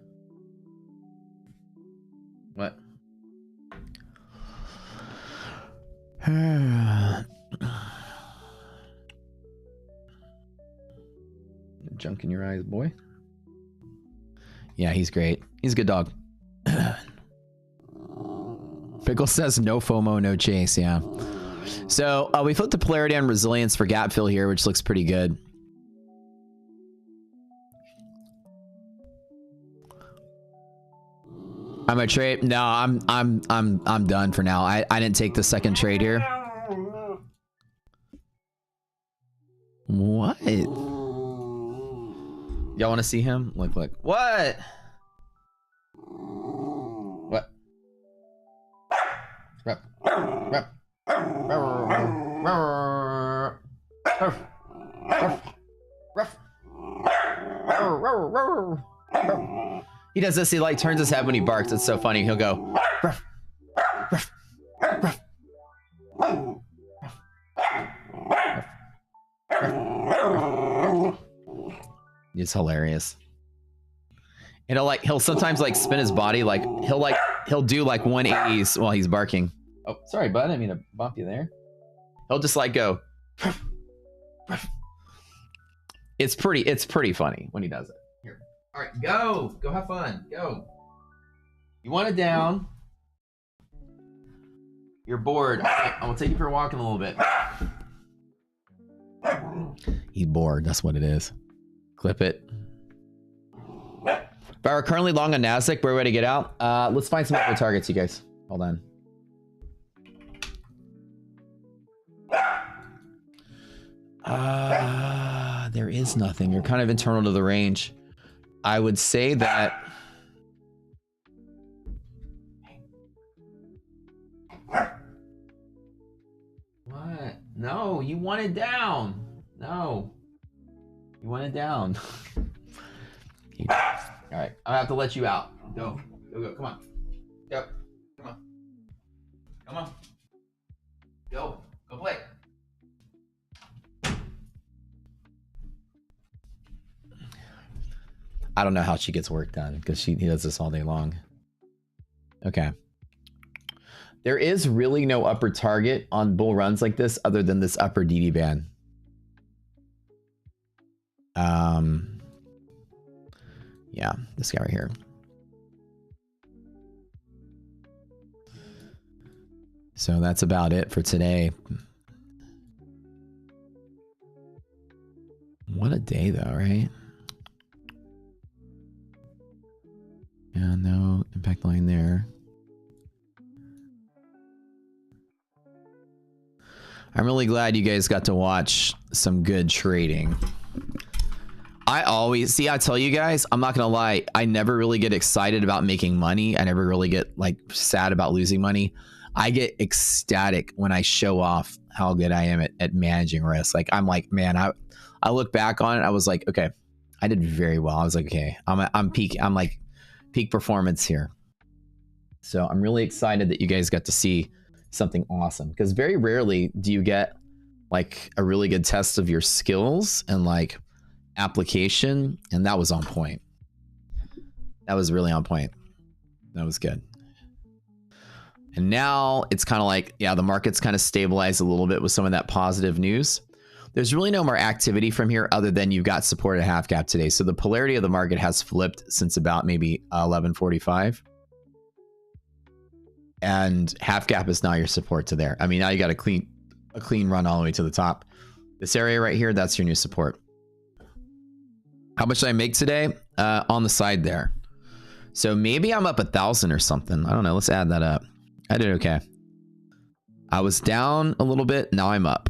What? Junk in your eyes, boy. Yeah, he's great. He's a good dog. Pickle says no FOMO, no chase. Yeah. So we flipped the polarity on resilience for gap fill here, which looks pretty good. I'm a trade. No, I'm done for now. I didn't take the second trade here. What? Y'all want to see him? Look. What? What? He does this. He like turns his head when he barks. It's so funny. He'll go. Ruff, ruff, ruff, ruff. It's hilarious. And he'll sometimes like spin his body, like he'll do like 180s while he's barking. Oh, sorry, bud. I didn't mean to bump you there. He'll just like go. It's pretty funny when he does it. Here. All right, go have fun. Go. You want it down. You're bored. All right, I will take you for a walk in a little bit. He's bored. That's what it is. Clip it. But we're currently long on Nasdaq. We're ready to get out. Let's find some other targets, you guys. Hold on. There is nothing. You're kind of internal to the range. I would say that. What? No, you want it down. No. You want it down. All right, I have to let you out. Go. Come on. Go. Come on. Go play. I don't know how she gets work done because he does this all day long. Okay. There is really no upper target on bull runs like this other than this upper DD band. Yeah, this guy right here. So that's about it for today. What a day though, right? Yeah, no impact line there. I'm really glad you guys got to watch some good trading. I tell you guys, I'm not gonna lie, I never really get excited about making money. I never really get like sad about losing money. I get ecstatic when I show off how good I am at managing risk. Like I'm like, man, I look back on it, I was like, okay, I did very well. I was like, okay, I'm peak performance here. So I'm really excited that you guys got to see something awesome, because very rarely do you get like a really good test of your skills and like application, and that was on point. That was really on point. That was good. And now it's kind of like, yeah, the market's kind of stabilized a little bit with some of that positive news. There's really no more activity from here other than you've got support at half gap today. So the polarity of the market has flipped since about maybe 11:45. And half gap is now your support to there. I mean, now you got a clean run all the way to the top. This area right here, that's your new support. How much did I make today? On the side there. So maybe I'm up 1,000 or something. I don't know. Let's add that up. I did okay. I was down a little bit. Now I'm up.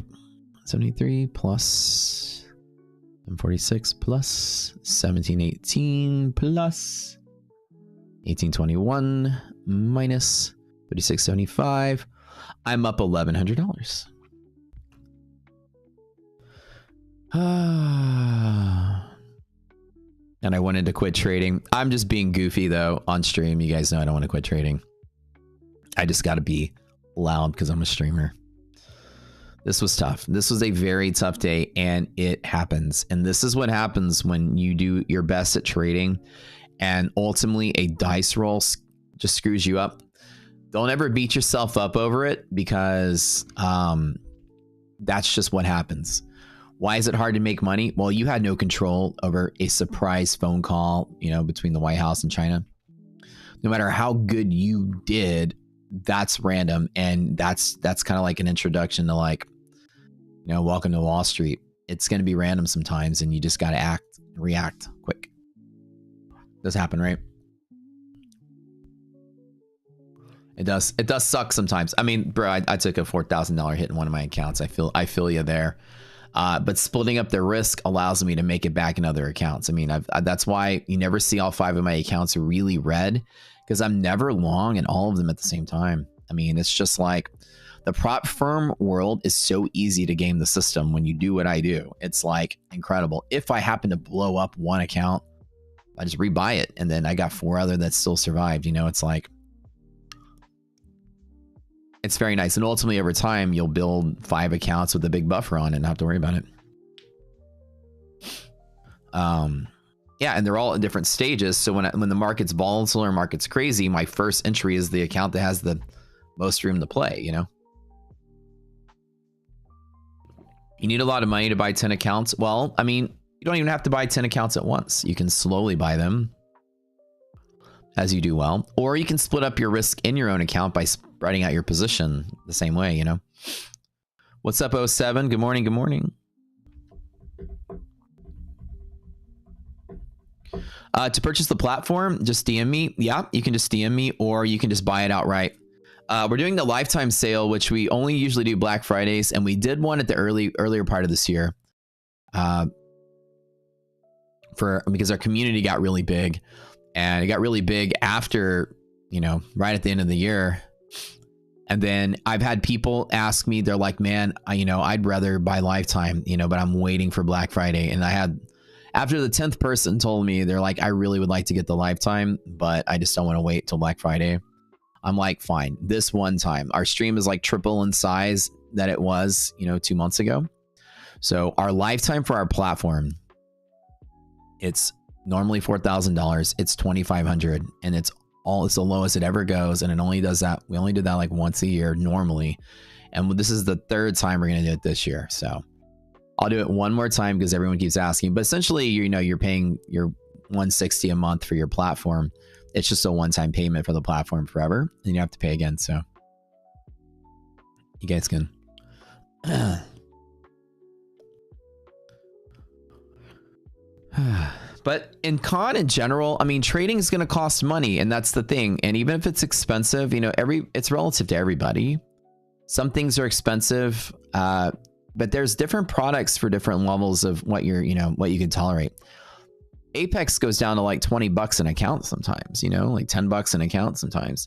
73 plus 46 plus 1718 plus 1821 minus 3675. I'm up $1,100. And I wanted to quit trading. I'm just being goofy though on stream. You guys know I don't want to quit trading. I just got to be loud because I'm a streamer. This was tough. This was a very tough day, and it happens. And this is what happens when you do your best at trading and ultimately a dice roll just screws you up. Don't ever beat yourself up over it, because that's just what happens. Why is it hard to make money? Well, you had no control over a surprise phone call, you know, between the White House and China. No matter how good you did, that's random. And that's kind of like an introduction to, like, you know, welcome to Wall Street. It's going to be random sometimes, and you just got to react quick. Does happen, right? It does suck sometimes. I mean, bro, I took a $4,000 hit in one of my accounts. I feel you there. But splitting up the risk allows me to make it back in other accounts. I mean, that's why you never see all 5 of my accounts really red, because I'm never long in all of them at the same time. I mean, it's just like the prop firm world is so easy to game the system when you do what I do. It's like incredible. If I happen to blow up one account, I just rebuy it, and then I got 4 other that still survived. You know, it's like, it's very nice. And ultimately, over time, you'll build 5 accounts with a big buffer on it and not have to worry about it. Yeah, and they're all at different stages. So when the market's volatile or market's crazy, my first entry is the account that has the most room to play, you know? You need a lot of money to buy 10 accounts. Well, I mean, you don't even have to buy 10 accounts at once. You can slowly buy them as you do well. Or you can split up your risk in your own account by spreading out your position the same way, you know? What's up, 07? Good morning, good morning. To purchase the platform, just DM me. Yeah, you can just DM me, or you can just buy it outright. We're doing the lifetime sale, which we only usually do Black Fridays, and we did one at the earlier part of this year. Because our community got really big, and it got really big after, you know, right at the end of the year. And then I've had people ask me, they're like, man, I'd rather buy lifetime, you know, but I'm waiting for Black Friday. And I had, after the 10th person told me, they're like, I really would like to get the lifetime, but I just don't want to wait till Black Friday. I'm like, fine, this one time. Our stream is like triple in size that it was, you know, 2 months ago. So our lifetime for our platform, it's normally $4,000. It's $2,500, and it's the lowest it ever goes. And it only does that. We only do that like once a year normally. And this is the 3rd time we're going to do it this year. So I'll do it one more time because everyone keeps asking, but essentially, you're paying your $160 a month for your platform. It's just a one-time payment for the platform forever, and you have to pay again. So you guys can. But in general, I mean, trading is going to cost money, and that's the thing. And even if it's expensive, you know, it's relative to everybody. Some things are expensive, but there's different products for different levels of what what you can tolerate. Apex goes down to like $20 an account sometimes, you know, like $10 an account sometimes.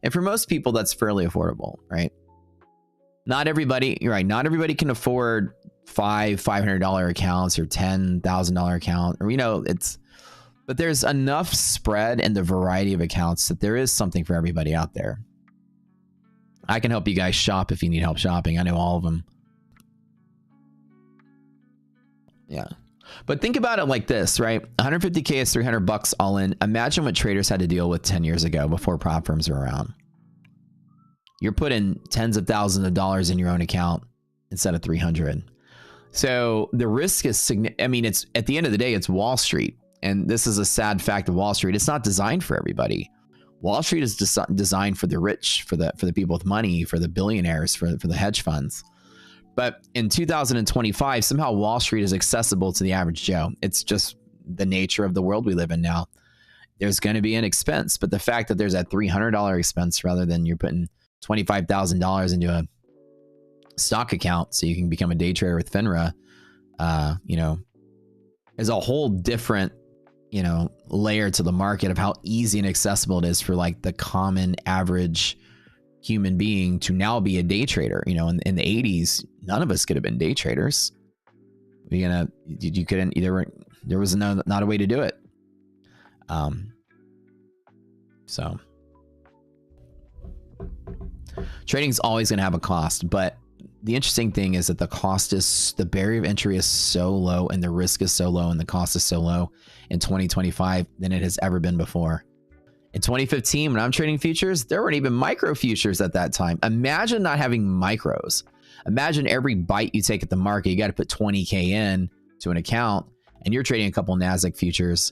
And for most people, that's fairly affordable, right? Not everybody, you're right. Not everybody can afford $500 accounts or $10,000 account, or, you know, but there's enough spread and the variety of accounts that there is something for everybody out there. I can help you guys shop if you need help shopping. I know all of them. Yeah. But think about it like this, right? 150K is $300 all in. Imagine what traders had to deal with 10 years ago before prop firms were around. You're putting tens of thousands of dollars in your own account instead of 300. So the risk is significant. I mean, it's at the end of the day, it's Wall Street. And this is a sad fact of Wall Street. It's not designed for everybody. Wall Street is designed for the rich, for the people with money, for the billionaires, for the hedge funds. But in 2025, somehow Wall Street is accessible to the average Joe. It's just the nature of the world we live in now. There's going to be an expense, but the fact that there's a $300 expense rather than you're putting $25,000 into a stock account so you can become a day trader with FINRA, you know, is a whole different, layer to the market of how easy and accessible it is for like the common average human being to now be a day trader. In the 80s, none of us could have been day traders. You couldn't either. There was not a way to do it. So trading's always going to have a cost, but the interesting thing is that the barrier of entry is so low and the risk is so low and the cost is so low in 2025 than it has ever been before. In 2015, when I'm trading futures, there weren't even micro futures at that time. Imagine not having micros. Imagine every bite you take at the market, you got to put 20K in to an account, and you're trading a couple NASDAQ futures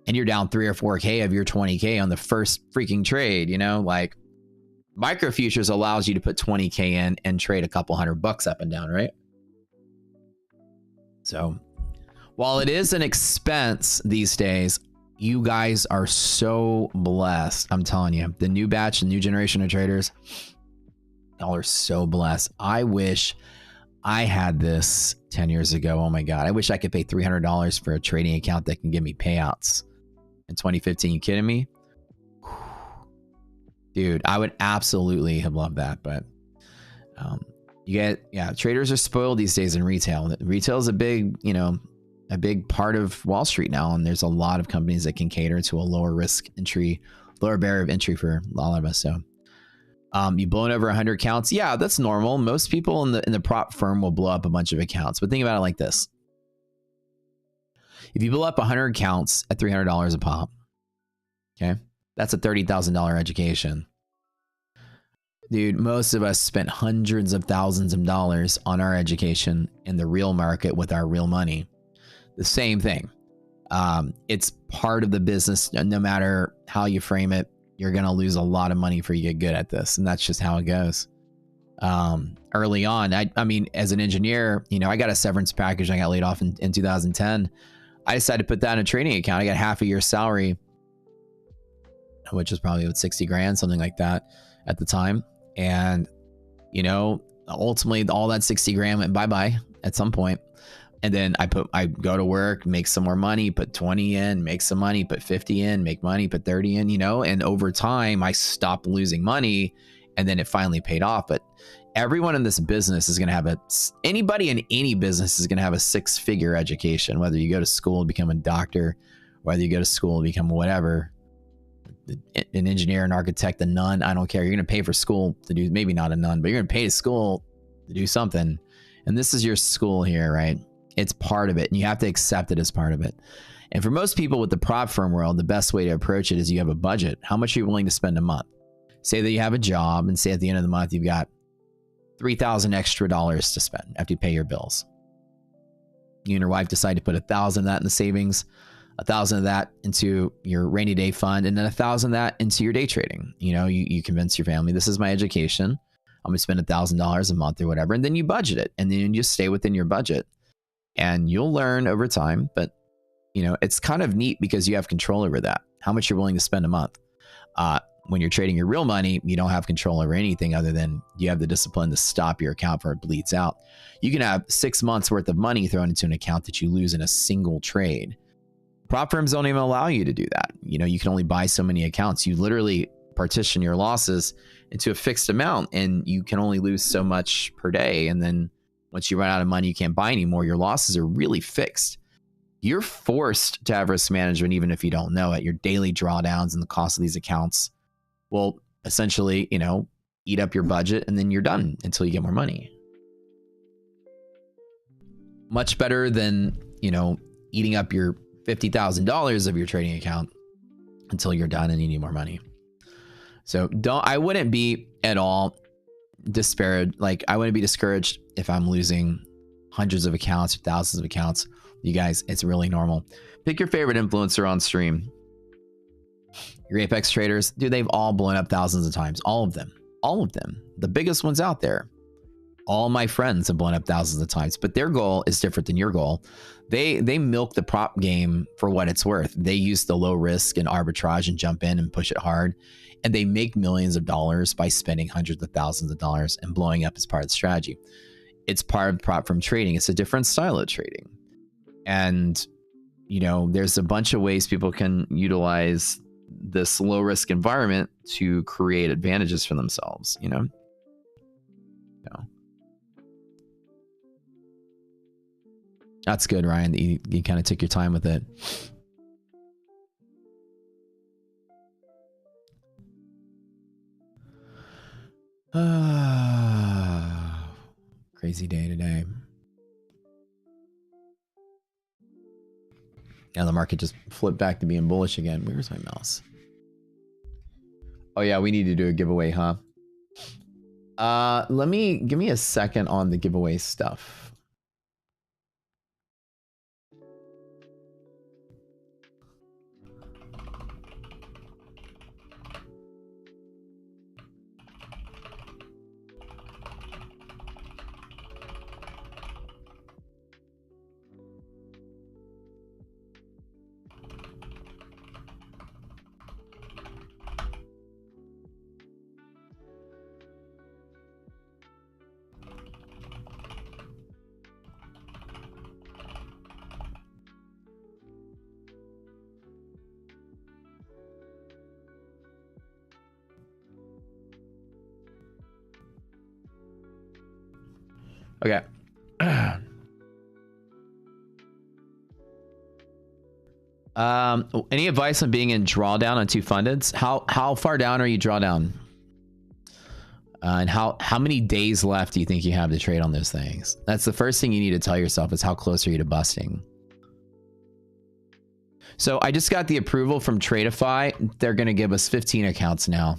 and you're down 3 or 4K of your 20K on the first freaking trade. Like micro futures allows you to put 20K in and trade a couple $100 up and down, right? So while it is an expense these days, you guys are so blessed. I'm telling you, the new batch, the new generation of traders, y'all are so blessed. I wish I had this 10 years ago. Oh my God. I wish I could pay $300 for a trading account that can give me payouts. In 2015, you kidding me? Dude, I would absolutely have loved that. But traders are spoiled these days in retail. Retail is a big part of Wall Street now. And there's a lot of companies that can cater to a lower barrier of entry for a lot of us. So you blown over 100 accounts. Yeah, that's normal. Most people in the prop firm will blow up a bunch of accounts. But think about it like this. If you blow up 100 accounts at $300 a pop, okay, that's a $30,000 education. Dude, most of us spent hundreds of thousands of dollars on our education in the real market with our real money. The same thing. It's part of the business. No matter how you frame it, you're going to lose a lot of money before you get good at this. And that's just how it goes. Early on, I mean, as an engineer, I got a severance package. I got laid off in 2010. I decided to put that in a trading account. I got half a year's salary, which was probably about 60 grand, something like that at the time. And, ultimately all that 60 grand went bye-bye at some point. And then I go to work, make some more money, put 20 in, make some money, put 50 in, make money, put 30 in, and over time I stopped losing money and then it finally paid off. But everyone in this business is going to have anybody in any business is going to have a 6-figure education, whether you go to school to become a doctor, whether you go to school to become whatever, an engineer, an architect, a nun, I don't care. You're going to pay for school to do, maybe not a nun, but you're going to pay to school to do something. And this is your school here, right? It's part of it, and you have to accept it as part of it. And for most people with the prop firm world, the best way to approach it is you have a budget. How much are you willing to spend a month? Say that you have a job, and say at the end of the month, you've got $3,000 extra dollars to spend after you pay your bills. You and your wife decide to put $1,000 of that in the savings, $1,000 of that into your rainy day fund, and then $1,000 of that into your day trading. You convince your family, this is my education. I'm going to spend $1,000 a month or whatever. And then you budget it, and then you just stay within your budget. And you'll learn over time, but it's kind of neat because you have control over that, how much you're willing to spend a month. When you're trading your real money, you don't have control over anything other than you have the discipline to stop your account before it bleeds out. You can have 6 months worth of money thrown into an account that you lose in a single trade. Prop firms don't even allow you to do that. You can only buy so many accounts. You literally partition your losses into a fixed amount and you can only lose so much per day. And then once you run out of money, you can't buy anymore. Your losses are really fixed. You're forced to have risk management, even if you don't know it. Your daily drawdowns and the cost of these accounts will essentially, eat up your budget, and then you're done until you get more money. Much better than, eating up your $50,000 of your trading account until you're done and you need more money. So I wouldn't be at all disparaged. Like, I wouldn't be discouraged if I'm losing hundreds of accounts or thousands of accounts. You guys, it's really normal. Pick your favorite influencer on stream. Your Apex traders, dude, they've all blown up thousands of times. All of them. The biggest ones out there. All my friends have blown up thousands of times, but their goal is different than your goal. They milk the prop game for what it's worth. They use the low risk and arbitrage and jump in and push it hard. And they make millions of dollars by spending hundreds of thousands of dollars and blowing up as part of the strategy. It's part of prop firm trading. It's a different style of trading. And you know, there's a bunch of ways people can utilize this low risk environment to create advantages for themselves, you know? That's good, Ryan. That you kind of took your time with it. Crazy day today. Yeah, the market just flipped back to being bullish again. Where's my mouse? Oh yeah, we need to do a giveaway, huh? Give me a second on the giveaway stuff. Okay. Any advice on being in drawdown on two fundeds? How far down are you drawdown? And how many days left do you think you have to trade on those things? That's the first thing you need to tell yourself is how close are you to busting? So I just got the approval from Tradeify. They're going to give us 15 accounts now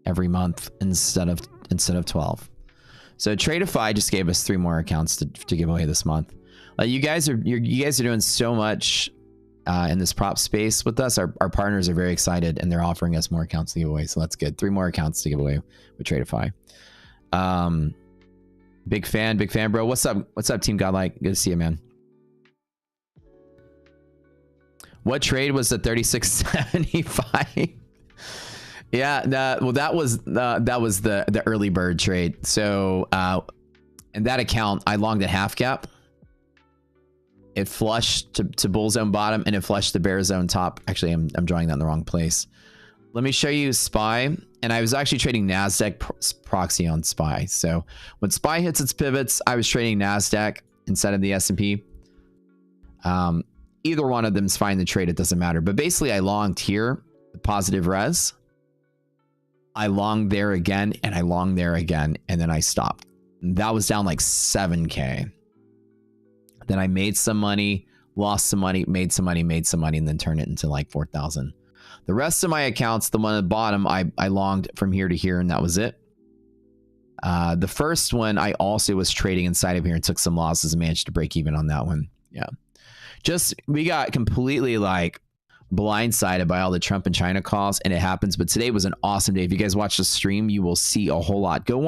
every month instead of 12. So Tradeify just gave us 3 more accounts to give away this month. You guys are doing so much in this prop space with us. Our partners are very excited and they're offering us more accounts to give away. So that's good. 3 more accounts to give away with Tradeify. Big fan, bro. What's up, Team Godlike? Good to see you, man. What trade was the 3675? Yeah, well, that was the early bird trade. So, in that account, I longed at half gap. It flushed to bull zone bottom, and it flushed to bear zone top. Actually, I'm drawing that in the wrong place. Let me show you SPY, and I was actually trading Nasdaq proxy on SPY. So when SPY hits its pivots, I was trading Nasdaq instead of the S&P. Either one of them's fine to trade. It doesn't matter. But basically, I longed here, the positive res. I longed there again, and I longed there again, and then I stopped. That was down like 7K. Then I made some money, lost some money, made some money, and then turned it into like 4,000. The rest of my accounts, the one at the bottom, I longed from here to here, and that was it. The first one, I also was trading inside of here and took some losses and managed to break even on that one. Yeah. We got completely like blindsided by all the Trump and China calls, and it happens. But today was an awesome day. If you guys watch the stream, you will see a whole lot. Go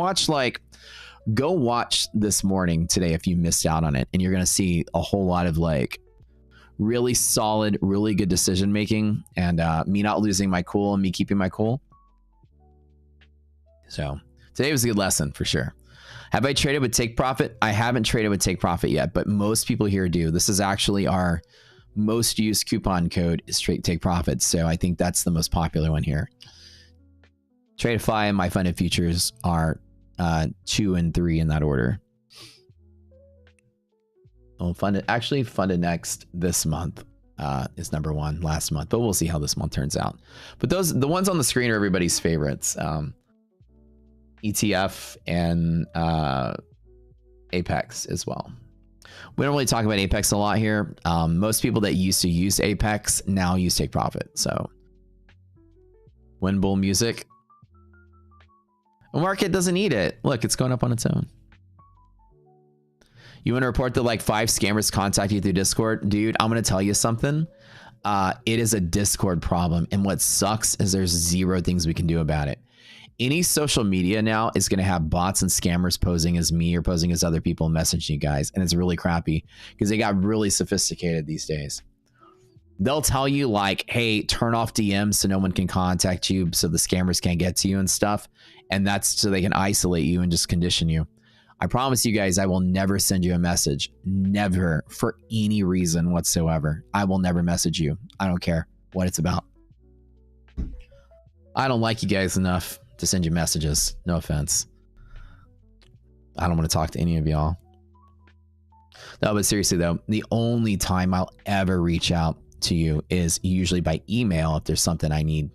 watch this morning today if you missed out on it, and you're gonna see a whole lot of like really solid, really good decision making, and me not losing my cool and me keeping my cool. So today was a good lesson for sure. Have I traded with take profit? I haven't traded with take profit yet, but most people here do. This is actually our most used coupon code is straight take profit. So I think that's the most popular one here. Tradeify and my funded futures are 2 and 3 in that order. Well, funded next this month is number 1 last month, but we'll see how this month turns out. But the ones on the screen are everybody's favorites. ETF and Apex as well. We don't really talk about Apex a lot here. Most people that used to use Apex now use take profit. So Wind Bull music. The market doesn't need it. Look, it's going up on its own. You want to report that like 5 scammers contact you through Discord? Dude, I'm going to tell you something. It is a Discord problem. And what sucks is there's 0 things we can do about it. Any social media now is going to have bots and scammers posing as me or posing as other people messaging you guys. And it's really crappy because they got really sophisticated these days. They'll tell you like, hey, turn off DMs so no one can contact you so the scammers can't get to you and stuff. And that's so they can isolate you and just condition you. I promise you guys, I will never send you a message. Never, for any reason whatsoever. I will never message you. I don't care what it's about. I don't like you guys enough to send you messages. No offense. I don't want to talk to any of y'all. No, but seriously though, the only time I'll ever reach out to you is usually by email if there's something I need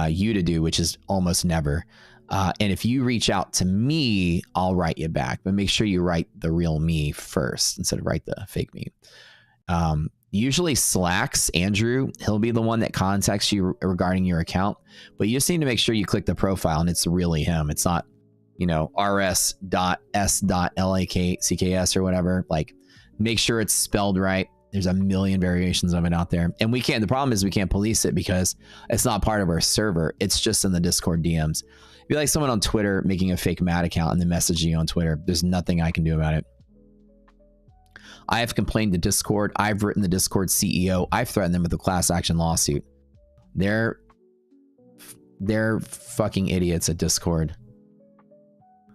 you to do, which is almost never. And if you reach out to me, I'll write you back, but make sure you write the real me first instead of write the fake me. Usually Slack's Andrew, he'll be the one that contacts you regarding your account, but you just need to make sure you click the profile and it's really him. It's not, you know, rs.s.lakcks or whatever. Like, make sure it's spelled right. There's a million variations of it out there. And we can't, the problem is we can't police it because it's not part of our server. It's just in the Discord DMs. If you like someone on Twitter making a fake Matt account and then messaging you on Twitter, there's nothing I can do about it. I have complained to Discord. I've written the Discord CEO. I've threatened them with a class action lawsuit. They're fucking idiots at Discord.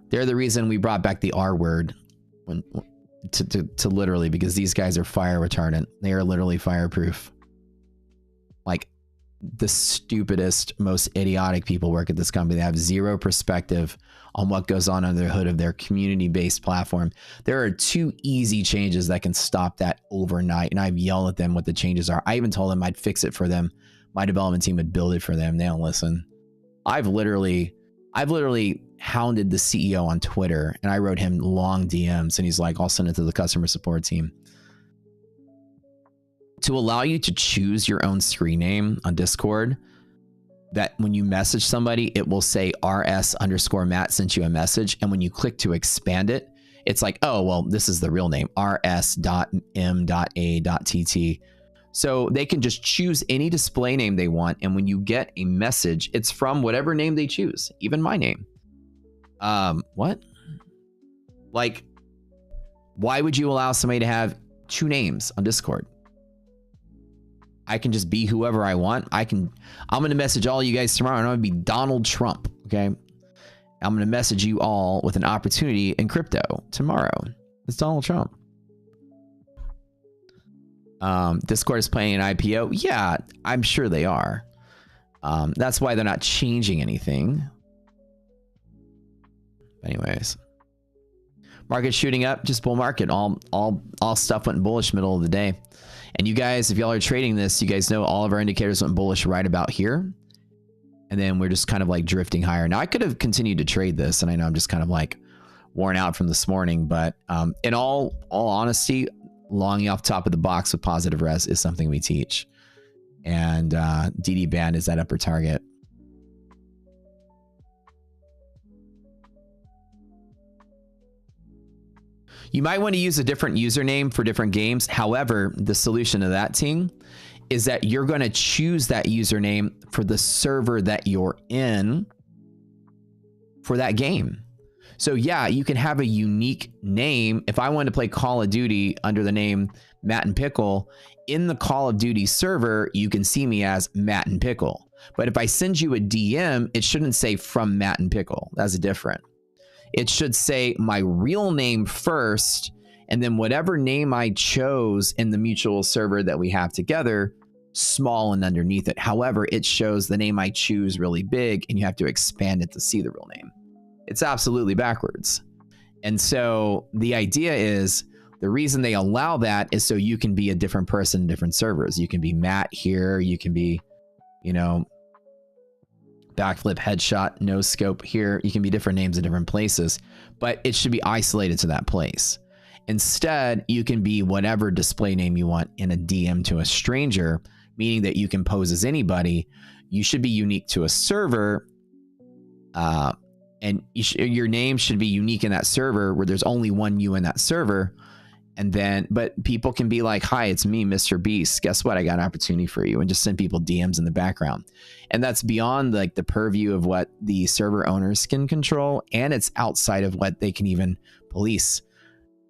They're the reason we brought back the R word to literally, because these guys are fire retardant. They are literally fireproof. Like, the stupidest, most idiotic people work at this company. They have zero perspective on what goes on under the hood of their community-based platform. There are 2 easy changes that can stop that overnight, and I've yelled at them what the changes are. I even told them I'd fix it for them. My development team would build it for them. They don't listen. I've literally hounded the CEO on Twitter, and I wrote him long DMs, and he's like, I'll send it to the customer support team. To allow you to choose your own screen name on Discord, that when you message somebody, it will say rs_Matt sent you a message. And when you click to expand it, it's like, oh, well, this is the real name, rs.m.a.tt. So they can just choose any display name they want. And when you get a message, it's from whatever name they choose, even my name. What? Like, why would you allow somebody to have 2 names on Discord? I can just be whoever I want. I'm going to message all you guys tomorrow and I'm going to be Donald Trump. Okay. I'm going to message you all with an opportunity in crypto tomorrow. It's Donald Trump. Discord is planning an IPO. Yeah, I'm sure they are. That's why they're not changing anything. Anyways, market shooting up, just bull market. All stuff went bullish middle of the day. And you guys, if y'all are trading this, you guys know all of our indicators went bullish right about here. And then we're just kind of like drifting higher. Now I could have continued to trade this, and I know I'm just kind of like worn out from this morning, but in all honesty, longing off top of the box with positive res is something we teach. And DD band is that upper target. You might want to use a different username for different games. However, the solution to that thing is that you're going to choose that username for the server that you're in for that game. So yeah, you can have a unique name. If I wanted to play Call of Duty under the name Matt and Pickle, in the Call of Duty server, you can see me as Matt and Pickle. But if I send you a DM, it shouldn't say from Matt and Pickle. That's different. It should say my real name first, and then whatever name I chose in the mutual server that we have together, small and underneath it. However, it shows the name I choose really big, and you have to expand it to see the real name. It's absolutely backwards. And so the idea is, the reason they allow that is so you can be a different person in different servers. You can be Matt here, you can be, you know, backflip, headshot, no scope here. You can be different names in different places, but it should be isolated to that place. Instead, you can be whatever display name you want in a DM to a stranger, meaning that you can pose as anybody. You should be unique to a server, and your name should be unique in that server where there's only one you in that server. And then, but people can be like, hi, it's me, Mr. Beast. Guess what? I got an opportunity for you, and just send people DMs in the background. And that's beyond like the purview of what the server owners can control. And it's outside of what they can even police.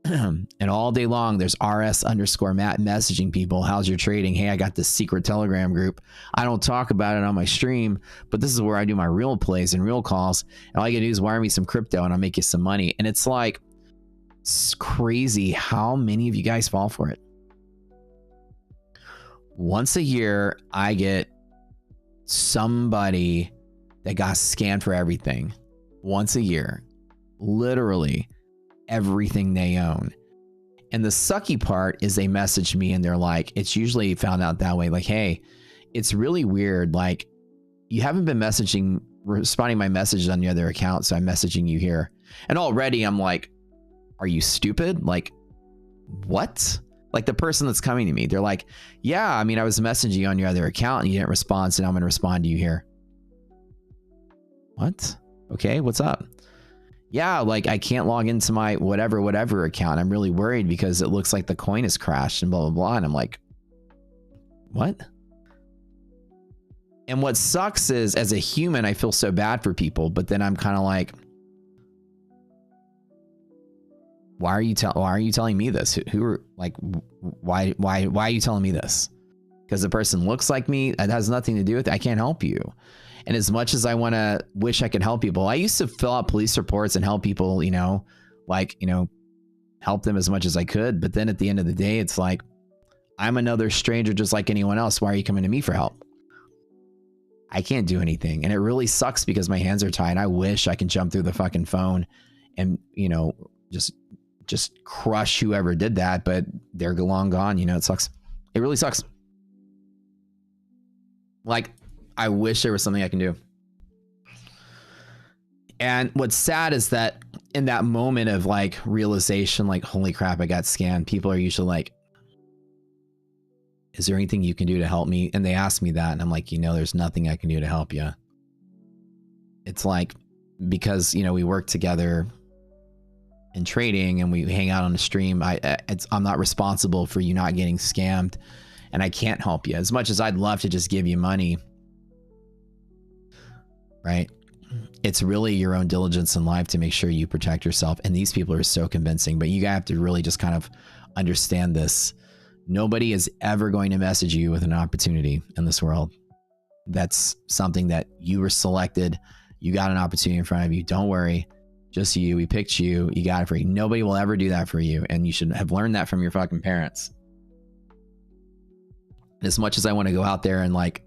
And all day long, there's rs_Matt messaging people. How's your trading? Hey, I got this secret Telegram group. I don't talk about it on my stream, but this is where I do my real plays and real calls. And all you gotta do is wire me some crypto and I'll make you some money. And it's like, It's crazy how many of you guys fall for it. Once a year, I get somebody that got scanned for everything. Once a year. Literally everything they own. And the sucky part is they message me and they're like, it's usually found out that way. Like, hey, it's really weird. Like, you haven't been responding my messages on your other account, so I'm messaging you here. And already I'm like, are you stupid? Like, what? Like the person that's coming to me, they're like, yeah, I mean, I was messaging you on your other account and you didn't respond, so now I'm going to respond to you here. What? Okay, what's up? Yeah, like I can't log into my whatever account. I'm really worried because it looks like the coin has crashed and blah, blah, blah. And I'm like, what? And what sucks is, as a human, I feel so bad for people, but then I'm kind of like, why are you telling me this? Who are like, why are you telling me this? Because the person looks like me. It has nothing to do with it. I can't help you. And as much as I want to wish I could help people, I used to fill out police reports and help people, help them as much as I could. But then at the end of the day, it's like, I'm another stranger just like anyone else. Why are you coming to me for help? I can't do anything. And it really sucks because my hands are tied. I wish I could jump through the fucking phone and, just crush whoever did that, but they're long gone. It sucks. It really sucks. Like, I wish there was something I can do. And what's sad is that in that moment of like realization, like, holy crap, I got scammed, people are usually like, is there anything you can do to help me? And they ask me that, and I'm like, there's nothing I can do to help you. It's like, because, we work together in trading and we hang out on the stream, I'm not responsible for you not getting scammed, and I can't help you. As much as I'd love to just give you money, right? It's really your own diligence in life to make sure you protect yourself. And these people are so convincing, but you have to really just kind of understand this. Nobody is ever going to message you with an opportunity in this world. That's something that you were selected. You got an opportunity in front of you. Don't worry. Just you. We picked you. You got it for you. Nobody will ever do that for you. And you should have learned that from your fucking parents. As much as I want to go out there and like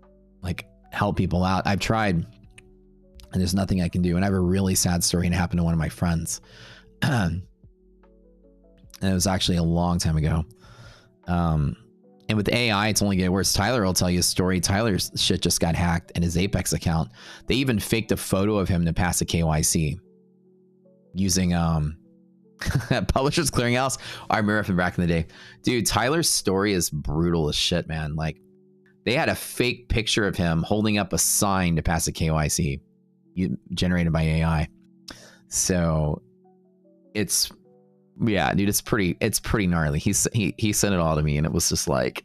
help people out, I've tried, and there's nothing I can do. And I have a really sad story, and it happened to one of my friends. And it was actually a long time ago. And with AI, it's only getting worse. Tyler will tell you a story. Tyler's shit just got hacked in his Apex account. They even faked a photo of him to pass a KYC using Publishers Clearinghouse. I remember from back in the day. Dude, Tyler's story is brutal as shit, man. Like, they had a fake picture of him holding up a sign to pass a KYC generated by AI. So it's, yeah, dude, it's pretty gnarly. He sent it all to me, and it was just like,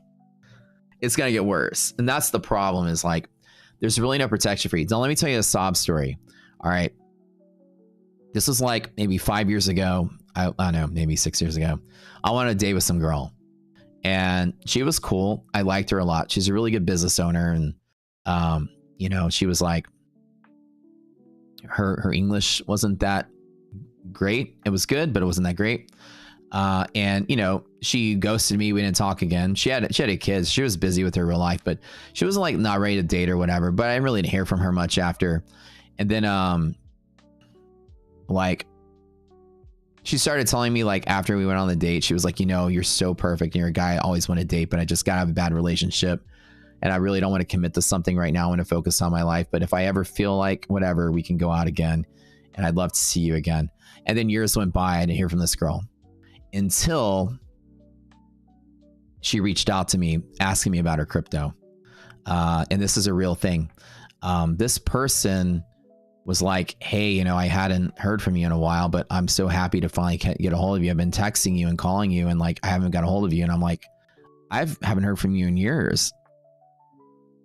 it's gonna get worse. And that's the problem, is like, there's really no protection for you. Now, let me tell you a sob story. All right. This was like maybe 5 years ago. I don't know, maybe 6 years ago. I went on a date with some girl, and she was cool. I liked her a lot. She's a really good business owner. And, she was like, her English wasn't that great. It was good, but it wasn't that great. And she ghosted me. We didn't talk again. She had kids. She was busy with her real life, but she wasn't like not ready to date or whatever. But I really didn't hear from her much after. And then, like, she started telling me, like, after we went on the date, she was like, you're so perfect and you're a guy I always want to date, but I just got to have a bad relationship. And I really don't want to commit to something right now. I want to focus on my life. But if I ever feel like whatever, we can go out again. And I'd love to see you again. And then years went by. I didn't hear from this girl until she reached out to me asking me about her crypto. And this is a real thing. This person was like, hey, I hadn't heard from you in a while, but I'm so happy to finally get a hold of you. I've been texting you and calling you, and like, I haven't got a hold of you. And I'm like, I haven't heard from you in years.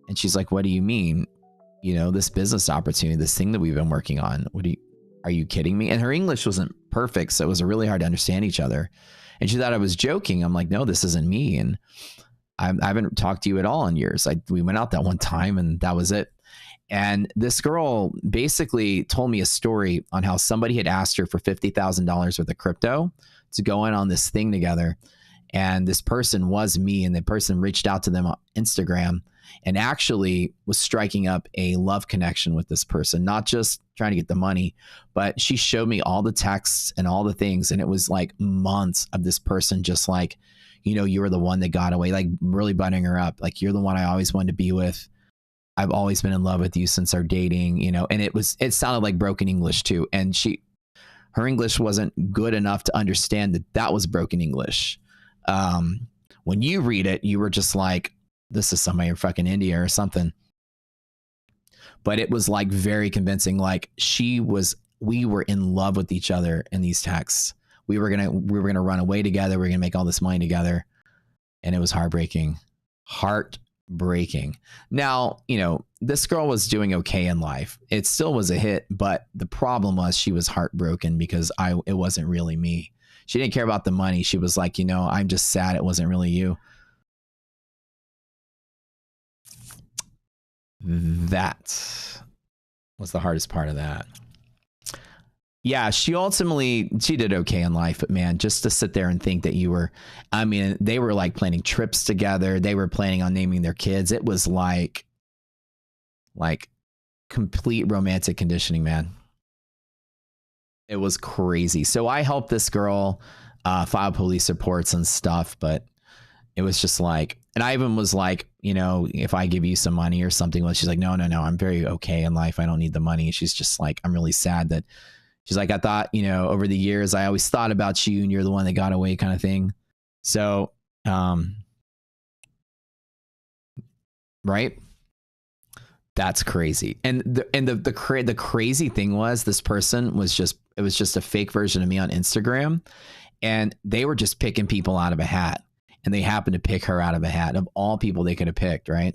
And she's like, what do you mean? This business opportunity, this thing that we've been working on. Are you kidding me? And her English wasn't perfect, so it was really hard to understand each other. And she thought I was joking. I'm like, no, this isn't me. And I haven't talked to you at all in years. We went out that one time, and that was it. And this girl basically told me a story on how somebody had asked her for $50,000 worth of crypto to go in on this thing together. And this person was me, and the person reached out to them on Instagram and actually was striking up a love connection with this person, not just trying to get the money, but she showed me all the texts and all the things. And it was like months of this person just like, you know, you were the one that got away, like really buttoning her up. Like, you're the one I always wanted to be with. I've always been in love with you since our dating, you know, and it sounded like broken English too. And her English wasn't good enough to understand that that was broken English. When you read it, you were just like, this is somebody in fucking India or something. But it was like very convincing. Like, we were in love with each other in these texts. We were gonna run away together. We were gonna make all this money together. And it was heartbreaking. Heartbreaking. Now, you know, this girl was doing okay in life. It still was a hit, but the problem was she was heartbroken because it wasn't really me. She didn't care about the money. She was like, you know, I'm just sad it wasn't really you. That was the hardest part of that. Yeah, she did okay in life, but man, just to sit there and think that they were like planning trips together. They were planning on naming their kids. It was like complete romantic conditioning, man. It was crazy. So I helped this girl file police reports and stuff, but it was just like, and I even was like, you know, if I give you some money or something, well, she's like, no, I'm very okay in life. I don't need the money. She's just like, I'm really sad that, she's like, I thought, you know, over the years, I always thought about you and you're the one that got away, kind of thing. So, right. That's crazy. And the crazy thing was, this person was it was just a fake version of me on Instagram, and they were just picking people out of a hat, and they happened to pick her out of a hat of all people they could have picked, right?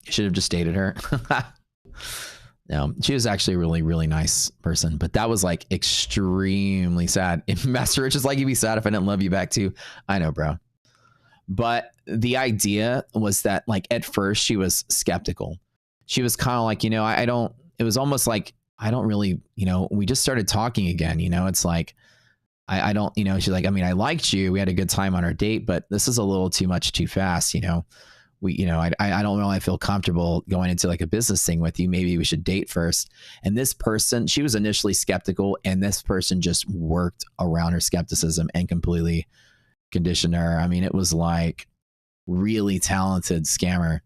Should have just dated her. No, she was actually a really, really nice person, but that was like extremely sad. If Master Rich is like, you'd be sad if I didn't love you back too. I know, bro. But the idea was that, like, at first she was skeptical. She was kind of like, you know, it was almost like, I don't really, you know, we just started talking again, you know, it's like, I don't, you know, she's like, I mean, I liked you. We had a good time on our date, but this is a little too much too fast, you know. I don't know. I feel comfortable going into like a business thing with you. Maybe we should date first. And this person, she was initially skeptical, and this person just worked around her skepticism and completely conditioned her. I mean, it was like really talented scammer.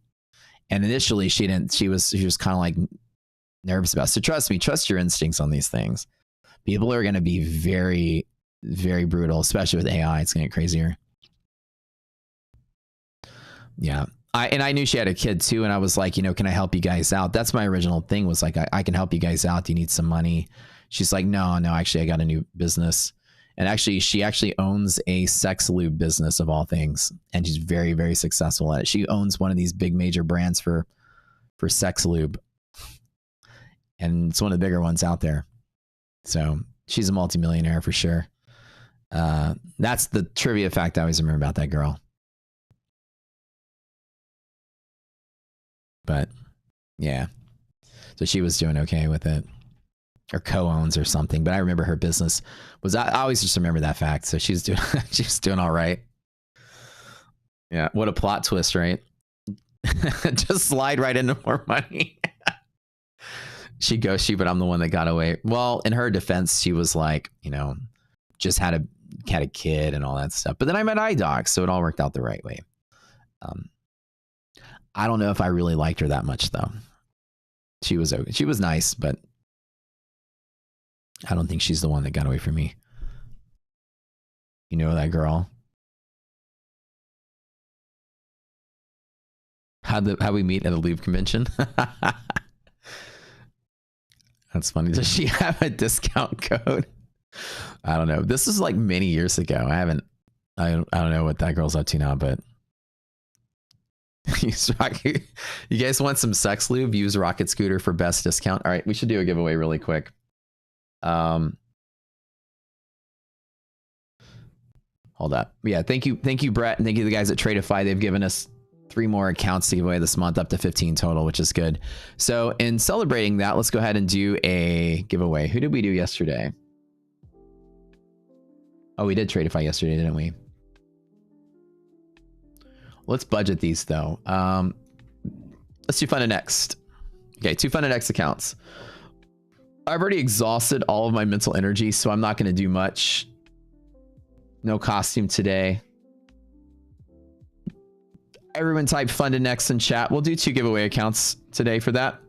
And initially she was kind of like nervous about it. So trust me, trust your instincts on these things. People are going to be very, very brutal, especially with AI. It's going to get crazier. Yeah. I knew she had a kid too. And I was like, you know, can I help you guys out? That's my original thing, was like, I can help you guys out. Do you need some money? She's like, no, actually I got a new business. And actually, she actually owns a sex lube business of all things. And she's very, very successful at it. She owns one of these big major brands for sex lube. And it's one of the bigger ones out there. So she's a multimillionaire for sure. That's the trivia fact I always remember about that girl. But yeah, so she was doing okay with it, or co-owns or something. But I remember her business was, I always just remember that fact. So she's doing all right. Yeah. What a plot twist, right? Just slide right into more money. She goes, but I'm the one that got away. Well, in her defense, she was like, you know, just had a kid and all that stuff. But then I met iDoc, so it all worked out the right way. I don't know if I really liked her that much though. She was nice, but I don't think she's the one that got away from me. You know that girl? How'd we meet at a lube convention? That's funny. Does she have a discount code? I don't know. This is like many years ago. I don't know what that girl's up to now, but you guys want some sex lube? Use Rocket Scooter for best discount. All right, we should do a giveaway really quick. Hold up. Yeah, thank you, Brett, and thank you to the guys at Tradeify. They've given us 3 more accounts to give away this month, up to 15 total, which is good. So in celebrating that, let's go ahead and do a giveaway. Who did we do yesterday? Oh, we did Tradeify yesterday, didn't we? Let's budget these though. Let's do Funded next. Okay, 2 Funded X accounts. I've already exhausted all of my mental energy, so I'm not going to do much. No costume today. Everyone type Funded next in chat. We'll do 2 giveaway accounts today for that.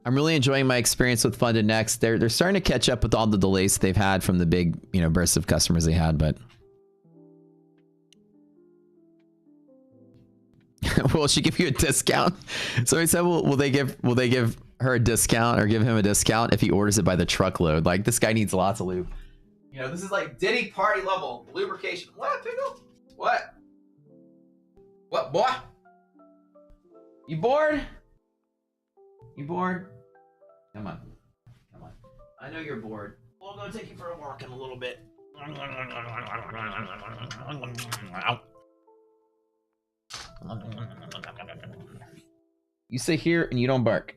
I'm really enjoying my experience with Funded Next. They're starting to catch up with all the delays they've had from the big, you know, bursts of customers they had, but will she give you a discount? So he said, will they give her a discount or give him a discount if he orders it by the truckload? Like, this guy needs lots of lube. You know, this is like Diddy party level lubrication. What, Pickle? What? What, boy? You bored? You bored? Come on. Come on. I know you're bored. We'll go take you for a walk in a little bit. You sit here and you don't bark.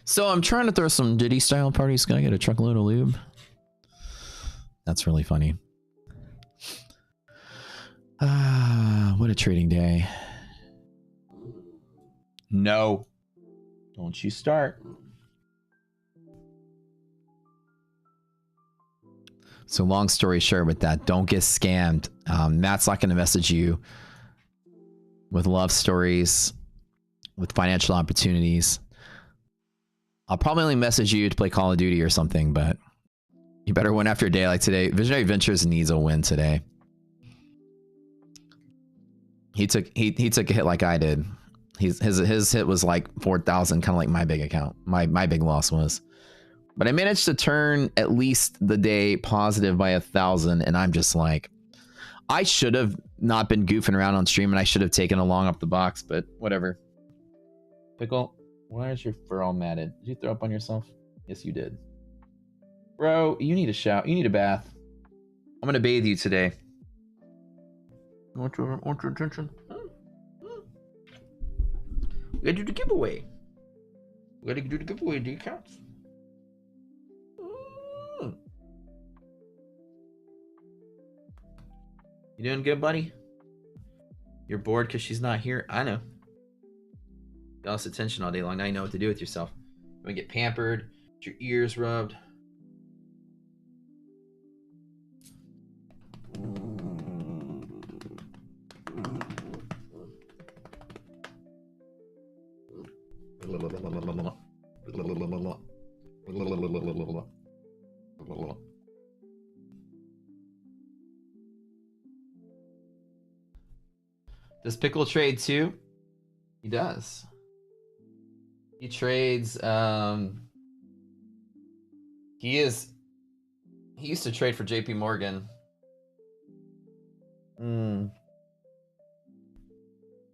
So I'm trying to throw some Diddy style parties. Can I get a truckload of lube? That's really funny. What a trading day. No. Don't you start. So long story short with that, don't get scammed. Matt's not going to message you with love stories, with financial opportunities. I'll probably only message you to play Call of Duty or something, but you better win after a day like today. Visionary Ventures needs a win today. He took a hit like I did. His hit was like 4,000, kind of like my big account. My big loss was. But I managed to turn at least the day positive by 1,000, and I'm just like, I should have not been goofing around on stream, and I should have taken a long up the box, but whatever. Pickle, why is your fur all matted? Did you throw up on yourself? Yes, you did. Bro, you need a shower. You need a bath. I'm gonna bathe you today. Want your attention? We gotta do the giveaway. We gotta do the giveaway, the accounts. You doing good, buddy? You're bored because she's not here? I know. You lost attention all day long. Now you know what to do with yourself. You want to get pampered, get your ears rubbed. Does Pickle trade too? He does. He trades, he used to trade for JP Morgan.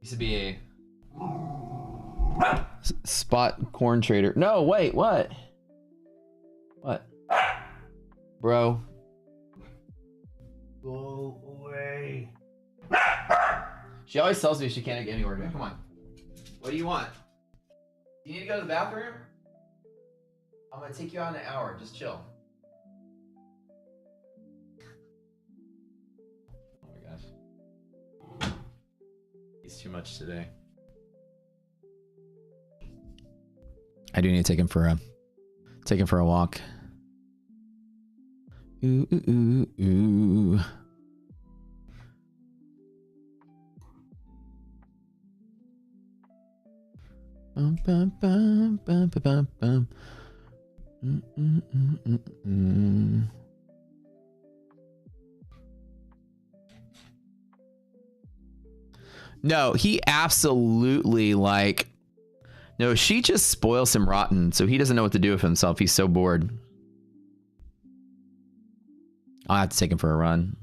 Used to be a spot corn trader. No, wait, what? What? Bro. Go away. She always tells me she can't get anywhere. Come on. What do you want? You need to go to the bathroom? I'm gonna take you out in an hour. Just chill. Oh my gosh. He's too much today. I do need to take him for a walk. Ooh, ooh, ooh, ooh. Bum, bum, bum, bum, bum, bum. No, he absolutely no, she just spoils him rotten, so he doesn't know what to do with himself. He's so bored. I'll have to take him for a run.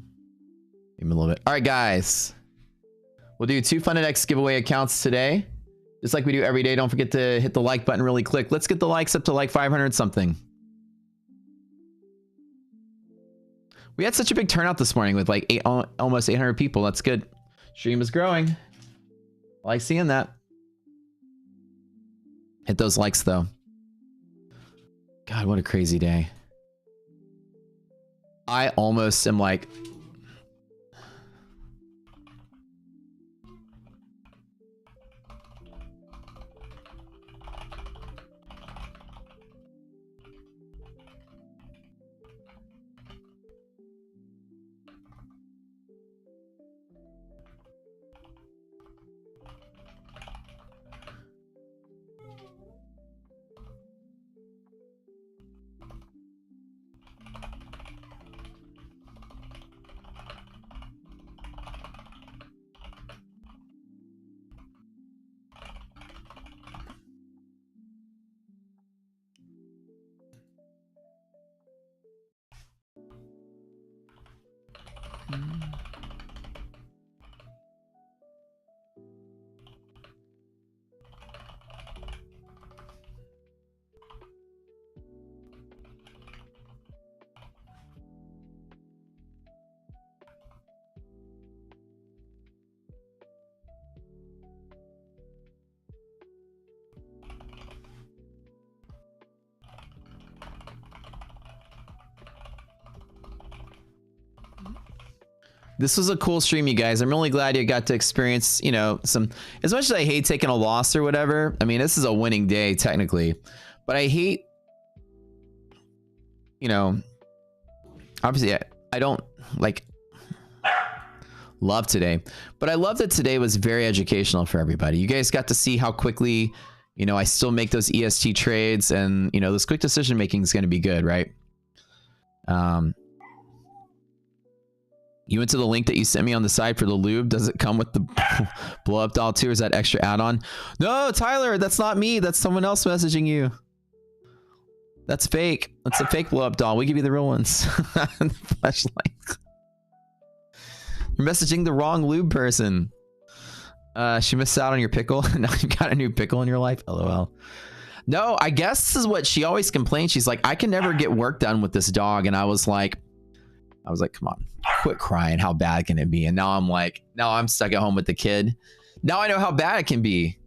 Give him a little bit. All right, guys. We'll do 2 Funded X giveaway accounts today. Just like we do every day. Don't forget to hit the like button really quick. Let's get the likes up to like 500 something. We had such a big turnout this morning with like almost 800 people. That's good. Stream is growing. I like seeing that. Hit those likes though. God, what a crazy day. I almost am like... This was a cool stream, you guys. I'm really glad you got to experience, you know, some... As much as I hate taking a loss or whatever, I mean, this is a winning day, technically. But I hate... You know... Obviously, I don't, like... love today. But I love that today was very educational for everybody. You guys got to see how quickly, you know, I still make those EST trades. And, you know, this quick decision making is going to be good, right? You went to the link that you sent me on the side for the lube. Does it come with the blow up doll too? Or is that extra add-on? No, Tyler, that's not me. That's someone else messaging you. That's fake. That's a fake blow up doll. We give you the real ones. The flashlight. You're messaging the wrong lube person. She missed out on your pickle. Now you got a new pickle in your life. LOL. No, I guess this is what she always complains. She's like, I can never get work done with this dog. And I was like, come on, quit crying. How bad can it be? And now I'm like, now I'm stuck at home with the kid. Now I know how bad it can be.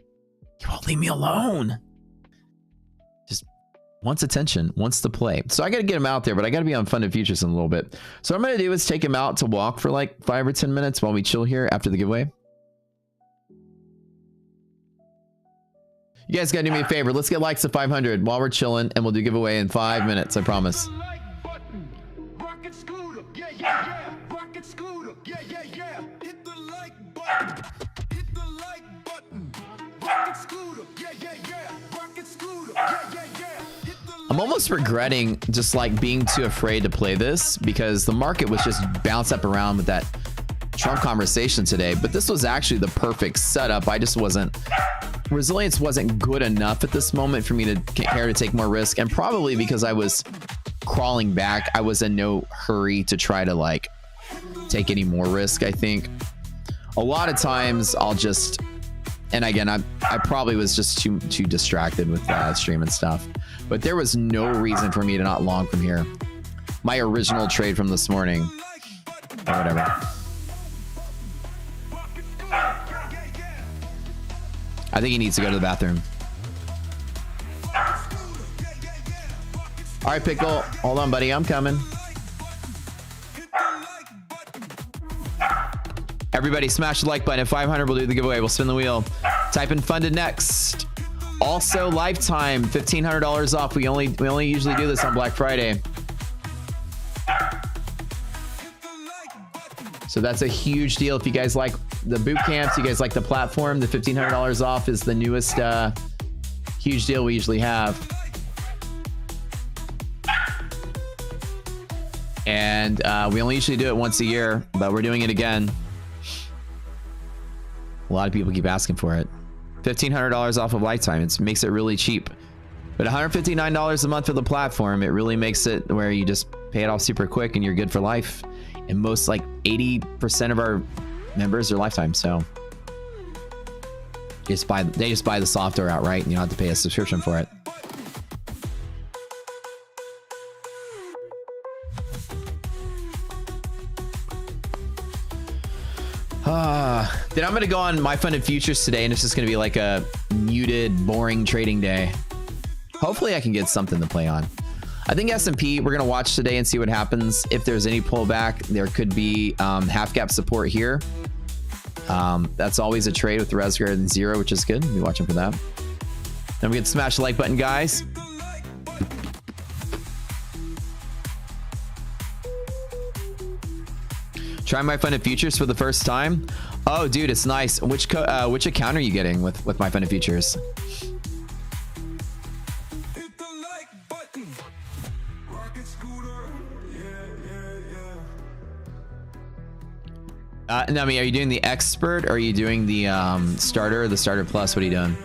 You won't leave me alone. Just wants attention, wants to play. So I got to get him out there, but I got to be on Funded Futures in a little bit. So what I'm going to do is take him out to walk for like 5 or 10 minutes while we chill here after the giveaway. You guys got to do me a favor. Let's get likes to 500 while we're chilling, and we'll do giveaway in 5 minutes. I promise. I'm almost regretting just like being too afraid to play this because the market was just bounced up around with that Trump conversation today. But this was actually the perfect setup. I just wasn't... Resilience wasn't good enough at this moment for me to care to take more risk. And probably because I was crawling back, I was in no hurry to try to like take any more risk. I think a lot of times I'll just... And again, I probably was just too distracted with stream and stuff. But there was no reason for me to not long from here. My original trade from this morning. Or whatever. I think he needs to go to the bathroom. All right, Pickle. Hold on, buddy. I'm coming. Everybody smash the like button. At 500, we'll do the giveaway. We'll spin the wheel. Type in funded next. Also, lifetime $1,500 off. We only usually do this on Black Friday. So that's a huge deal. If you guys like the boot camps, you guys like the platform, the $1,500 off is the newest huge deal we usually have. And we only usually do it once a year, but we're doing it again. A lot of people keep asking for it. $1,500 off of lifetime. It makes it really cheap. But $159 a month for the platform, it really makes it where you just pay it off super quick and you're good for life. And most, like 80% of our members are lifetime, so they just buy the software outright and you don't have to pay a subscription for it. I'm gonna go on My Funded Futures today, and it's just gonna be like a muted, boring trading day. Hopefully, I can get something to play on. I think S&P, we're gonna watch today and see what happens. If there's any pullback, there could be half gap support here. That's always a trade with the res greater than 0, which is good. Be watching for that. Don't forget to smash the like button, guys. Try My Funded Futures for the first time. Oh, dude, it's nice. Which account are you getting with My Funded Futures? No, I mean, are you doing the expert or are you doing the starter or the starter plus? What are you doing?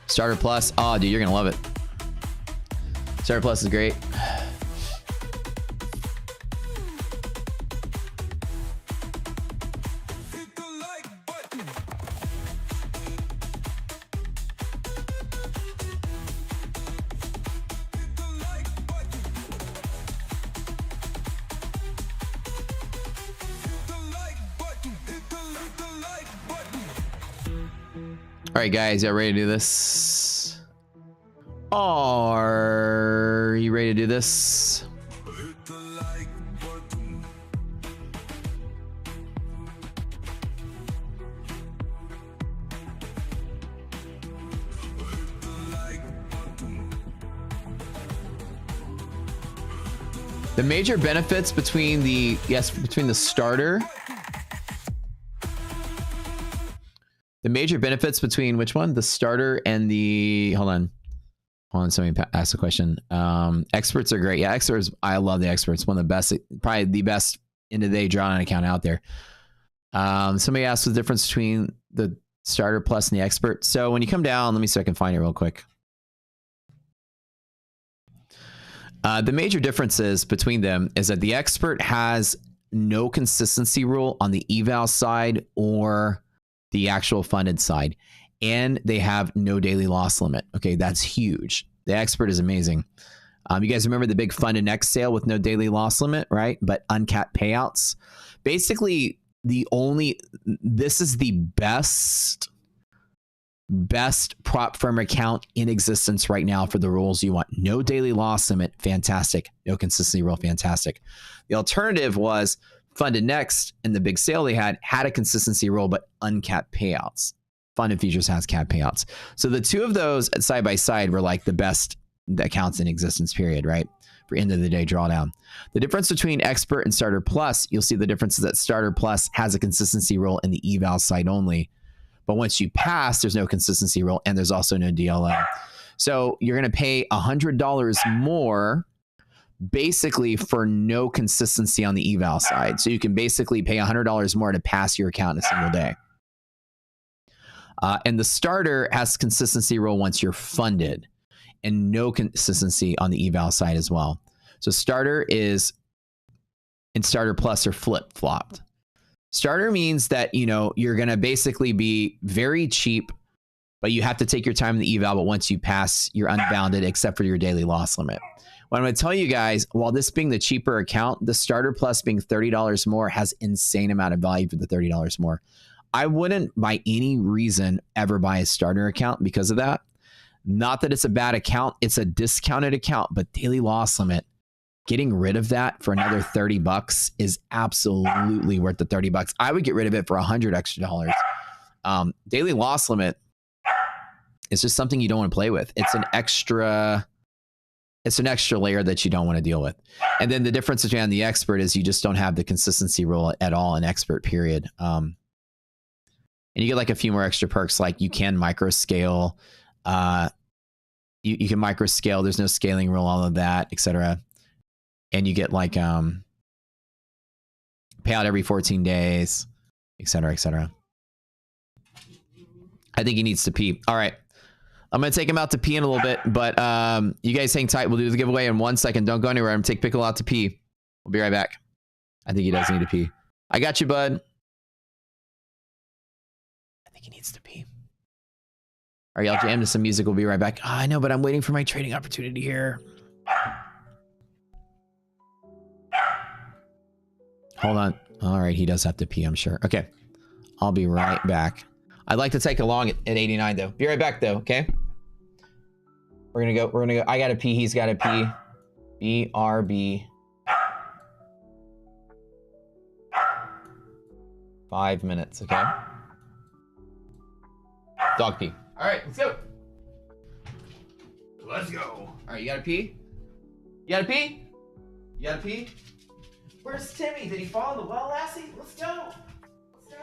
Starter plus. Oh, dude, you're gonna love it. Starter plus is great. All right, guys, y'all ready to do this? Are you ready to do this? The major benefits between the starter. The major benefits between which one? The starter and the... Hold on, somebody asked a question. Experts are great. Yeah, experts, I love the experts. One of the best, probably the best end-of-the-day drawdown account out there. Somebody asked the difference between the starter plus and the expert. So when you come down, let me see if I can find it real quick. The major differences between them is that the expert has no consistency rule on the eval side or the actual funded side, and they have no daily loss limit. Okay, that's huge. The expert is amazing. You guys remember the big funded next sale with no daily loss limit, right? But uncapped payouts. Basically, this is the best prop firm account in existence right now for the rules you want. No daily loss limit, fantastic. No consistency rule, fantastic. The alternative was Funded Next, and the big sale they had a consistency rule, but uncapped payouts. Funded Futures has capped payouts. So the two of those side by side were like the best accounts in existence, period, right? For end of the day drawdown. The difference between Expert and Starter Plus, you'll see the difference is that Starter Plus has a consistency rule in the eval side only. But once you pass, there's no consistency rule, and there's also no DLO. So you're going to pay $100 more basically for no consistency on the eval side. So you can basically pay $100 more to pass your account in a single day. And the starter has consistency rule once you're funded, and no consistency on the eval side as well. So starter is, and starter plus are flip-flopped. Starter means that, you know, you're going to basically be very cheap, but you have to take your time in the eval. But once you pass, you're unbounded except for your daily loss limit. What I'm going to tell you guys, while this being the cheaper account, the starter plus being $30 more has insane amount of value for the $30 more. I wouldn't by any reason ever buy a starter account because of that. Not that it's a bad account, it's a discounted account, but daily loss limit, getting rid of that for another $30 is absolutely worth the $30. I would get rid of it for $100 extra dollars. Daily loss limit is just something you don't want to play with. It's an extra layer that you don't want to deal with. And then the difference between the expert is you just don't have the consistency rule at all in expert, period. And you get like a few more extra perks, like you can micro scale. You can micro scale. There's no scaling rule, all of that, etc. And you get like payout every 14 days, etc., etc. I think he needs to pee. All right. I'm going to take him out to pee in a little bit, but you guys hang tight. We'll do the giveaway in 1 second. Don't go anywhere. I'm going to take Pickle out to pee. We'll be right back. I think he does need to pee. I got you, bud. I think he needs to pee. All right, y'all jam to some music. We'll be right back. Oh, I know, but I'm waiting for my trading opportunity here. Hold on. All right, he does have to pee, I'm sure. Okay, I'll be right back. I'd like to take along at 89 though. Be right back though, okay? We're gonna go. I gotta pee, he's gotta pee. BRB. 5 minutes, okay? Dog pee. All right, let's go. Let's go. All right, you gotta pee? You gotta pee? You gotta pee? Where's Timmy? Did he fall in the well, Lassie? Let's go. Let's go.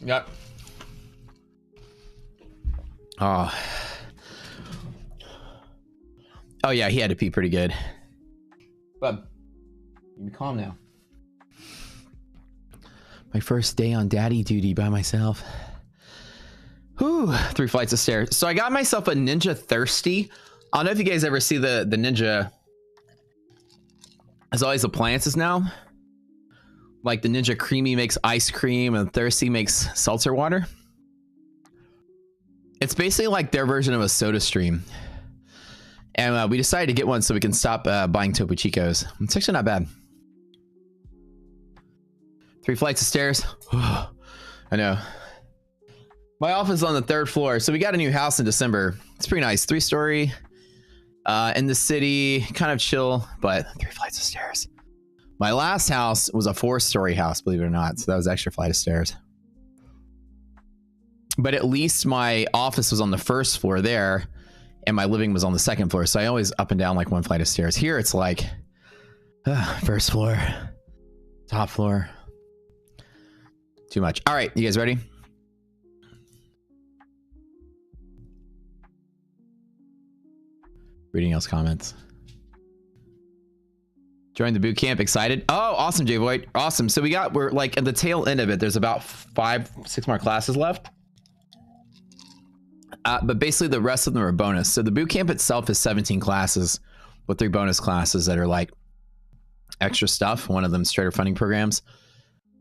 Yep. Oh. Oh yeah, he had to pee pretty good. But you be calm now. My first day on daddy duty by myself. Whew, 3 flights of stairs. So I got myself a Ninja Thirsty. I don't know if you guys ever see the Ninja. There's all these appliances now. Like the Ninja Creamy makes ice cream and Thirsty makes seltzer water. It's basically like their version of a Soda Stream. And we decided to get one so we can stop buying Topo Chicos. It's actually not bad. 3 flights of stairs. I know. My office is on the 3rd floor. So we got a new house in December. It's pretty nice. 3-story. In the city. Kind of chill, but 3 flights of stairs. My last house was a 4-story house, believe it or not. So that was extra flight of stairs. But at least my office was on the 1st floor there. And my living was on the 2nd floor. So I always up and down like 1 flight of stairs. Here it's like 1st floor, top floor. Too much. All right, you guys ready? Reading else comments. Join the boot camp. Excited? Oh, awesome, J Void. Awesome. So we're like at the tail end of it. There's about 5-6 more classes left. But basically the rest of them are bonus. So the boot camp itself is 17 classes with 3 bonus classes that are like extra stuff. One of them straighter funding programs.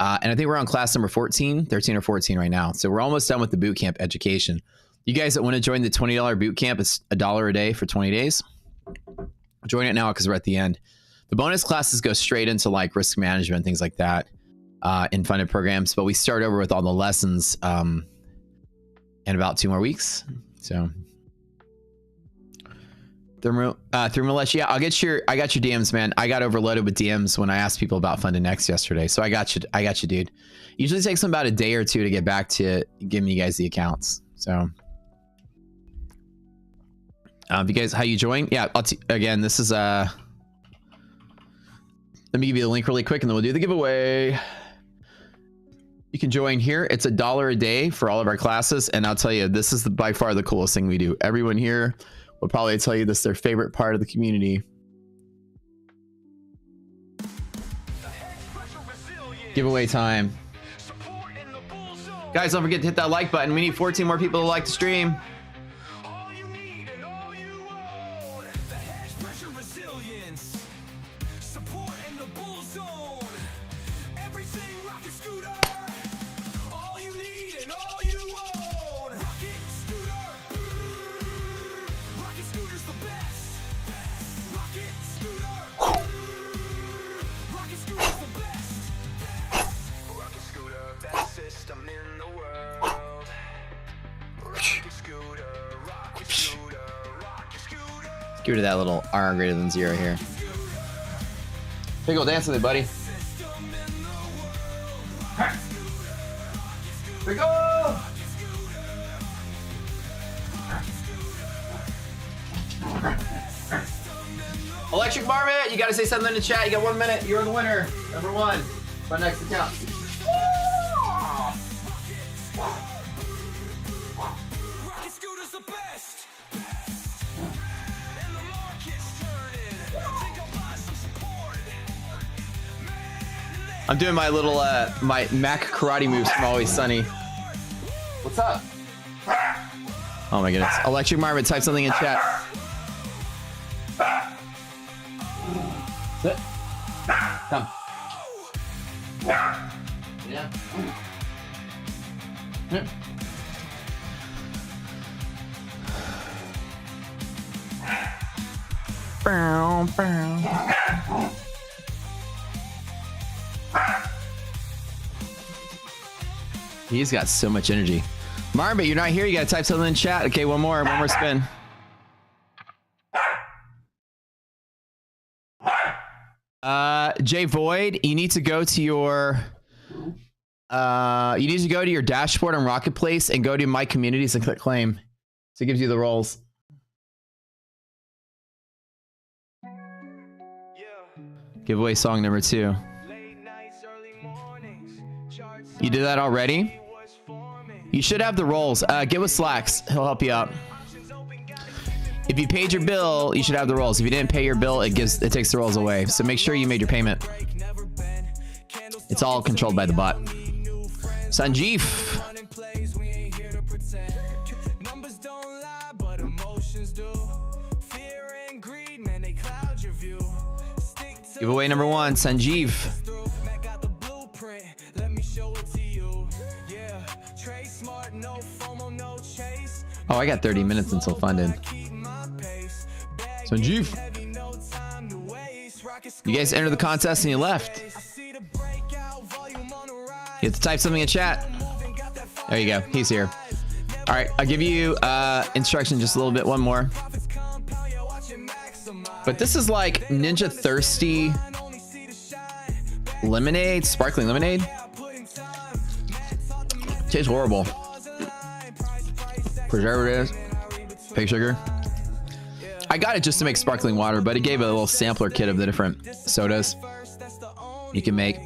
And I think we're on class number 13 or 14 right now. So we're almost done with the boot camp education. You guys that want to join the $20 boot camp, it's $1 a day for 20 days. Join it now because we're at the end. The bonus classes go straight into like risk management, things like that in funded programs. But we start over with all the lessons in about 2 more weeks. So through Militia, yeah, I got your DMs, man. I got overloaded with DMs when I asked people about Funded Next yesterday. So I got you, dude. Usually takes them about a day or 2 to get back to giving you guys the accounts. So if you guys, how you join? Yeah, again, this is let me give you the link really quick and then we'll do the giveaway. You can join here. It's $1 a day for all of our classes. And I'll tell you, this is by far the coolest thing we do. Everyone here will probably tell you this is their favorite part of the community. Giveaway time. Guys, don't forget to hit that like button. We need 14 more people to like the stream. Give it that little R greater than 0 here. Big ol' dance with it, buddy. Big ol'! Electric Marmot, you gotta say something in the chat. You got 1 minute. You're the winner. Number 1. My next account. I'm doing my little my Mac karate moves from Always Sunny. What's up? Oh my goodness. Electric Marmot, type something in chat. Sit. Come. Yeah. Yep. Bow, bow. He's got so much energy. Marmot, you're not here. You gotta type something in chat. Okay, one more spin. Jay Void, you need to go to your dashboard on Rocket Place and go to My Communities and click claim. So it gives you the roles. Giveaway song number 2. You did that already? You should have the rolls. Get with Slacks. He'll help you out. If you paid your bill, you should have the rolls. If you didn't pay your bill, it takes the rolls away. So make sure you made your payment. It's all controlled by the bot. Sanjeev. Giveaway number 1, Sanjeev. Oh, I got 30 minutes until funded. Sanjeev. You guys entered the contest and you left. You have to type something in chat. There you go. He's here. All right. I'll give you instruction just a little bit. One more. But this is like Ninja Thirsty lemonade, sparkling lemonade. Tastes horrible. Preservatives, pig sugar. I got it just to make sparkling water, but it gave a little sampler kit of the different sodas you can make.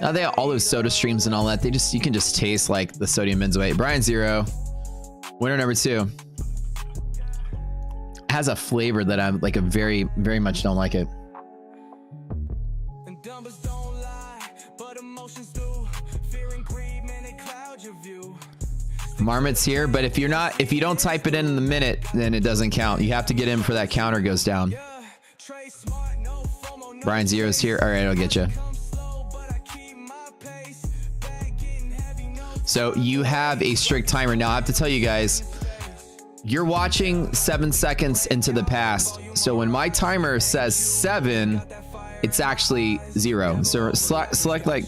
Now they have all those soda streams and all that. You can just taste like the sodium benzoate. Brian Zero, winner number 2, has a flavor that I'm like very much don't like it. Marmot's here, but if you don't type it in the minute, then it doesn't count. You have to get in for that counter goes down. Brian Zero's here. All right, I'll get you. So you have a strict timer. Now I have to tell you guys, you're watching 7 seconds into the past. So when my timer says 7, it's actually 0. So select like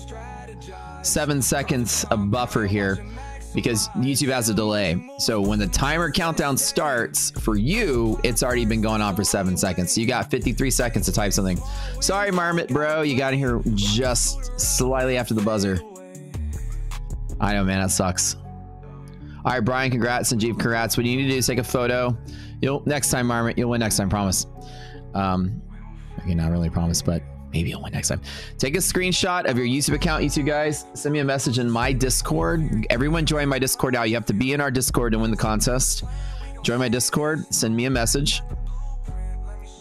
7 seconds of buffer here because YouTube has a delay. So when the timer countdown starts for you, it's already been going on for 7 seconds. So you got 53 seconds to type something. Sorry, Marmot, bro. You got in here just slightly after the buzzer. I know, man. That sucks. All right, Brian, congrats. Sanjeev, congrats. What you need to do is take a photo. Next time, Marmot, you'll win next time, promise. Okay, not really promise, but maybe you'll win next time. Take a screenshot of your YouTube account, you two guys. Send me a message in my Discord. Everyone join my Discord now. You have to be in our Discord to win the contest. Join my Discord. Send me a message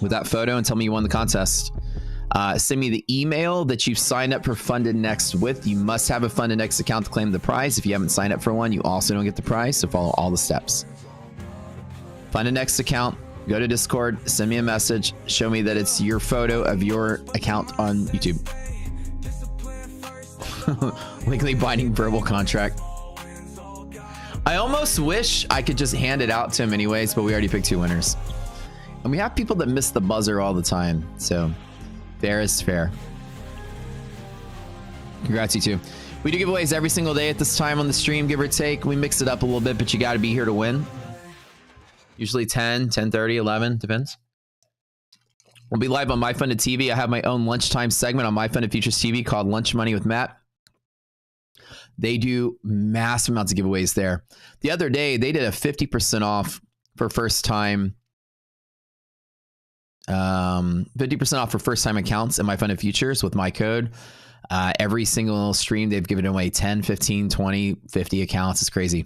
with that photo and tell me you won the contest. Send me the email that you've signed up for Funded Next with. You must have a Funded Next account to claim the prize. If you haven't signed up for one, you also don't get the prize. So follow all the steps. Funded Next account. Go to Discord, send me a message, show me that it's your photo of your account on YouTube. Legally binding verbal contract. I almost wish I could just hand it out to him anyways, but we already picked 2 winners. And we have people that miss the buzzer all the time, so fair is fair. Congrats, you two. We do giveaways every single day at this time on the stream, give or take. We mix it up a little bit, but you got to be here to win. Usually 10, 10:30, 11, depends. We'll be live on MyFunded TV. I have my own lunchtime segment on MyFunded Futures TV called Lunch Money with Matt. They do massive amounts of giveaways there. The other day, they did a 50% off for first time. 50% off for first time accounts in MyFunded Futures with my code. Every single stream, they've given away 10, 15, 20, 50 accounts. It's crazy.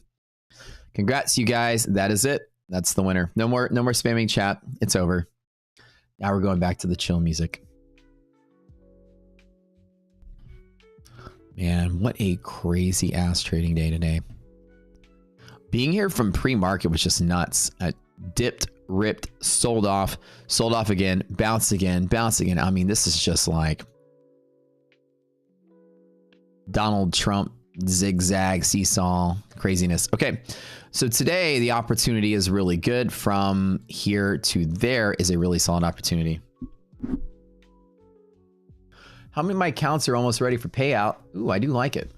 Congrats, you guys. That is it. That's the winner. No more spamming chat. It's over. Now we're going back to the chill music. Man, what a crazy ass trading day today. Being here from pre-market was just nuts. Dipped, ripped, sold off again, bounced again, bounced again. I mean, this is just like Donald Trump zigzag seesaw craziness. Okay. So today the opportunity is really good. From here to there is a really solid opportunity. How many of my accounts are almost ready for payout? Ooh, I do like it.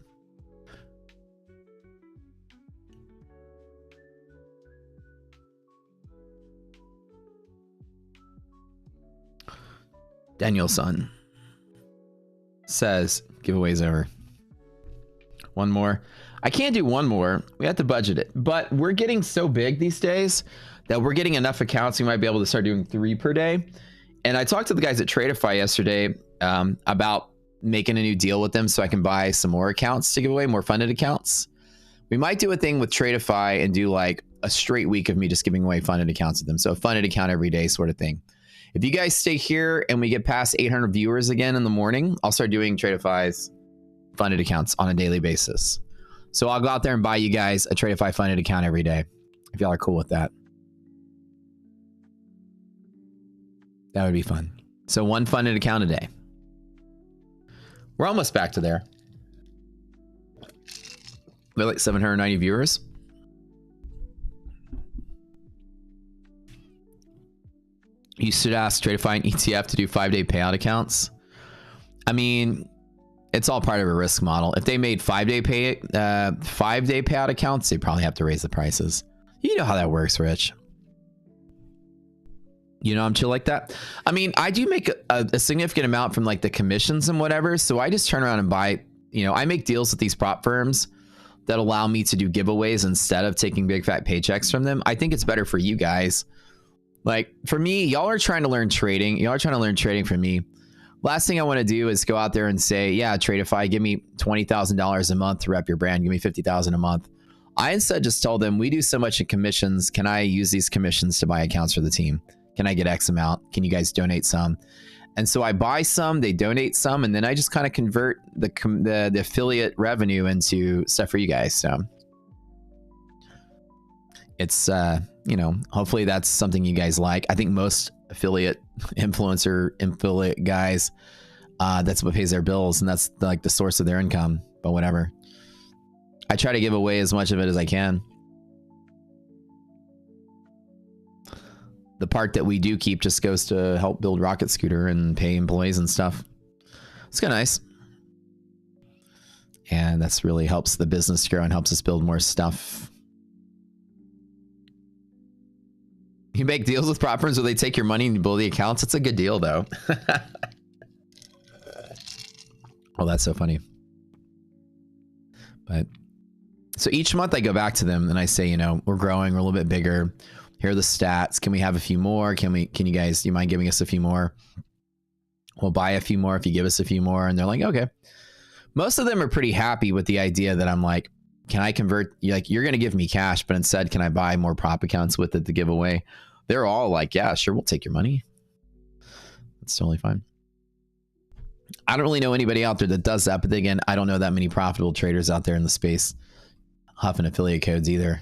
Danielson says giveaway's over. One more. I can't do one more. We have to budget it, but we're getting so big these days that we're getting enough accounts. We might be able to start doing 3 per day. And I talked to the guys at Tradeify yesterday about making a new deal with them so I can buy some more accounts to give away, more funded accounts. We might do a thing with Tradeify and do like a straight week of me just giving away funded accounts with them. So a funded account every day sort of thing. If you guys stay here and we get past 800 viewers again in the morning, I'll start doing Tradeify's funded accounts on a daily basis. So I'll go out there and buy you guys a Tradeify funded account every day. If y'all are cool with that. That would be fun. So one funded account a day. We're almost back to there. We're like 790 viewers. You should ask Tradeify and ETF to do 5-day payout accounts. I mean, it's all part of a risk model. If they made 5-day payout accounts, they probably have to raise the prices. You know how that works, Rich. You know, I'm chill like that. I mean, I do make a significant amount from like the commissions and whatever. So I just turn around and buy, you know, I make deals with these prop firms that allow me to do giveaways instead of taking big fat paychecks from them. I think it's better for you guys. Like for me, y'all are trying to learn trading. Y'all are trying to learn trading from me. Last thing I want to do is go out there and say, yeah, Tradeify, give me $20,000 a month to rep your brand. Give me $50,000 a month. I instead just told them, we do so much in commissions. Can I use these commissions to buy accounts for the team? Can I get X amount? Can you guys donate some? And so I buy some, they donate some, and then I just kind of convert the affiliate revenue into stuff for you guys. So it's, you know, hopefully that's something you guys like. I think most affiliate guys, that's what pays their bills, and that's like the source of their income, but whatever. I try to give away as much of it as I can. The part that we do keep just goes to help build Rocket Scooter and pay employees and stuff. It's kind of nice. And that's really helps the business grow and helps us build more stuff. You make deals with prop firms where they take your money and you build the accounts. It's a good deal though. Oh, that's so funny. But so each month I go back to them and I say, you know, we're growing, we're a little bit bigger. Here are the stats. Can we have a few more? Can you guys, do you mind giving us a few more? We'll buy a few more if you give us a few more. And they're like, okay. Most of them are pretty happy with the idea that I'm like, can I convert? Like, you're going to give me cash, but instead, can I buy more prop accounts with it to give away? They're all like, yeah, sure. We'll take your money. That's totally fine. I don't really know anybody out there that does that. But again, I don't know that many profitable traders out there in the space huffing affiliate codes either.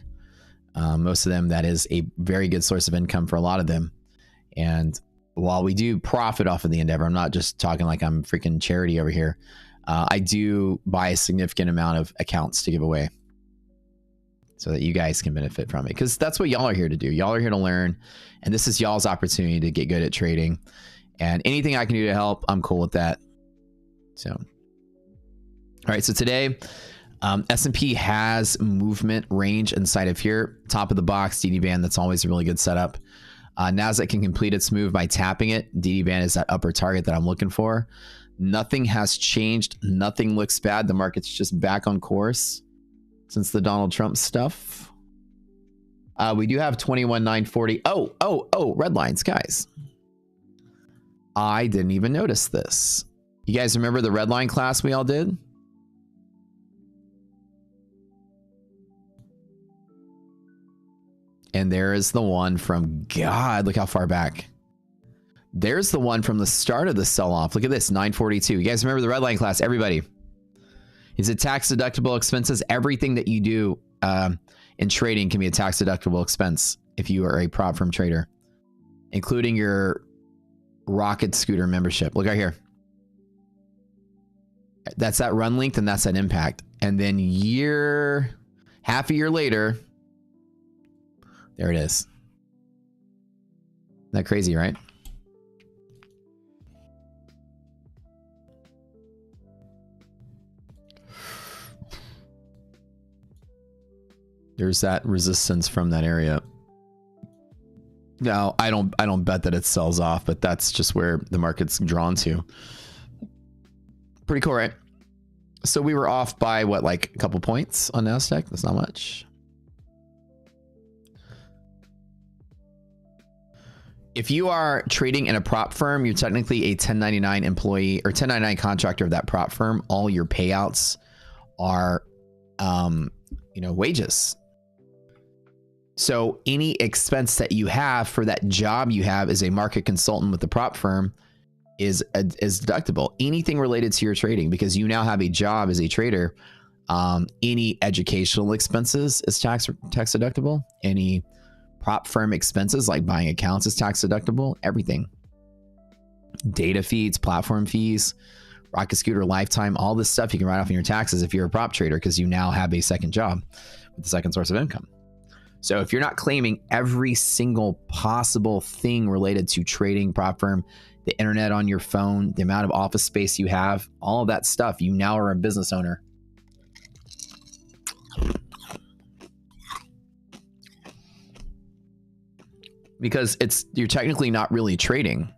Most of them, that is a very good source of income for a lot of them. And while we do profit off of the endeavor, I'm not just talking like I'm freaking charity over here. I do buy a significant amount of accounts to give away so that you guys can benefit from it. Because that's what y'all are here to do. Y'all are here to learn. And this is y'all's opportunity to get good at trading. And anything I can do to help, I'm cool with that. So, all right. So today, S&P has movement range inside of here. Top of the box, DD band. That's always a really good setup. NASDAQ can complete its move by tapping it. DD band is that upper target that I'm looking for. Nothing has changed. Nothing looks bad. The market's just back on course since the Donald Trump stuff. We do have 21,940. Oh, red lines, guys. I didn't even notice this. You guys remember the red line class we all did? And there is the one from, God, look how far back. There's the one from the start of the sell-off. Look at this, 942. You guys remember the red line class? Everybody. Is it tax-deductible expenses? Everything that you do in trading can be a tax-deductible expense if you are a prop firm trader, including your Rocket Scooter membership. Look right here. That's that run length and that's that impact. And then half a year later, there it is. Isn't that crazy, right? There's that resistance from that area. Now, I don't bet that it sells off, but that's just where the market's drawn to. Pretty cool, right? So we were off by what, like a couple points on NASDAQ? That's not much. If you are trading in a prop firm, you're technically a 1099 employee or 1099 contractor of that prop firm. All your payouts are, wages. So any expense that you have for that job you have as a market consultant with the prop firm is deductible. Anything related to your trading, because you now have a job as a trader. Any educational expenses is tax deductible. Any prop firm expenses like buying accounts is tax deductible. Everything. Data feeds, platform fees, Rocket Scooter lifetime, all this stuff you can write off in your taxes if you're a prop trader, because you now have a second job with a second source of income. So if you're not claiming every single possible thing related to trading, prop firm, the internet on your phone, the amount of office space you have, all of that stuff, you now are a business owner. Because you're technically not really trading.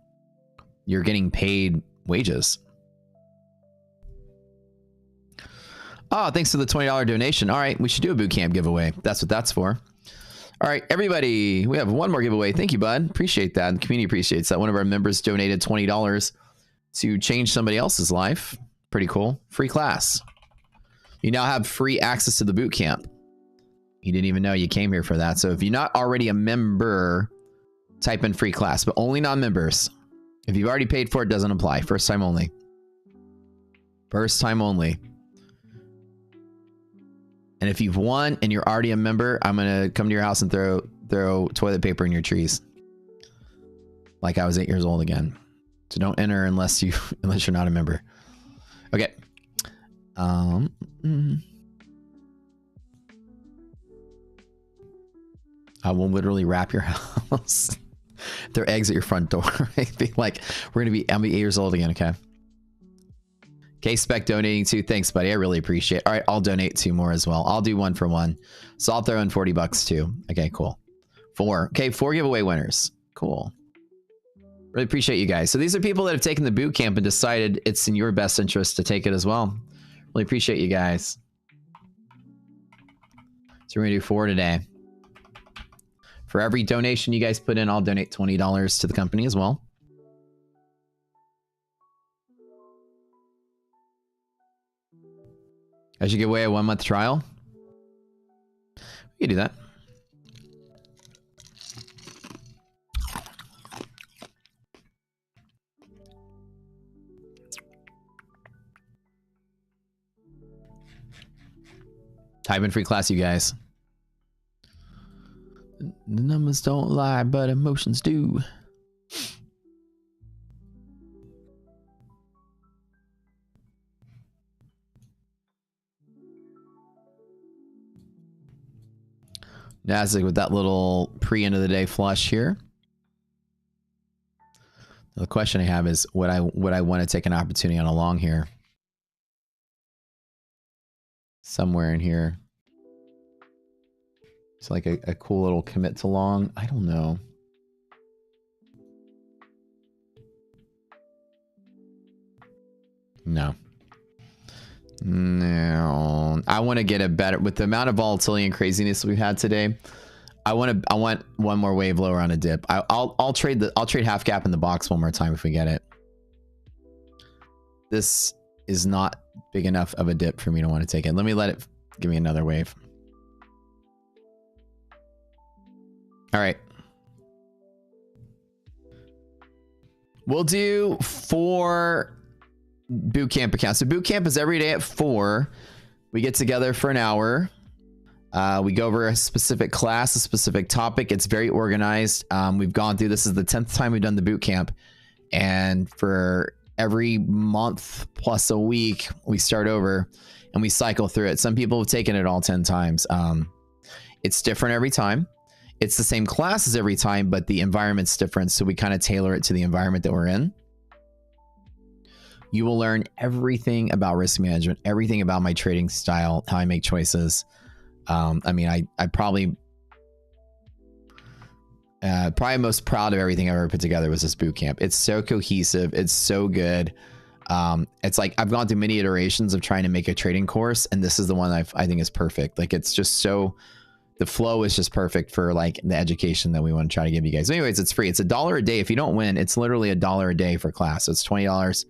You're getting paid wages. Oh, thanks for the $20 donation. All right, we should do a boot camp giveaway. That's what that's for. All right, everybody, we have one more giveaway. Thank you, bud. Appreciate that. The community appreciates that. One of our members donated $20 to change somebody else's life. Pretty cool. Free class. You now have free access to the boot camp. You didn't even know you came here for that. So if you're not already a member, type in free class, but only non-members. If you've already paid for it, doesn't apply. First time only. First time only. And if you've won and you're already a member, I'm going to come to your house and throw toilet paper in your trees. Like I was 8 years old again. So don't enter unless you're not a member. Okay. I will literally wrap your house. There are eggs at your front door. Be like, I'll be 8 years old again, okay? K-Spec donating too. Thanks, buddy. I really appreciate it. All right, I'll donate 2 more as well. I'll do 1 for 1. So I'll throw in $40 too. Okay, cool. 4. Okay, 4 giveaway winners. Cool. Really appreciate you guys. So these are people that have taken the boot camp and decided it's in your best interest to take it as well. Really appreciate you guys. So we're going to do 4 today. For every donation you guys put in, I'll donate $20 to the company as well. I should give away a 1-month trial. We can do that. Type in free class, you guys. The numbers don't lie, but emotions do. Nasdaq with that little pre-end of the day flush here. The question I have is, would I want to take an opportunity on a long here? Somewhere in here. It's like a cool little commit to long. I don't know. No. No. I want to get a better, with the amount of volatility and craziness we've had today. I want one more wave lower on a dip. I'll trade half gap in the box one more time if we get it. This is not big enough of a dip for me to want to take it. Let me let it give me another wave. All right. We'll do 4 boot camp accounts. So boot camp is every day at 4. We get together for an hour. We go over a specific class, a specific topic. It's very organized. We've gone through, this is the 10th time we've done the boot camp. And for every month plus a week, we start over and we cycle through it. Some people have taken it all 10 times. It's different every time. It's the same classes every time, but the environment's different. So we kind of tailor it to the environment that we're in. You will learn everything about risk management, everything about my trading style, how I make choices. I mean, I probably most proud of everything I've ever put together was this boot camp. It's so cohesive. It's so good. It's like I've gone through many iterations of trying to make a trading course, and this is the one I think is perfect. Like, it's just so the flow is just perfect for like the education that we want to try to give you guys. Anyways, it's free. It's $1 a day. If you don't win, it's literally $1 a day for class. So it's $20.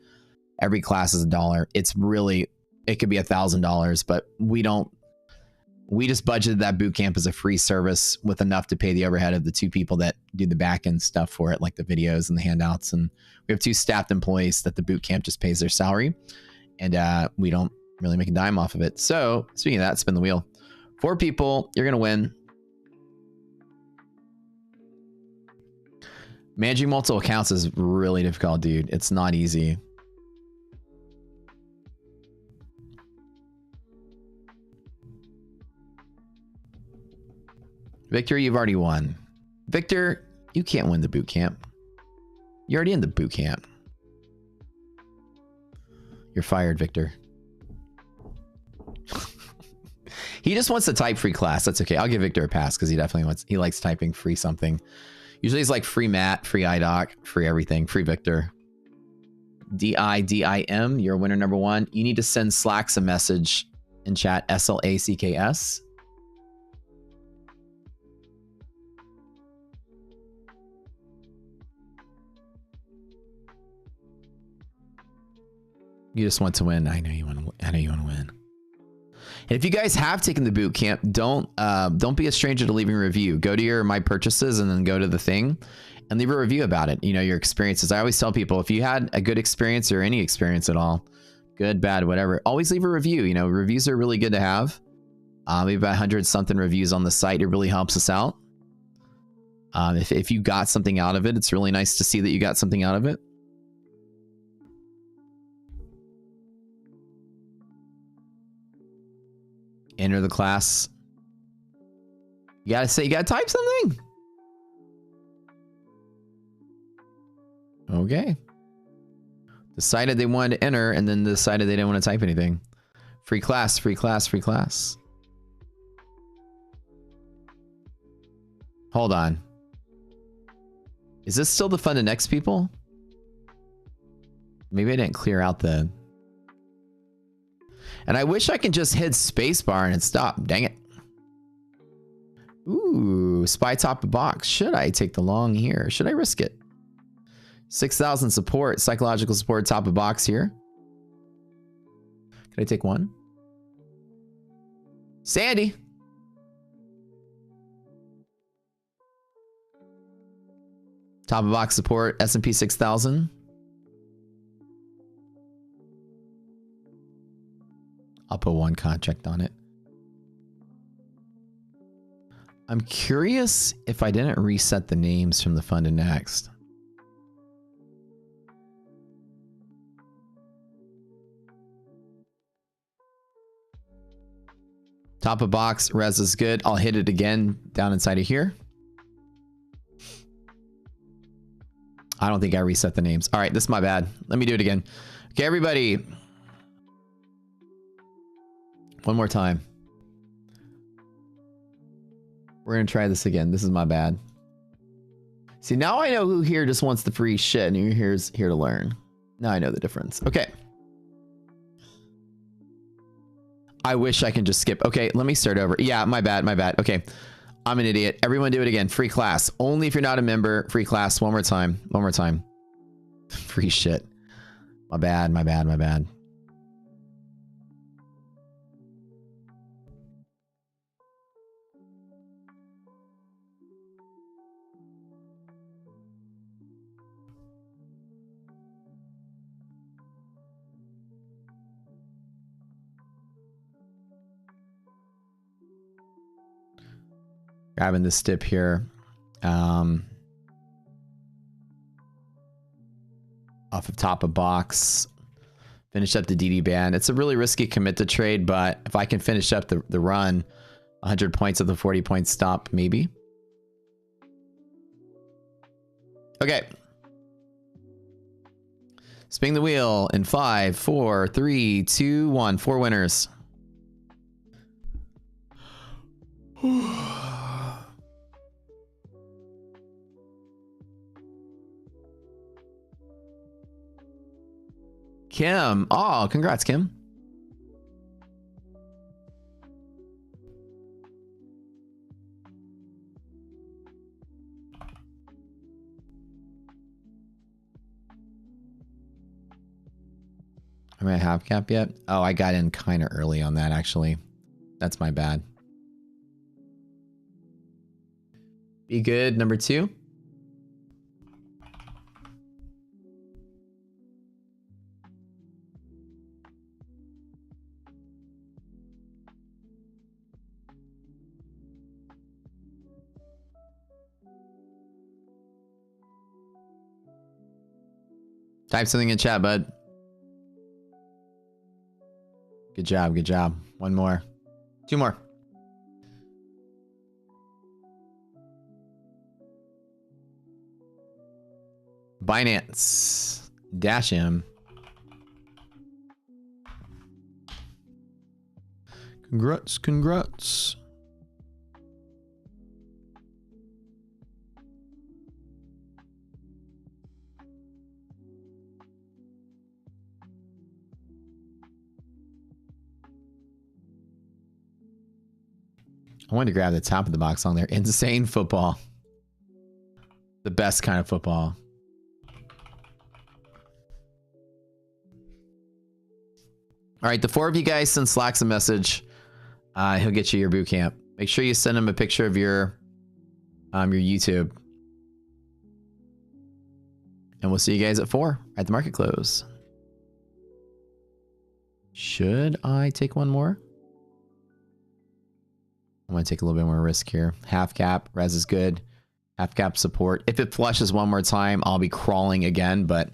Every class is $1. It's really, it could be $1,000, but we just budgeted that boot camp as a free service with enough to pay the overhead of the 2 people that do the back end stuff for it, like the videos and the handouts. And we have 2 staffed employees that the boot camp just pays their salary, and we don't really make a dime off of it. So speaking of that, spin the wheel. 4 people, you're gonna win. Managing multiple accounts is really difficult, dude. It's not easy. Victor, you've already won. Victor, you can't win the boot camp. You're already in the boot camp. You're fired, Victor. He just wants to type free class. That's okay. I'll give Victor a pass because he likes typing free something. Usually it's like free Matt, free iDoc, free everything, free Victor. DIDIM, you're winner number 1. You need to send Slacks a message in chat, SLACKS. You just want to win. I know you want to win. And if you guys have taken the boot camp, don't be a stranger to leaving a review. Go to your My Purchases and then go to the thing and leave a review about it. You know, your experiences. I always tell people, if you had a good experience or any experience at all, good, bad, whatever, always leave a review. You know, reviews are really good to have. We have about 100-something reviews on the site. It really helps us out. If you got something out of it, it's really nice to see that you got something out of it. Enter the class. You gotta type something. Okay. Decided they wanted to enter and then decided they didn't want to type anything. Free class, free class, free class. Hold on. Is this still the Fund to Next people? Maybe I didn't clear out the... And I wish I could just hit spacebar and it stopped. Dang it. Ooh, spy top of box. Should I take the long here? Should I risk it? 6,000 support, psychological support, top of box here. Can I take one? Sandy. Top of box support, S&P 6,000. I'll put one contract on it. I'm curious if I didn't reset the names from the Fund to Next. Top of box, res is good. I'll hit it again down inside of here. I don't think I reset the names. All right, this is my bad. Let me do it again. Okay, everybody. One more time. We're going to try this again. This is my bad. See, now I know who here just wants the free shit and who here's here to learn. Now I know the difference. Okay. I wish I can just skip. Okay, let me start over. Yeah, my bad, my bad. Okay, I'm an idiot. Everyone do it again. Free class. Only if you're not a member. Free class. One more time. One more time. Free shit. My bad, my bad, my bad. Grabbing this dip here. Off of top of box. Finish up the DD band. It's a really risky commit to trade, but if I can finish up the run, 100 points of the 40 point stop, maybe. Okay. Spin the wheel in 5, 4, 3, 2, 1. 4 winners. Kim. Oh, congrats, Kim. Am I at half cap yet? Oh, I got in kind of early on that, actually. That's my bad. Be good, number 2. Type something in chat, bud. Good job, good job. One more. 2 more. Binance. Dash M. Congrats, congrats. I wanted to grab the top of the box on there. Insane football. The best kind of football. All right, the 4 of you guys send Slacks a message. He'll get you your boot camp. Make sure you send him a picture of your YouTube. And we'll see you guys at 4 at the market close. Should I take one more? I'm going to take a little bit more risk here. Half cap. Res is good. Half cap support. If it flushes one more time, I'll be crawling again. But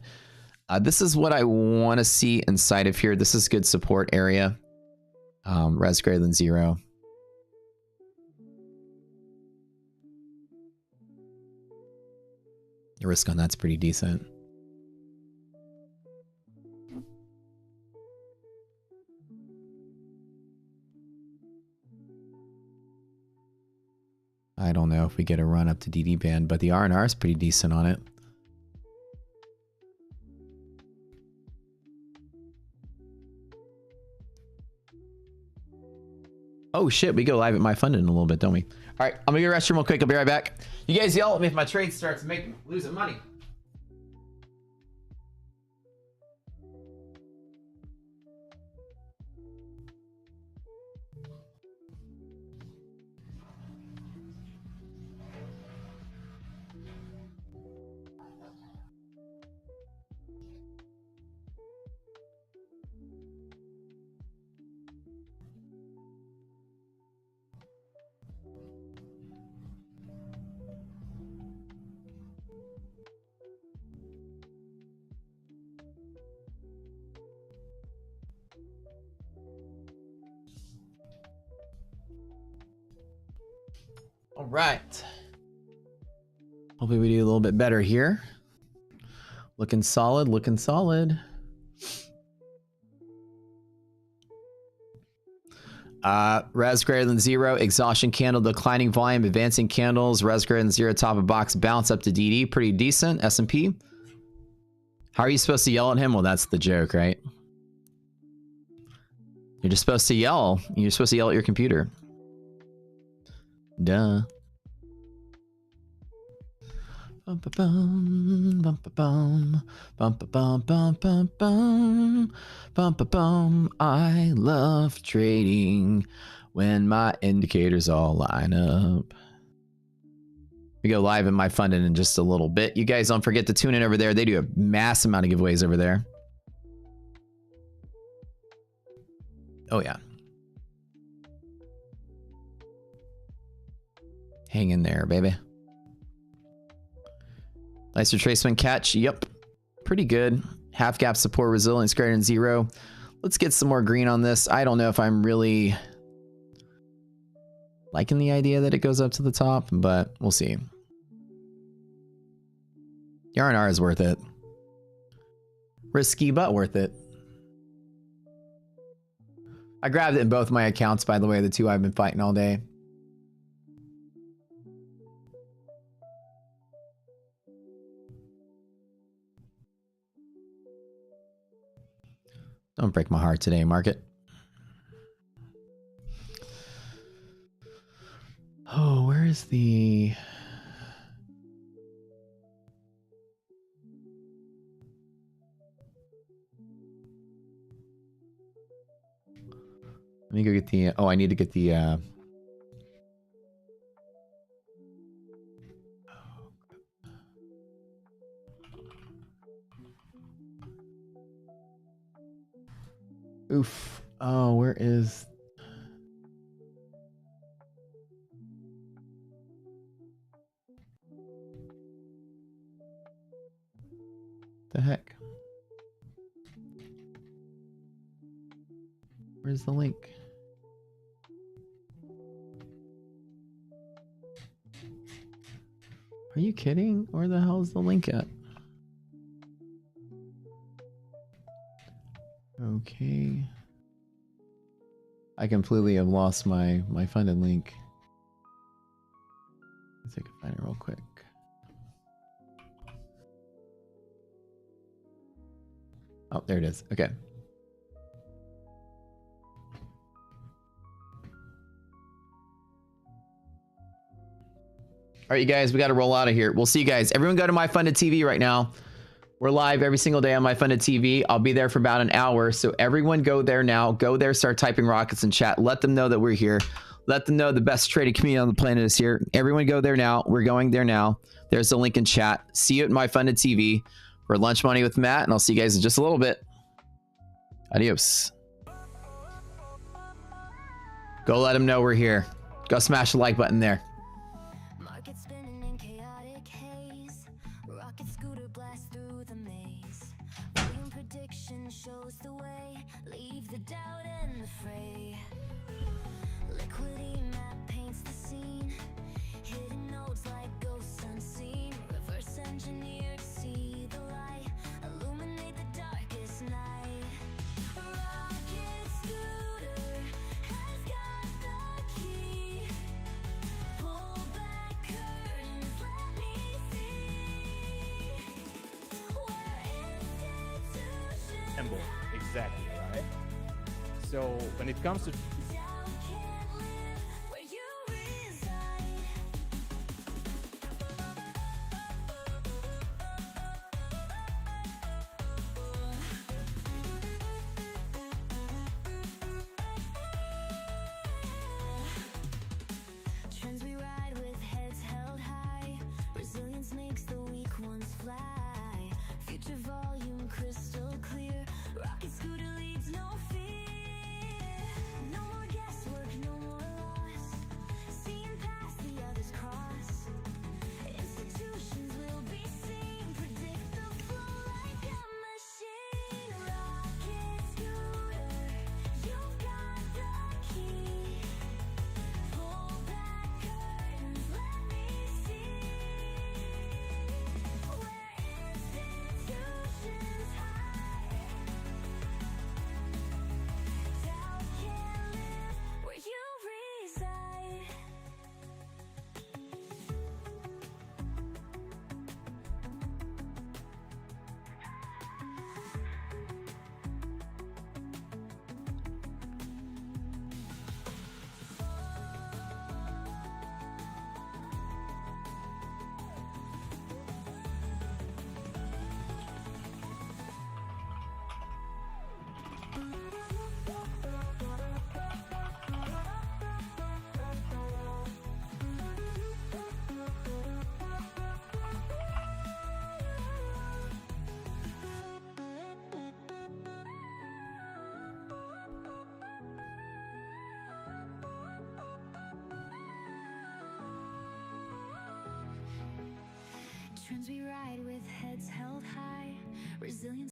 this is what I want to see inside of here. This is good support area. Res greater than 0. The risk on that's pretty decent. I don't know if we get a run up to DD band, but the R&R is pretty decent on it. Oh shit, we go live at my funded in a little bit, don't we? All right, I'm gonna go to the restroom real quick. I'll be right back. You guys yell at me if my trade starts losing money. All right. Hopefully we do a little bit better here. Looking solid, looking solid. Res greater than 0, exhaustion candle, declining volume, advancing candles, res greater than 0, top of box, bounce up to DD, pretty decent. S&P. How are you supposed to yell at him? Well, that's the joke, right? You're just supposed to yell. You're supposed to yell at your computer. Duh. Bum ba bum, bum ba bum, bum ba bum, bum bum bum, bum ba bum. I love trading when my indicators all line up. We go live in my funding in just a little bit. You guys don't forget to tune in over there. They do a massive amount of giveaways over there. Oh yeah. Hang in there, baby. Nice retracement catch. Yep. Pretty good. Half gap support, resilience greater than 0. Let's get some more green on this. I don't know if I'm really liking the idea that it goes up to the top, but we'll see. The R&R is worth it. Risky, but worth it. I grabbed it in both my accounts, by the way, the 2 I've been fighting all day. Don't break my heart today, market. Oh, where is the... Let me go get the. Oh, I need to get the. Oof. Oh, where is? The heck? Where's the link? Are you kidding? Where the hell is the link at? Okay. I completely have lost my funded link. Let's see if I can find it real quick. Oh, there it is. Okay. All right, you guys, we got to roll out of here. We'll see you guys. Everyone go to My Funded TV right now. We're live every single day on My Funded TV. I'll be there for about an hour. So everyone go there now. Go there, start typing rockets in chat. Let them know that we're here. Let them know the best trading community on the planet is here. Everyone go there now. We're going there now. There's the link in chat. See you at My Funded TV for Lunch Money with Matt. And I'll see you guys in just a little bit. Adios. Go let them know we're here. Go smash the like button there. Market spinning in chaotic haze. Rocket scooter blast through the maze. Volume prediction shows the way. Leave the doubt and the fray. Liquidity map paints the scene. Hidden nodes like ghosts unseen. Reverse engineer to see the light. Illuminate the darkest night. Rocket scooter has got the key. Pull back curtains, let me see. Where institutions Symbol, exactly, right? So when it comes to doubt can't live where you reside. Trends we ride with heads held high. Resilience makes the weak ones fly. Future volume crystal clear. Rocket scooter leads no fear. No more guesswork, no more loss. Seeing past the others cross. Institutions will be seen. Predict the flow like a machine. Rocket scooter, you've got the key. Pull back curtains, let me see. Where institutions hide. Doubt can't live where you reside. Trends we ride with heads held high. Resilience